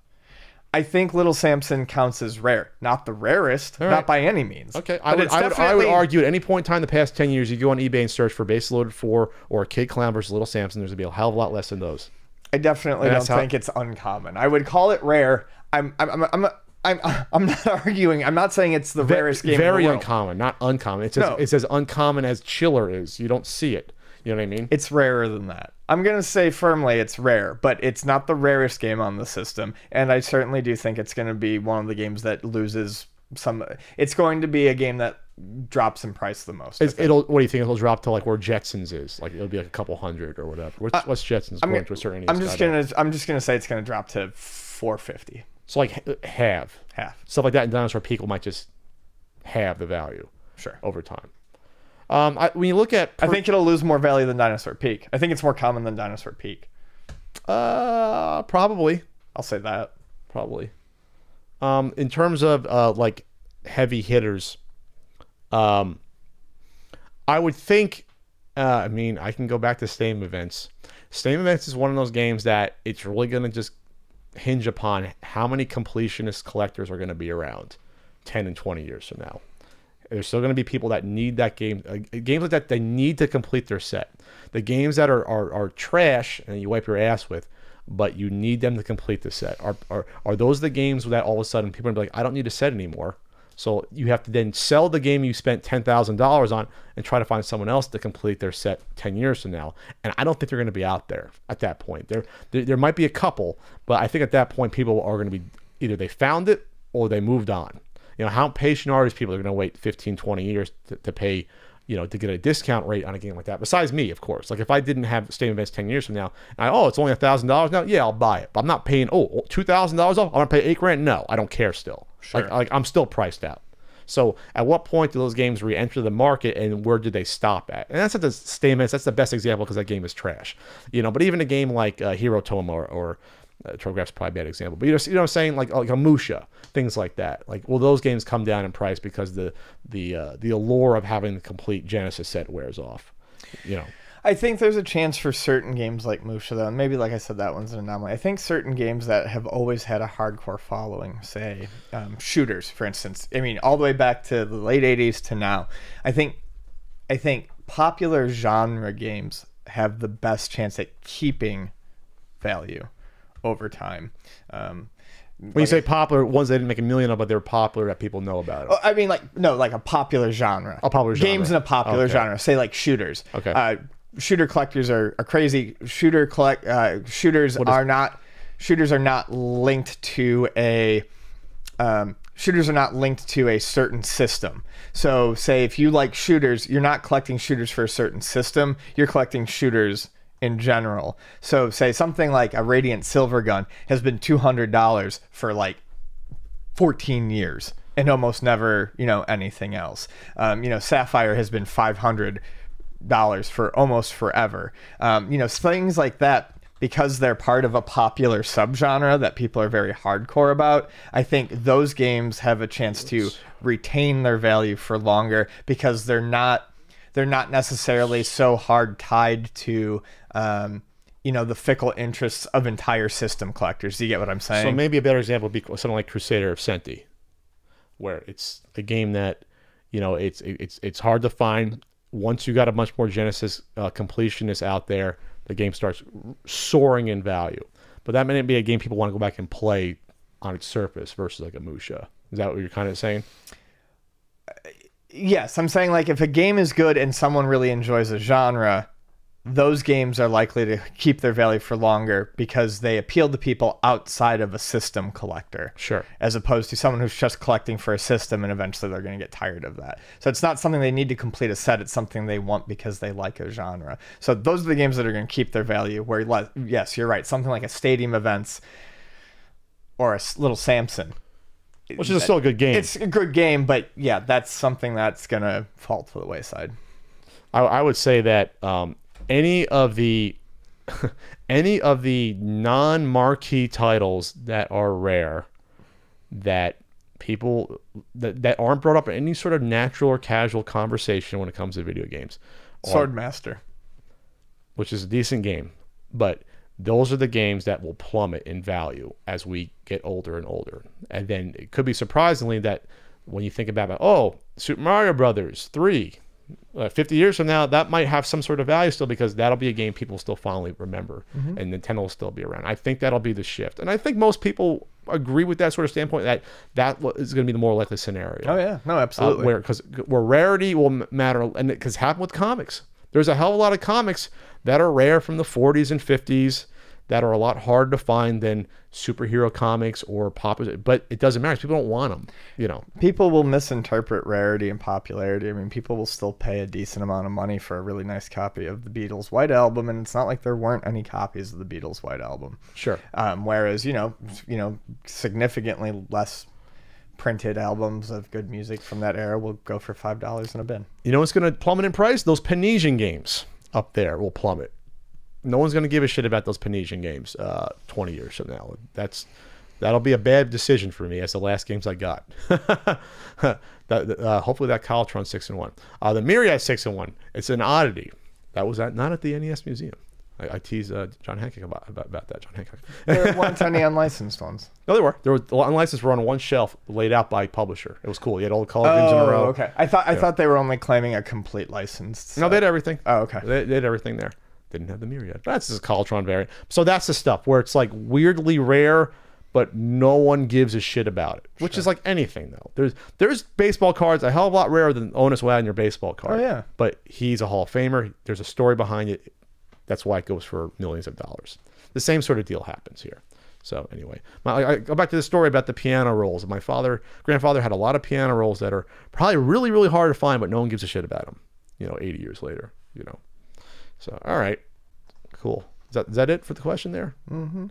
I think Little Samson counts as rare. Not the rarest, not by any means. Okay, I would argue at any point in time in the past 10 years, you go on eBay and search for Base Loaded 4 or a Kid Clown versus Little Samson, there's going to be a hell of a lot less than those. I definitely don't think it's uncommon. I would call it rare. I'm not arguing. I'm not saying it's the rarest game very in the world. Uncommon, not uncommon. It's as uncommon as Chiller is. You don't see it. You know what I mean? It's rarer than that. I'm going to say firmly it's rare, but it's not the rarest game on the system. And I certainly do think it's going to be one of the games that loses some... It's going to be a game that drops in price the most. What do you think? It'll drop to like where Jetsons is? Like it'll be like a couple hundred or whatever. What's Jetsons going to a certain... I'm just going to say it's going to drop to $450. So like half. Stuff like that in Dinosaur Peak might just have the value. Sure. Over time. When you look at... I think it'll lose more value than Dinosaur Peak. I think it's more common than Dinosaur Peak. Probably. I'll say that. Probably. In terms of like heavy hitters, I would think... I mean, I can go back to Steam Events. Steam Events is one of those games that it's really going to just hinge upon how many completionist collectors are going to be around 10 and 20 years from now. There's still going to be people that need that game. Games like that, they need to complete their set. The games that are trash and you wipe your ass with, but you need them to complete the set. Are those the games that all of a sudden people are going to be like, I don't need a set anymore. So you have to then sell the game you spent $10,000 on and try to find someone else to complete their set 10 years from now. And I don't think they're going to be out there at that point. There might be a couple, but I think at that point people are going to be either they found it or they moved on. You know, how patient are these people? They're going to wait 15, 20 years to pay, you know, to get a discount rate on a game like that. Besides me, of course. Like if I didn't have Steam Events 10 years from now, and it's only $1,000 now. Yeah, I'll buy it. But I'm not paying, $2,000 off. I'm going to pay $8,000. No, I don't care still. Sure. Like I'm still priced out. So at what point do those games re-enter the market and where do they stop at? And that's not the Steam Events. That's the best example because that game is trash. You know, but even a game like Hero Toma or Trograph's probably a bad example, but you know what I'm saying, like a Musha, things like that. Like, will those games come down in price because the allure of having the complete Genesis set wears off? You know, I think there's a chance for certain games like Musha, though, and maybe, like I said, that one's an anomaly. I think certain games that have always had a hardcore following, say shooters, for instance. I mean, all the way back to the late '80s to now. I think popular genre games have the best chance at keeping value over time. When you say popular, ones that didn't make $1 million of, but they're popular that people know about it. I mean, like a popuare genre. A popular genre. Games in a popular genre. Say like shooters. Okay. Shooter collectors are crazy. Shooters are not linked to a certain system. So say if you like shooters, you're not collecting shooters for a certain system. You're collecting shooters in general. So say something like a Radiant Silver Gun has been $200 for like 14 years and almost never, anything else. Sapphire has been $500 for almost forever. Things like that, because they're part of a popular subgenre that people are very hardcore about, I think those games have a chance to retain their value for longer because they're not necessarily so hard tied to the fickle interests of entire system collectors. Do you get what I'm saying? So maybe a better example would be something like Crusader of Senti, where it's a game that it's hard to find. Once you got a much more Genesis completionist out there, the game starts soaring in value. But that may not be a game people want to go back and play on its surface versus like a Musha. Is that what you're kind of saying? Yes, I'm saying like if a game is good and someone really enjoys a genre, those games are likely to keep their value for longer because they appeal to people outside of a system collector. Sure. As opposed to someone who's just collecting for a system and eventually they're going to get tired of that. So it's not something they need to complete a set. It's something they want because they like a genre. So those are the games that are going to keep their value where, yes, you're right. Something like a Stadium Events or a little Samson. Which is still a good game. It's a good game, but yeah, that's something that's going to fall to the wayside. I would say that any of the non-marquee titles that are rare, that people that aren't brought up in any sort of natural or casual conversation when it comes to video games. Swordmaster, which is a decent game, but those are the games that will plummet in value as we get older and older. And then it could be surprisingly that when you think about, Super Mario Brothers 3, 50 years from now, that might have some sort of value still because that'll be a game people still fondly remember, and Nintendo will still be around. I think that'll be the shift. And I think most people agree with that sort of standpoint that is going to be the more likely scenario. Oh, yeah. No, absolutely. Where rarity will matter, and because it happened with comics. There's a hell of a lot of comics that are rare from the 40s and 50s that are a lot harder to find than superhero comics or popular, but it doesn't matter. People don't want them, People will misinterpret rarity and popularity. I mean, people will still pay a decent amount of money for a really nice copy of the Beatles' White Album, and it's not like there weren't any copies of the Beatles' White Album. Sure. Whereas, significantly less printed albums of good music from that era will go for $5 in a bin. You know what's going to plummet in price? Those Panesian games up there will plummet. No one's going to give a shit about those Panesian games 20 years from now. That'll be a bad decision for me as the last games I got. Hopefully that Caltron 6-in-1. The Myriad 6-in-1. It's an oddity. That was not at the NES Museum. I teased John Hancock about that. John Hancock. There weren't any unlicensed ones. No, they were. The unlicensed were on one shelf laid out by publisher. It was cool. You had all the color games in a row. Okay. I thought they were only claiming a complete license. No, they had everything. Oh, okay. They had everything there. Didn't have the Myriad. That's just a Caltron variant. So that's the stuff where it's like weirdly rare, but no one gives a shit about it. Which is like anything though. There's baseball cards a hell of a lot rarer than Onus Wad in your baseball card. Oh yeah. But he's a Hall of Famer. There's a story behind it. That's why it goes for millions of dollars. The same sort of deal happens here. So anyway, I go back to the story about the piano rolls. My grandfather had a lot of piano rolls that are probably really, really hard to find, but no one gives a shit about them. 80 years later. So, all right, cool. Is that it for the question there? Mm-hmm.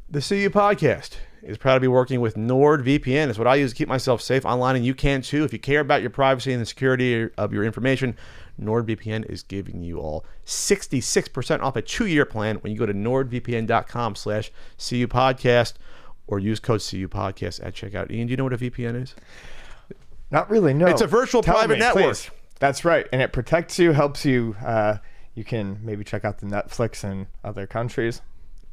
The CU Podcast is proud to be working with NordVPN. It's what I use to keep myself safe online, and you can too. If you care about your privacy and the security of your information, NordVPN is giving you all 66% off a 2-year plan when you go to nordvpn.com/CU Podcast or use code CU Podcast at checkout. Ian, do you know what a VPN is? Not really, no. It's a virtual private network. Please. That's right. And it protects you, helps you. You can maybe check out the Netflix in other countries.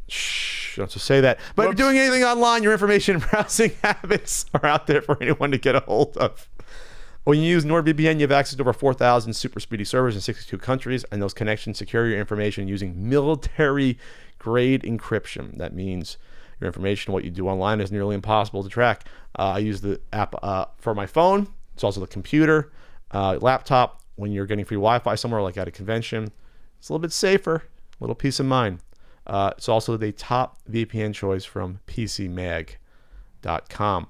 Shh, don't just say that. But if you're doing anything online, your information and browsing habits are out there for anyone to get a hold of. When you use NordVPN, you have access to over 4,000 super speedy servers in 62 countries, and those connections secure your information using military-grade encryption. That means your information, what you do online, is nearly impossible to track. I use the app for my phone. It's also the computer, laptop. When you're getting free Wi-Fi somewhere, like at a convention, it's a little bit safer, a little peace of mind. It's also the top VPN choice from PCMag.com.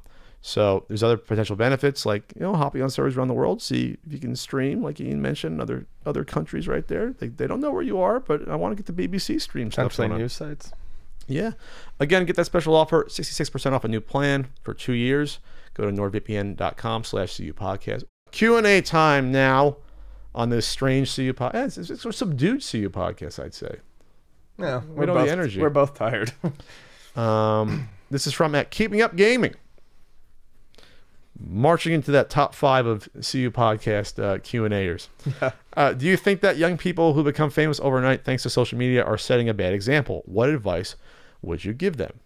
So there's other potential benefits, like, you know, hopping on servers around the world, see if you can stream, like Ian mentioned, other countries right there. They don't know where you are, but I want to get the BBC stream stuff going on. News sites. Yeah. Again, get that special offer, 66% off a new plan for 2 years. Go to nordvpn.com/CU podcast. Q&A time now on this strange CU podcast. It's a subdued CU podcast, I'd say. Yeah, we don't have the energy. We're both tired. This is from at Keeping Up Gaming. Marching into that top 5 of CU podcast Q&Ers. Yeah. Do you think that young people who become famous overnight thanks to social media are setting a bad example? What advice would you give them?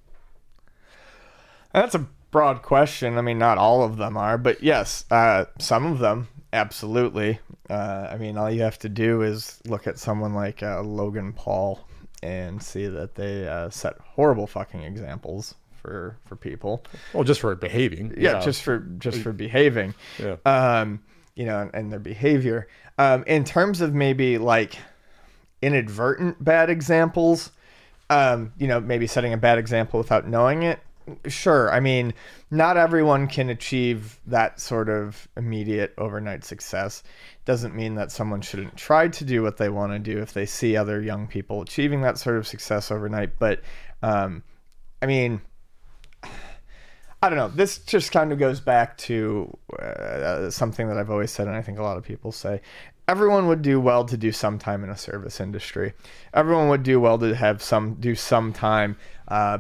That's a broad question. I mean, not all of them are, but yes, some of them, absolutely. I mean, all you have to do is look at someone like Logan Paul and see that they set horrible fucking examples for people. Well, just for behaving. Yeah, just for behaving. Yeah. You know, and their behavior. In terms of maybe like inadvertent bad examples, you know, maybe setting a bad example without knowing it. Sure. I mean, not everyone can achieve that sort of immediate overnight success. Doesn't mean that someone shouldn't try to do what they want to do if they see other young people achieving that sort of success overnight. But, I mean, I don't know. This just kind of goes back to something that I've always said, and I think a lot of people say. Everyone would do well to do some time in a service industry. Everyone would do well to do some time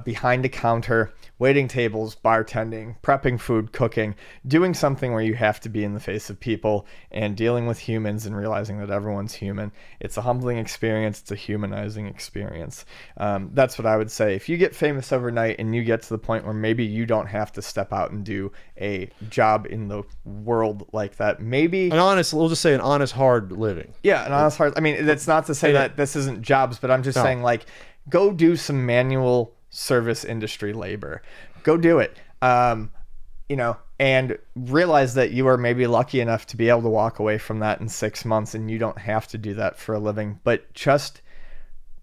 behind a counter, waiting tables, bartending, prepping food, cooking, doing something where you have to be in the face of people and dealing with humans and realizing that everyone's human. It's a humbling experience. It's a humanizing experience. That's what I would say. If you get famous overnight and you get to the point where maybe you don't have to step out and do a job in the world like that, maybe... we'll just say an honest, hard living. Yeah, an honest, hard... I mean, that's not to say that this isn't jobs, but I'm just saying, like, go do some manual service industry labor. Go do it. You know, and realize that you are maybe lucky enough to be able to walk away from that in 6 months, and you don't have to do that for a living, but just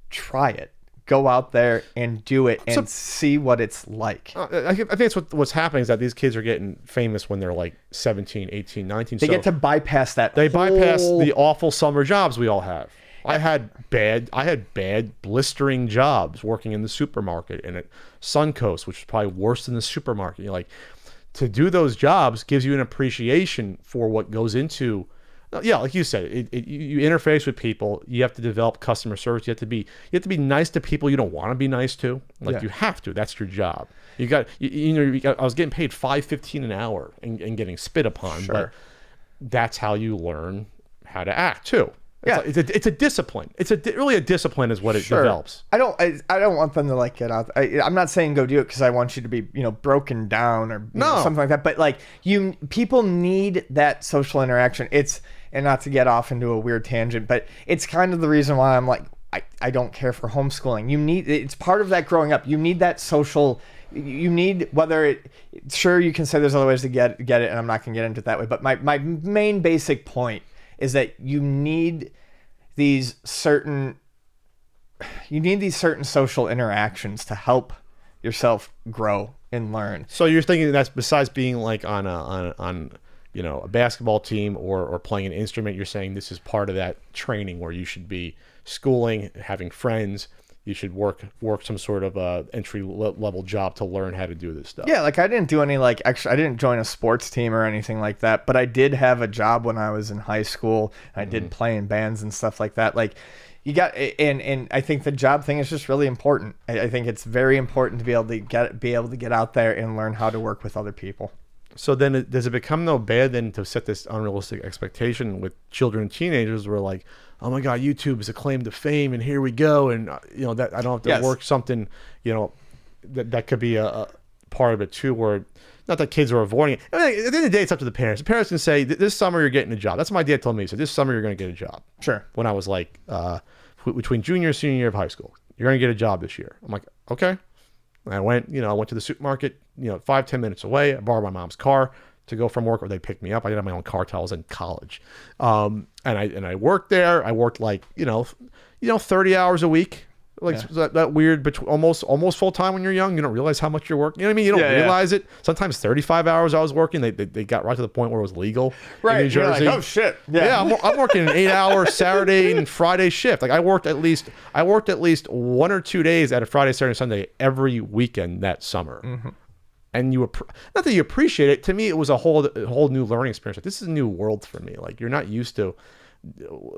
try it. Go out there and do it and see what it's like. I think it's what's happening is that these kids are getting famous when they're like 17, 18, 19. They get to bypass that. They bypass the awful summer jobs we all have. I had bad blistering jobs working in the supermarket and at Suncoast, which is probably worse than the supermarket. You're like, to do those jobs gives you an appreciation for what goes into, yeah, like you said, you interface with people. You have to develop customer service. You have to be nice to people you don't want to be nice to. Like you have to. That's your job. You got. I was getting paid $5.15 an hour and getting spit upon. Sure. But that's how you learn how to act too. Yeah, it's a discipline. Really a discipline is what it develops. I don't want them to like get out. I'm not saying go do it because I want you to be broken down or something like that. But like people need that social interaction. And not to get off into a weird tangent, but it's kind of the reason why I'm like I don't care for homeschooling. It's part of that growing up. You need that social. You need sure you can say there's other ways to get it, and I'm not gonna get into it that way. But my main basic point is that you need these certain social interactions to help yourself grow and learn. So you're thinking that's besides being like on a basketball team or playing an instrument, you're saying this is part of that training where you should be schooling, having friends. You should work some sort of entry level job to learn how to do this stuff. Yeah, like I didn't do any I didn't join a sports team or anything like that, but I did have a job when I was in high school. I did play in bands and stuff like that. Like you got, and I think the job thing is just really important. I think it's very important to be able to get out there and learn how to work with other people. So then does it become no bad then to set this unrealistic expectation with children and teenagers where like, oh my God, YouTube is a claim to fame and here we go. And that I don't have to work something, that could be a part of it too, where not that kids are avoiding it. I mean, at the end of the day, it's up to the parents. The parents can say, this summer you're getting a job. That's what my dad told me. He said, this summer you're going to get a job. Sure. When I was like, between junior and senior year of high school, you're going to get a job this year. I'm like, okay. And I went to the supermarket, 5-10 minutes away. I borrowed my mom's car to go from work, or they picked me up. I didn't have my own car till I was in college. And I worked there. I worked like, 30 hours a week, Like that weird, almost full time when you're young. You don't realize how much you're working. You know what I mean? You don't realize it. Sometimes 35 hours I was working. They got right to the point where it was legal in New Jersey. You're like, oh shit. Yeah, I'm working an 8-hour Saturday and Friday shift. Like I worked at least 1 or 2 days at a Friday, Saturday, Sunday every weekend that summer. And not that you appreciate it. To me, it was a whole new learning experience. Like, this is a new world for me. Like you're not used to.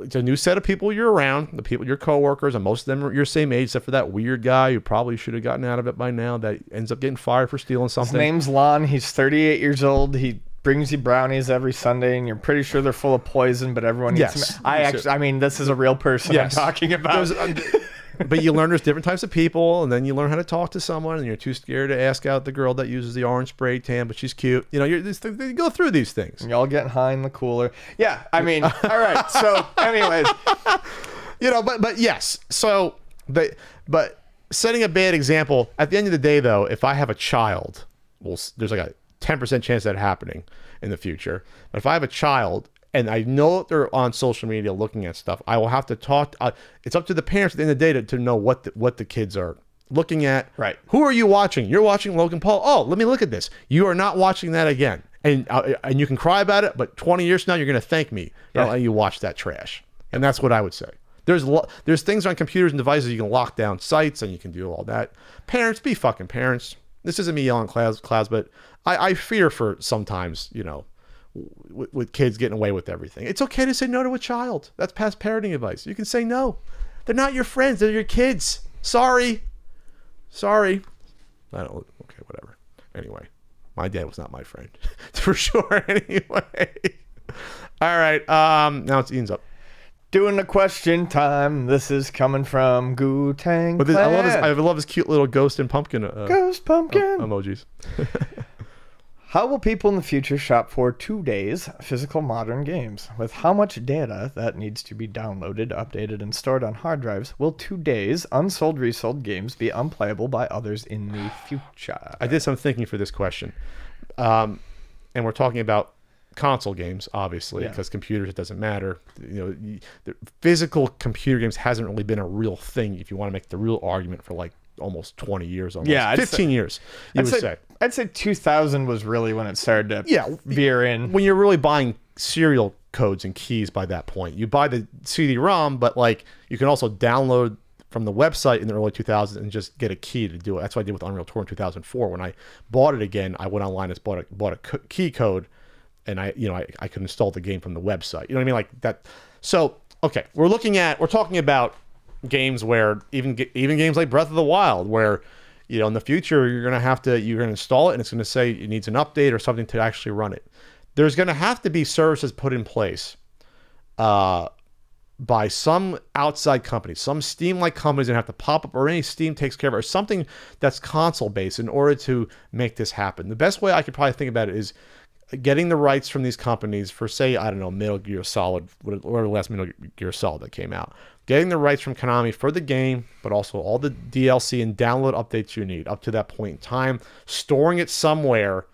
It's a new set of people you're around, the people, your coworkers, and most of them are your same age, except for that weird guy who probably should have gotten out of it by now that ends up getting fired for stealing something. His name's Lon. He's 38 years old. He brings you brownies every Sunday, and you're pretty sure they're full of poison, but everyone eats them. I mean, this is a real person I'm talking about. But you learn there's different types of people, and then you learn how to talk to someone, and you're too scared to ask out the girl that uses the orange spray tan, but she's cute. You know, you go through these things. Y'all getting high in the cooler. Yeah, I mean, all right. So, anyways, you know, but yes. So, but setting a bad example. At the end of the day, though, if I have a child, well, there's like a 10% chance of that happening in the future. But if I have a child, and I know that they're on social media looking at stuff, I will have to talk. It's up to the parents at the end of the day to know what the kids are looking at. Right. Who are you watching? You're watching Logan Paul. Oh, let me look at this. You are not watching that again. And you can cry about it, but 20 years from now, you're going to thank me for letting you watch that trash. And that's what I would say. There's things on computers and devices you can lock down sites, and you can do all that. Parents, be fucking parents. This isn't me yelling clouds, but I fear for sometimes, you know, with kids getting away with everything. It's okay to say no to a child. That's past parenting advice. You can say no. They're not your friends. They're your kids. Sorry. I don't. Okay, whatever. Anyway, my dad was not my friend for sure. Anyway, all right. Now it's Ian's up. Doing the question time. This is coming from Gu-Tang Clan. I love his cute little ghost and pumpkin. Ghost pumpkin emojis. How will people in the future shop for 2 days physical modern games? With how much data that needs to be downloaded, updated, and stored on hard drives, will 2 days unsold, resold games be unplayable by others in the future? I did some thinking for this question. And we're talking about console games, obviously, because computers, it doesn't matter. You know, the physical computer games hasn't really been a real thing if you want to make the real argument for like almost 20 years, almost 15 years, you would say. I'd say 2000 was really when it started to veer in. When you're really buying serial codes and keys by that point. You buy the CD-ROM, but like you can also download from the website in the early 2000s and just get a key to do it. That's what I did with Unreal Tour in 2004. When I bought it again, I went online and bought a key code, and I could install the game from the website. You know what I mean? Like that. So, okay, we're talking about games where even games like Breath of the Wild, where, you know, in the future you're gonna install it and it's gonna say it needs an update or something to actually run it. There's gonna have to be services put in place by some outside company, some Steam-like companies gonna have to pop up, or any Steam takes care of it, or something that's console-based in order to make this happen. The best way I could probably think about it is getting the rights from these companies for, say, I don't know, Metal Gear Solid, whatever the last Metal Gear Solid that came out. Getting the rights from Konami for the game, but also all the DLC and download updates you need up to that point in time, storing it somewhere,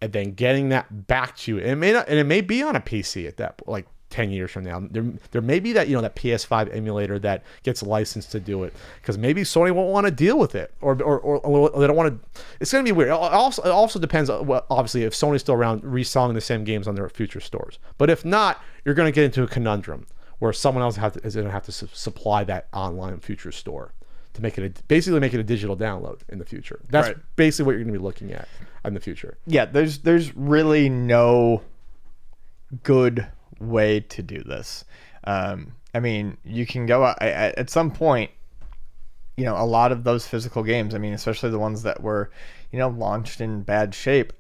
and then getting that back to you. And it may be on a PC at that, like 10 years from now. There may be that, you know, that PS5 emulator that gets licensed to do it, because maybe Sony won't want to deal with it, or they don't want to. It's going to be weird. It also depends, well, obviously, if Sony's still around reselling the same games on their future stores. But if not, you're going to get into a conundrum where someone else is going to have to supply that online future store to basically make it a digital download in the future. That's basically what you're going to be looking at in the future. Yeah, there's really no good way to do this. I mean, you can go at some point, you know, a lot of those physical games, I mean, especially the ones that were, you know, launched in bad shape,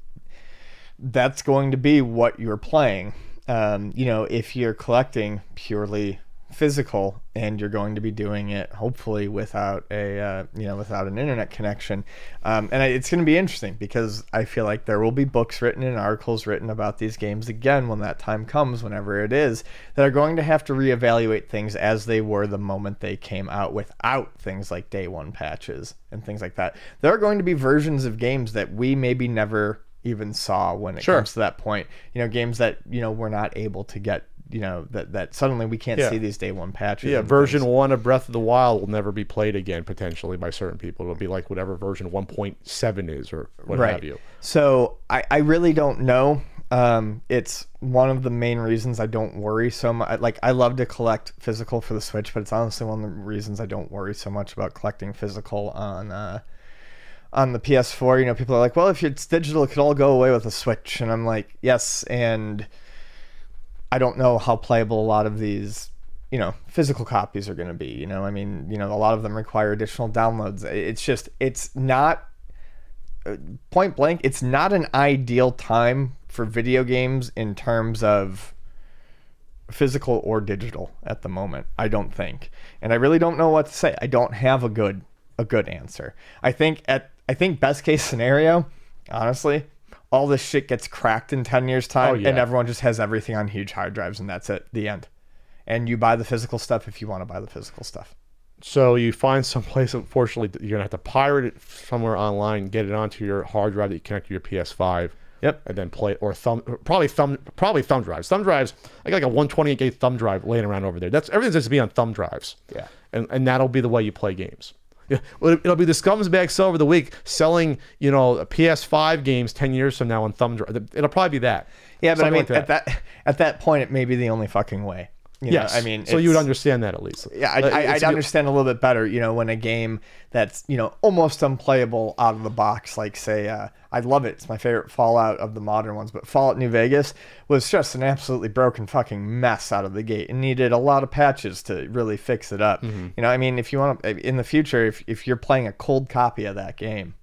that's going to be what you're playing. You know, if you're collecting purely physical and you're going to be doing it hopefully without without an internet connection, and it's going to be interesting, because I feel like there will be books written and articles written about these games again when that time comes, whenever it is, that are going to have to reevaluate things as they were the moment they came out, without things like day one patches and things like that. There are going to be versions of games that we maybe never even saw when it comes to that point. You know, games that, you know, we're not able to get that suddenly we can't see these day one patches. Yeah, version 1 of Breath of the Wild will never be played again, potentially, by certain people. It'll be like whatever version 1.7 is or what have you. So I really don't know. It's one of the main reasons I don't worry so much. Like, I love to collect physical for the Switch, but it's honestly one of the reasons I don't worry so much about collecting physical on the PS4. People are like, well, if it's digital, it could all go away with a Switch. And I'm like, yes, and I don't know how playable a lot of these, physical copies are going to be. A lot of them require additional downloads. It's not, point blank, it's not an ideal time for video games in terms of physical or digital at the moment, I don't think. And I really don't know what to say. I don't have a good answer. I think best case scenario, honestly, all this shit gets cracked in 10 years time, and everyone just has everything on huge hard drives, and that's it, the end. And you buy the physical stuff if you want to buy the physical stuff. So you find some place, unfortunately, you're going to have to pirate it somewhere online, get it onto your hard drive that you connect to your PS5. Yep. And then play it, or probably thumb drives. Thumb drives, I got like a 128 gig thumb drive laying around over there. Everything's just to be on thumb drives. Yeah. And that'll be the way you play games. Yeah, well, it'll be the Scumbag Silver of the Week selling, PS5 games 10 years from now on thumb drive. It'll probably be that. Yeah, but Something I mean, like at that point, it may be the only fucking way. Yes. So you would understand that at least. Yeah, I'd understand a little bit better, when a game that's, almost unplayable out of the box, like, say, I love it. It's my favorite Fallout of the modern ones, but Fallout New Vegas was just an absolutely broken fucking mess out of the gate and needed a lot of patches to really fix it up. Mm-hmm. If you want to, in the future, if you're playing a cold copy of that game,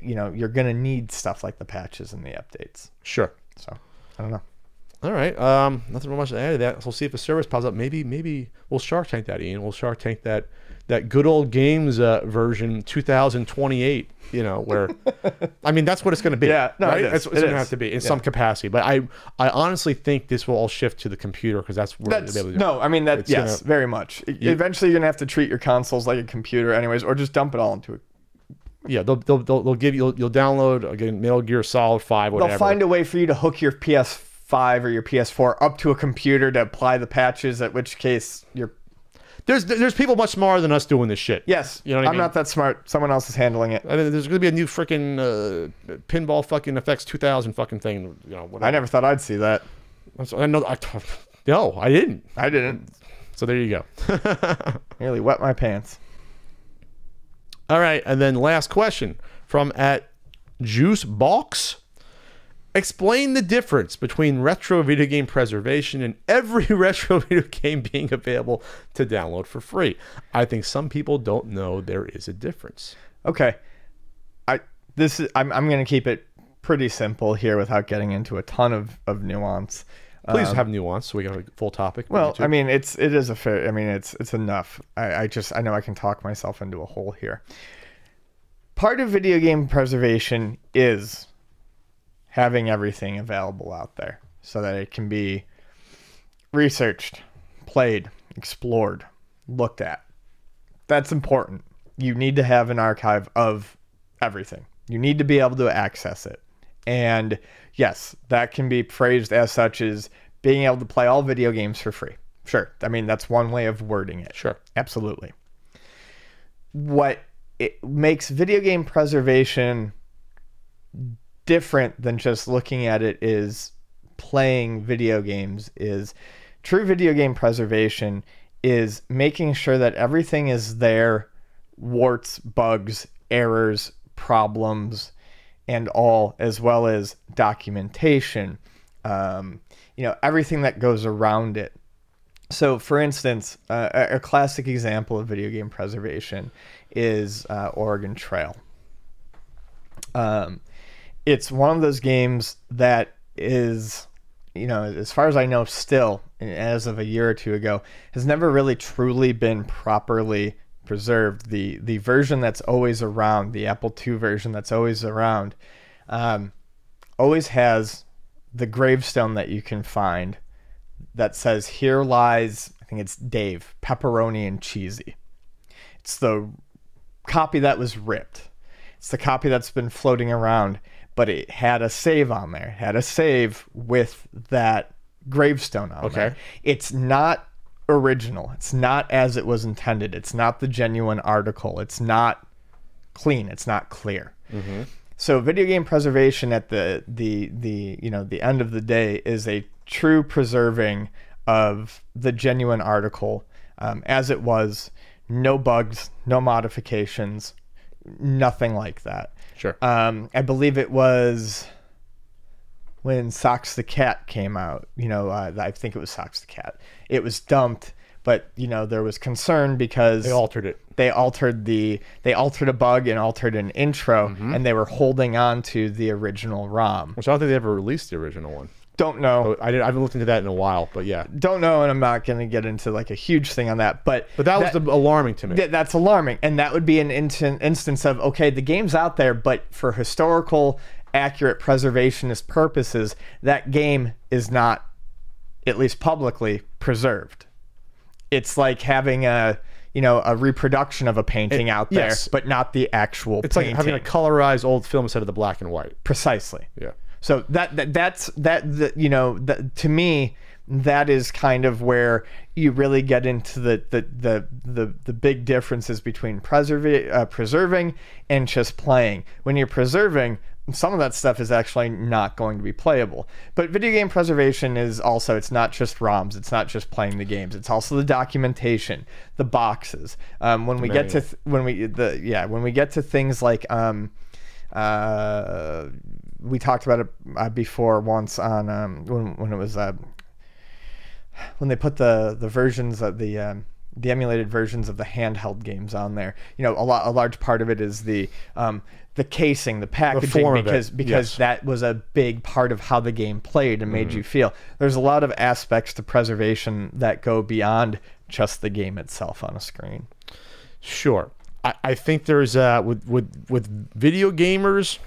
you're going to need stuff like the patches and the updates. Sure. So, I don't know. All right. Nothing more much to add to that. So we'll see if a service pops up. Maybe we'll Shark Tank that, Ian. We'll Shark Tank that good old games version 2028. Where that's what it's going to be. Yeah, no, right? It's going to have to be in some capacity. But I honestly think this will all shift to the computer because that's where they'll be able to do it. Yes, very much. Eventually, you're going to have to treat your consoles like a computer, anyways, or just dump it all into it. Yeah, they'll give you'll download again Metal Gear Solid 5, whatever. They'll find a way for you to hook your PS5 or your PS4 up to a computer to apply the patches, at which case there's people much smarter than us doing this shit. Yes. I'm not that smart. Someone else is handling it. There's going to be a new freaking pinball fucking effects 2000 fucking thing. Whatever. I never thought I'd see that. No, I didn't. I didn't. So there you go. Nearly wet my pants. All right, and then last question from @JuiceBox. Explain the difference between retro video game preservation and every retro video game being available to download for free. I think some people don't know there is a difference. Okay. I'm going to keep it pretty simple here without getting into a ton of nuance. Please have nuance so we got a full topic. Well, it is a fair, it's enough. I know I can talk myself into a hole here. Part of video game preservation is having everything available out there so that it can be researched, played, explored, looked at. That's important. You need to have an archive of everything. You need to be able to access it. And yes, that can be phrased as such as being able to play all video games for free. Sure. That's one way of wording it. Sure. Absolutely. What it makes video game preservation different than just looking at it is playing video games is true video game preservation is making sure that everything is there, warts, bugs, errors, problems, and all, as well as documentation, everything that goes around it. So, for instance, a classic example of video game preservation is Oregon Trail. It's one of those games that is, as far as I know, still, as of a year or two ago, has never really truly been properly preserved. The version that's always around, the Apple II version that's always around, always has the gravestone that you can find that says, "Here lies," I think it's Dave, pepperoni and cheesy. It's the copy that was ripped. It's the copy that's been floating around, but it had a save on there. It had a save with that gravestone on there. It's not original. It's not as it was intended. It's not the genuine article. It's not clean. It's not clear. So video game preservation at the end of the day is a true preserving of the genuine article as it was. No bugs, no modifications, nothing like that. Sure. I believe it was when Socks the Cat came out. I think it was Socks the Cat. It was dumped, but there was concern because they altered it. They altered a bug and altered an intro, and they were holding on to the original ROM. Which I don't think they ever released the original one. Don't know. I haven't looked into that in a while, but yeah. Don't know, and I'm not going to get into like a huge thing on that. But that was alarming to me. That's alarming, and that would be an instance of, okay, the game's out there, but for historical, accurate preservationist purposes, that game is not, at least publicly, preserved. It's like having a reproduction of a painting out there, but not the actual painting. It's like having a colorized old film instead of the black and white. Precisely. Yeah. So to me, that is kind of where you really get into the big differences between preserving and just playing. When you're preserving, some of that stuff is actually not going to be playable. But video game preservation is also, it's not just ROMs, it's not just playing the games, it's also the documentation, the boxes. When we get to things like we talked about it before once on when it was when they put the versions of the emulated versions of the handheld games on there. A large part of it is the casing, the packaging, because that was a big part of how the game played and made you feel. There's a lot of aspects to preservation that go beyond just the game itself on a screen. Sure. I think there's with video gamers,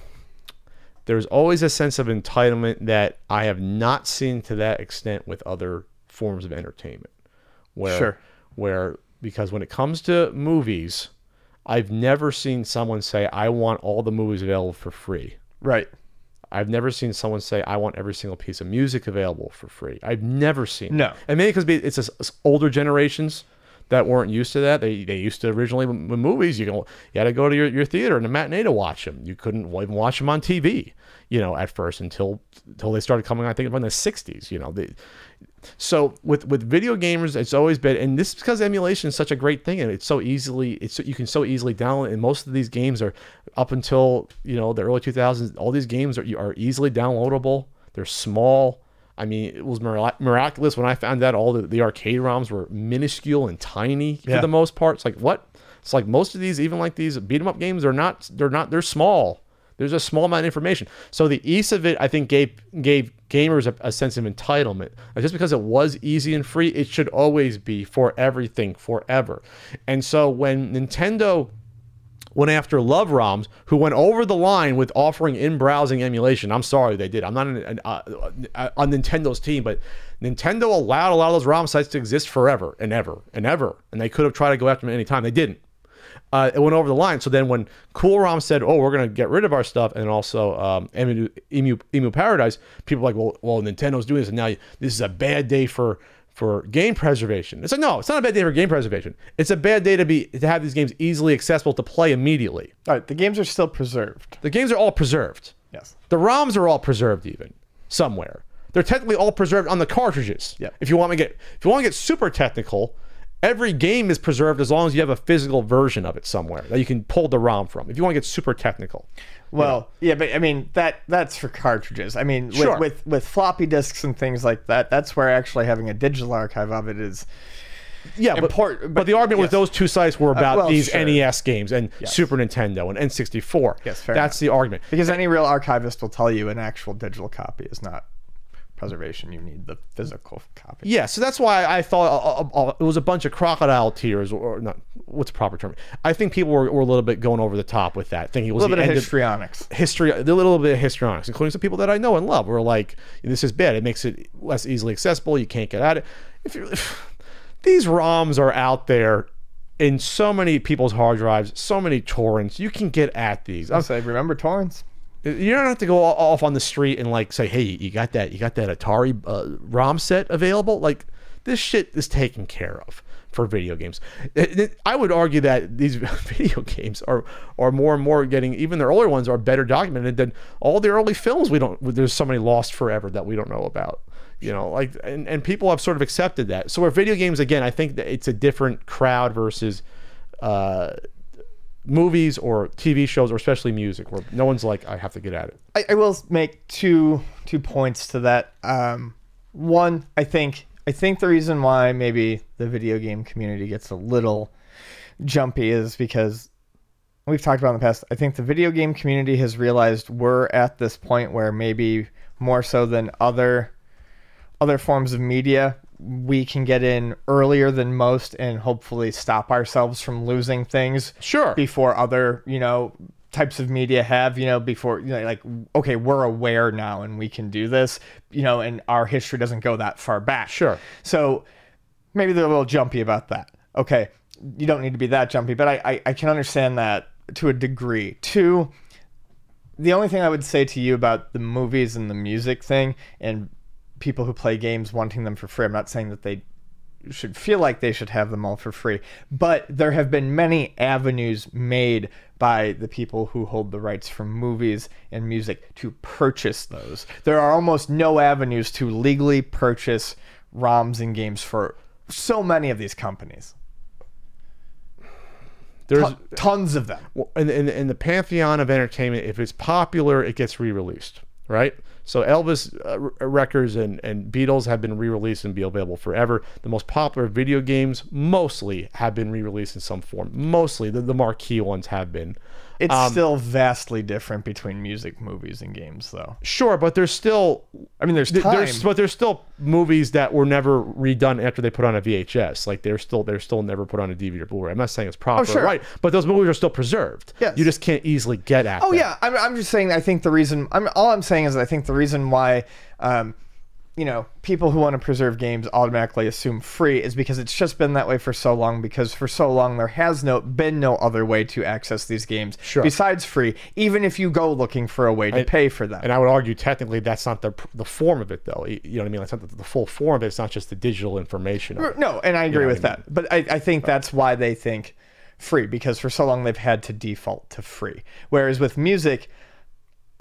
there's always a sense of entitlement that I have not seen to that extent with other forms of entertainment. Because when it comes to movies, I've never seen someone say, I want all the movies available for free. Right. I've never seen someone say, I want every single piece of music available for free. I've never seen No. that. And maybe because it's older generations that weren't used to that. They used to originally, with movies, you had to go to your theater and a matinee to watch them. You couldn't even watch them on TV, at first until they started coming, I think, in the 60s, So with video gamers, it's always been, and this is because emulation is such a great thing, and you can so easily download. And most of these games are up until the early 2000s. All these games are easily downloadable. They're small. I mean, it was miraculous when I found out all the arcade ROMs were minuscule and tiny for the most part. It's like, what? It's like most of these, even like these beat 'em up games, they're small. There's a small amount of information. So the ease of it, I think, gave gamers a sense of entitlement. And just because it was easy and free, it should always be for everything forever. And so when Nintendo went after Love ROMs, who went over the line with offering in-browsing emulation, I'm sorry they did. I'm not on Nintendo's team, but Nintendo allowed a lot of those ROM sites to exist forever and ever and ever. And they could have tried to go after them at any time. They didn't. It went over the line. So then when Cool ROM said, oh, we're going to get rid of our stuff, and also Emu Paradise, people were like, well, Nintendo's doing this, and now this is a bad day for game preservation. It's like, no, it's not a bad day for game preservation. It's a bad day to have these games easily accessible to play immediately. All right, the games are still preserved. The games are all preserved. Yes. The ROMs are all preserved even somewhere. They're technically all preserved on the cartridges. Yeah. If you want to get super technical, every game is preserved as long as you have a physical version of it somewhere that you can pull the ROM from. If you want to get super technical. Well, yeah, but I mean that's for cartridges. I mean, Sure. with floppy disks and things like that, that's where actually having a digital archive of it is important. But the argument with those two sites were about these sure. NES games and Super Nintendo and N64. Yes, fair That's enough. the argument. Because any real archivist will tell you an actual digital copy is not preservation. You need the physical copy. Yeah, so that's why I thought it was a bunch of crocodile tears, or not. What's the proper term? I think people were a little bit going over the top with that, thinking it was A little the bit of end histrionics. A little bit of histrionics, including some people that I know and love. Were like, "This is bad. It makes it less easily accessible. You can't get at it." If these ROMs are out there in so many people's hard drives, so many torrents, you can get at these. I say, remember torrents? You don't have to go off on the street and like say, hey, you got that Atari ROM set available? Like, this shit is taken care of for video games. I would argue that these video games are more and more getting, even their older ones are better documented than all the early films. There's so many lost forever that we don't know about. You know, like, and people have sort of accepted that. So where video games, again, I think that it's a different crowd versus movies or TV shows, or especially music, where no one's like, I have to get at it. I will make two points to that. One, I think the reason why maybe the video game community gets a little jumpy is because we've talked about in the past. I think the video game community has realized we're at this point where maybe more so than other forms of media, we can get in earlier than most and hopefully stop ourselves from losing things. Sure. Before other, types of media have, before, like, okay, we're aware now and we can do this, and our history doesn't go that far back. Sure. So maybe they're a little jumpy about that. Okay, you don't need to be that jumpy, but I can understand that to a degree. Two, the only thing I would say to you about the movies and the music thing and people who play games wanting them for free, I'm not saying that they should feel like they should have them all for free, but there have been many avenues made by the people who hold the rights for movies and music to purchase those. There are almost no avenues to legally purchase ROMs and games for so many of these companies. There's tons of them. In the pantheon of entertainment, if it's popular, it gets re-released, right? So Elvis records and Beatles have been re-released and be available forever. The most popular video games mostly have been re-released in some form. Mostly, the marquee ones have been. It's still vastly different between music, movies, and games, though. Sure, but there's still... I mean, there's time. But there's still movies that were never redone after they put on a VHS. Like, they're still never put on a DVD or Blu-ray. I'm not saying it's proper, sure. Right? But those movies are still preserved. Yes. You just can't easily get at them. Yeah. I'm just saying, I think the reason... all I'm saying is I think the reason why... people who want to preserve games automatically assume free is because it's just been that way for so long, because for so long there has been no other way to access these games besides free, even if you go looking for a way to pay for them. And I would argue technically that's not the form of it, though. You know what I mean? It's not the full form of it. It's not just the digital information. No, and I agree with that. But I think that's why they think free, because for so long they've had to default to free. Whereas with music...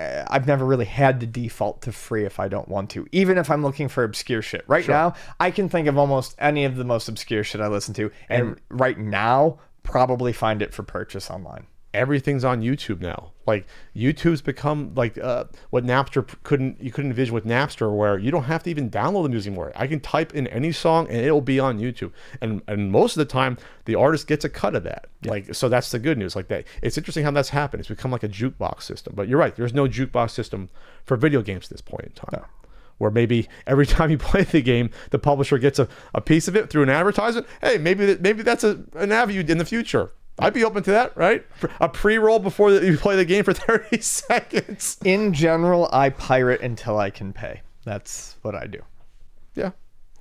I've never really had to default to free if I don't want to, even if I'm looking for obscure shit. Right now, I can think of almost any of the most obscure shit I listen to, and right now, probably find it for purchase online. Everything's on YouTube now. Like, YouTube's become like what Napster you couldn't envision with Napster, where you don't have to even download the music anymore. I can type in any song and it'll be on YouTube. And most of the time, the artist gets a cut of that. Yeah. Like, so that's the good news. Like that, it's interesting how that's happened. It's become like a jukebox system. But you're right. There's no jukebox system for video games at this point in time. No. Where maybe every time you play the game, the publisher gets a piece of it through an advertisement. Hey, maybe that's an avenue in the future. I'd be open to that, right? A pre-roll before you play the game for 30 seconds. In general, I pirate until I can pay. That's what I do. Yeah,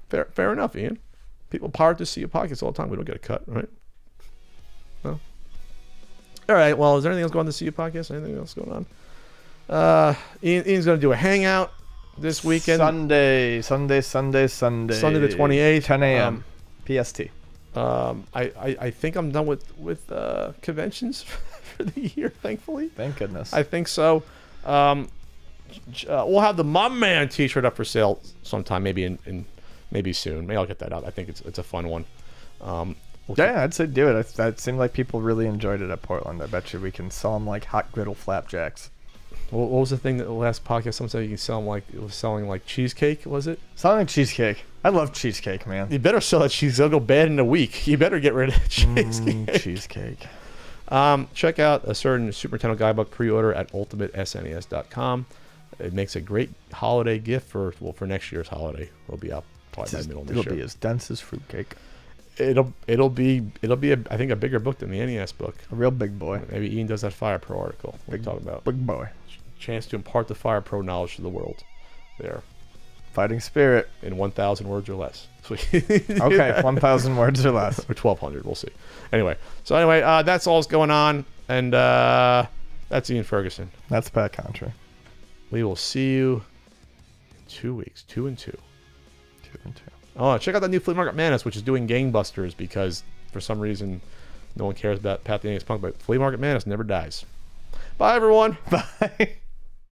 fair enough, Ian. People pirate to see your pockets all the time. We don't get a cut, right? No. All right. Well, is there anything else going on to see your podcast? Anything else going on? Ian's going to do a hangout this weekend. Sunday the 28th, 10 a.m. PST. I think I'm done with conventions for the year, thankfully. Thank goodness. I think so. We'll have the Mom Man t-shirt up for sale sometime, maybe soon. Maybe I'll get that out. I think it's a fun one. I'd say do it. That seemed like people really enjoyed it at Portland. I bet you we can sell them like hot griddle flapjacks. What was the thing that the last podcast someone said you can sell them like it was selling like cheesecake? Was it selling like cheesecake? I love cheesecake, man. You better sell that cheesecake. It'll go bad in a week. You better get rid of cheesecake. Cheesecake. Check out a certain Super Nintendo Guidebook pre-order at ultimatesnes.com. It makes a great holiday gift for next year's holiday. It'll be out probably by the middle of this year. It'll be as dense as fruitcake. It'll be I think a bigger book than the NES book. A real big boy. Maybe Ian does that Fire Pro article we're talking about. Big boy. Chance to impart the Fire Pro knowledge to the world. There. Fighting spirit. In 1,000 words or less. Okay, 1,000 words or less. Or 1,200, we'll see. Anyway, that's all that's going on. And That's Ian Ferguson. That's Pat Contra. We will see you in 2 weeks. 2 and 2. 2 and 2. Oh, check out that new Flea Market Madness, which is doing gangbusters because for some reason no one cares about Pat the NES Punk, but Flea Market Madness never dies. Bye, everyone. Bye.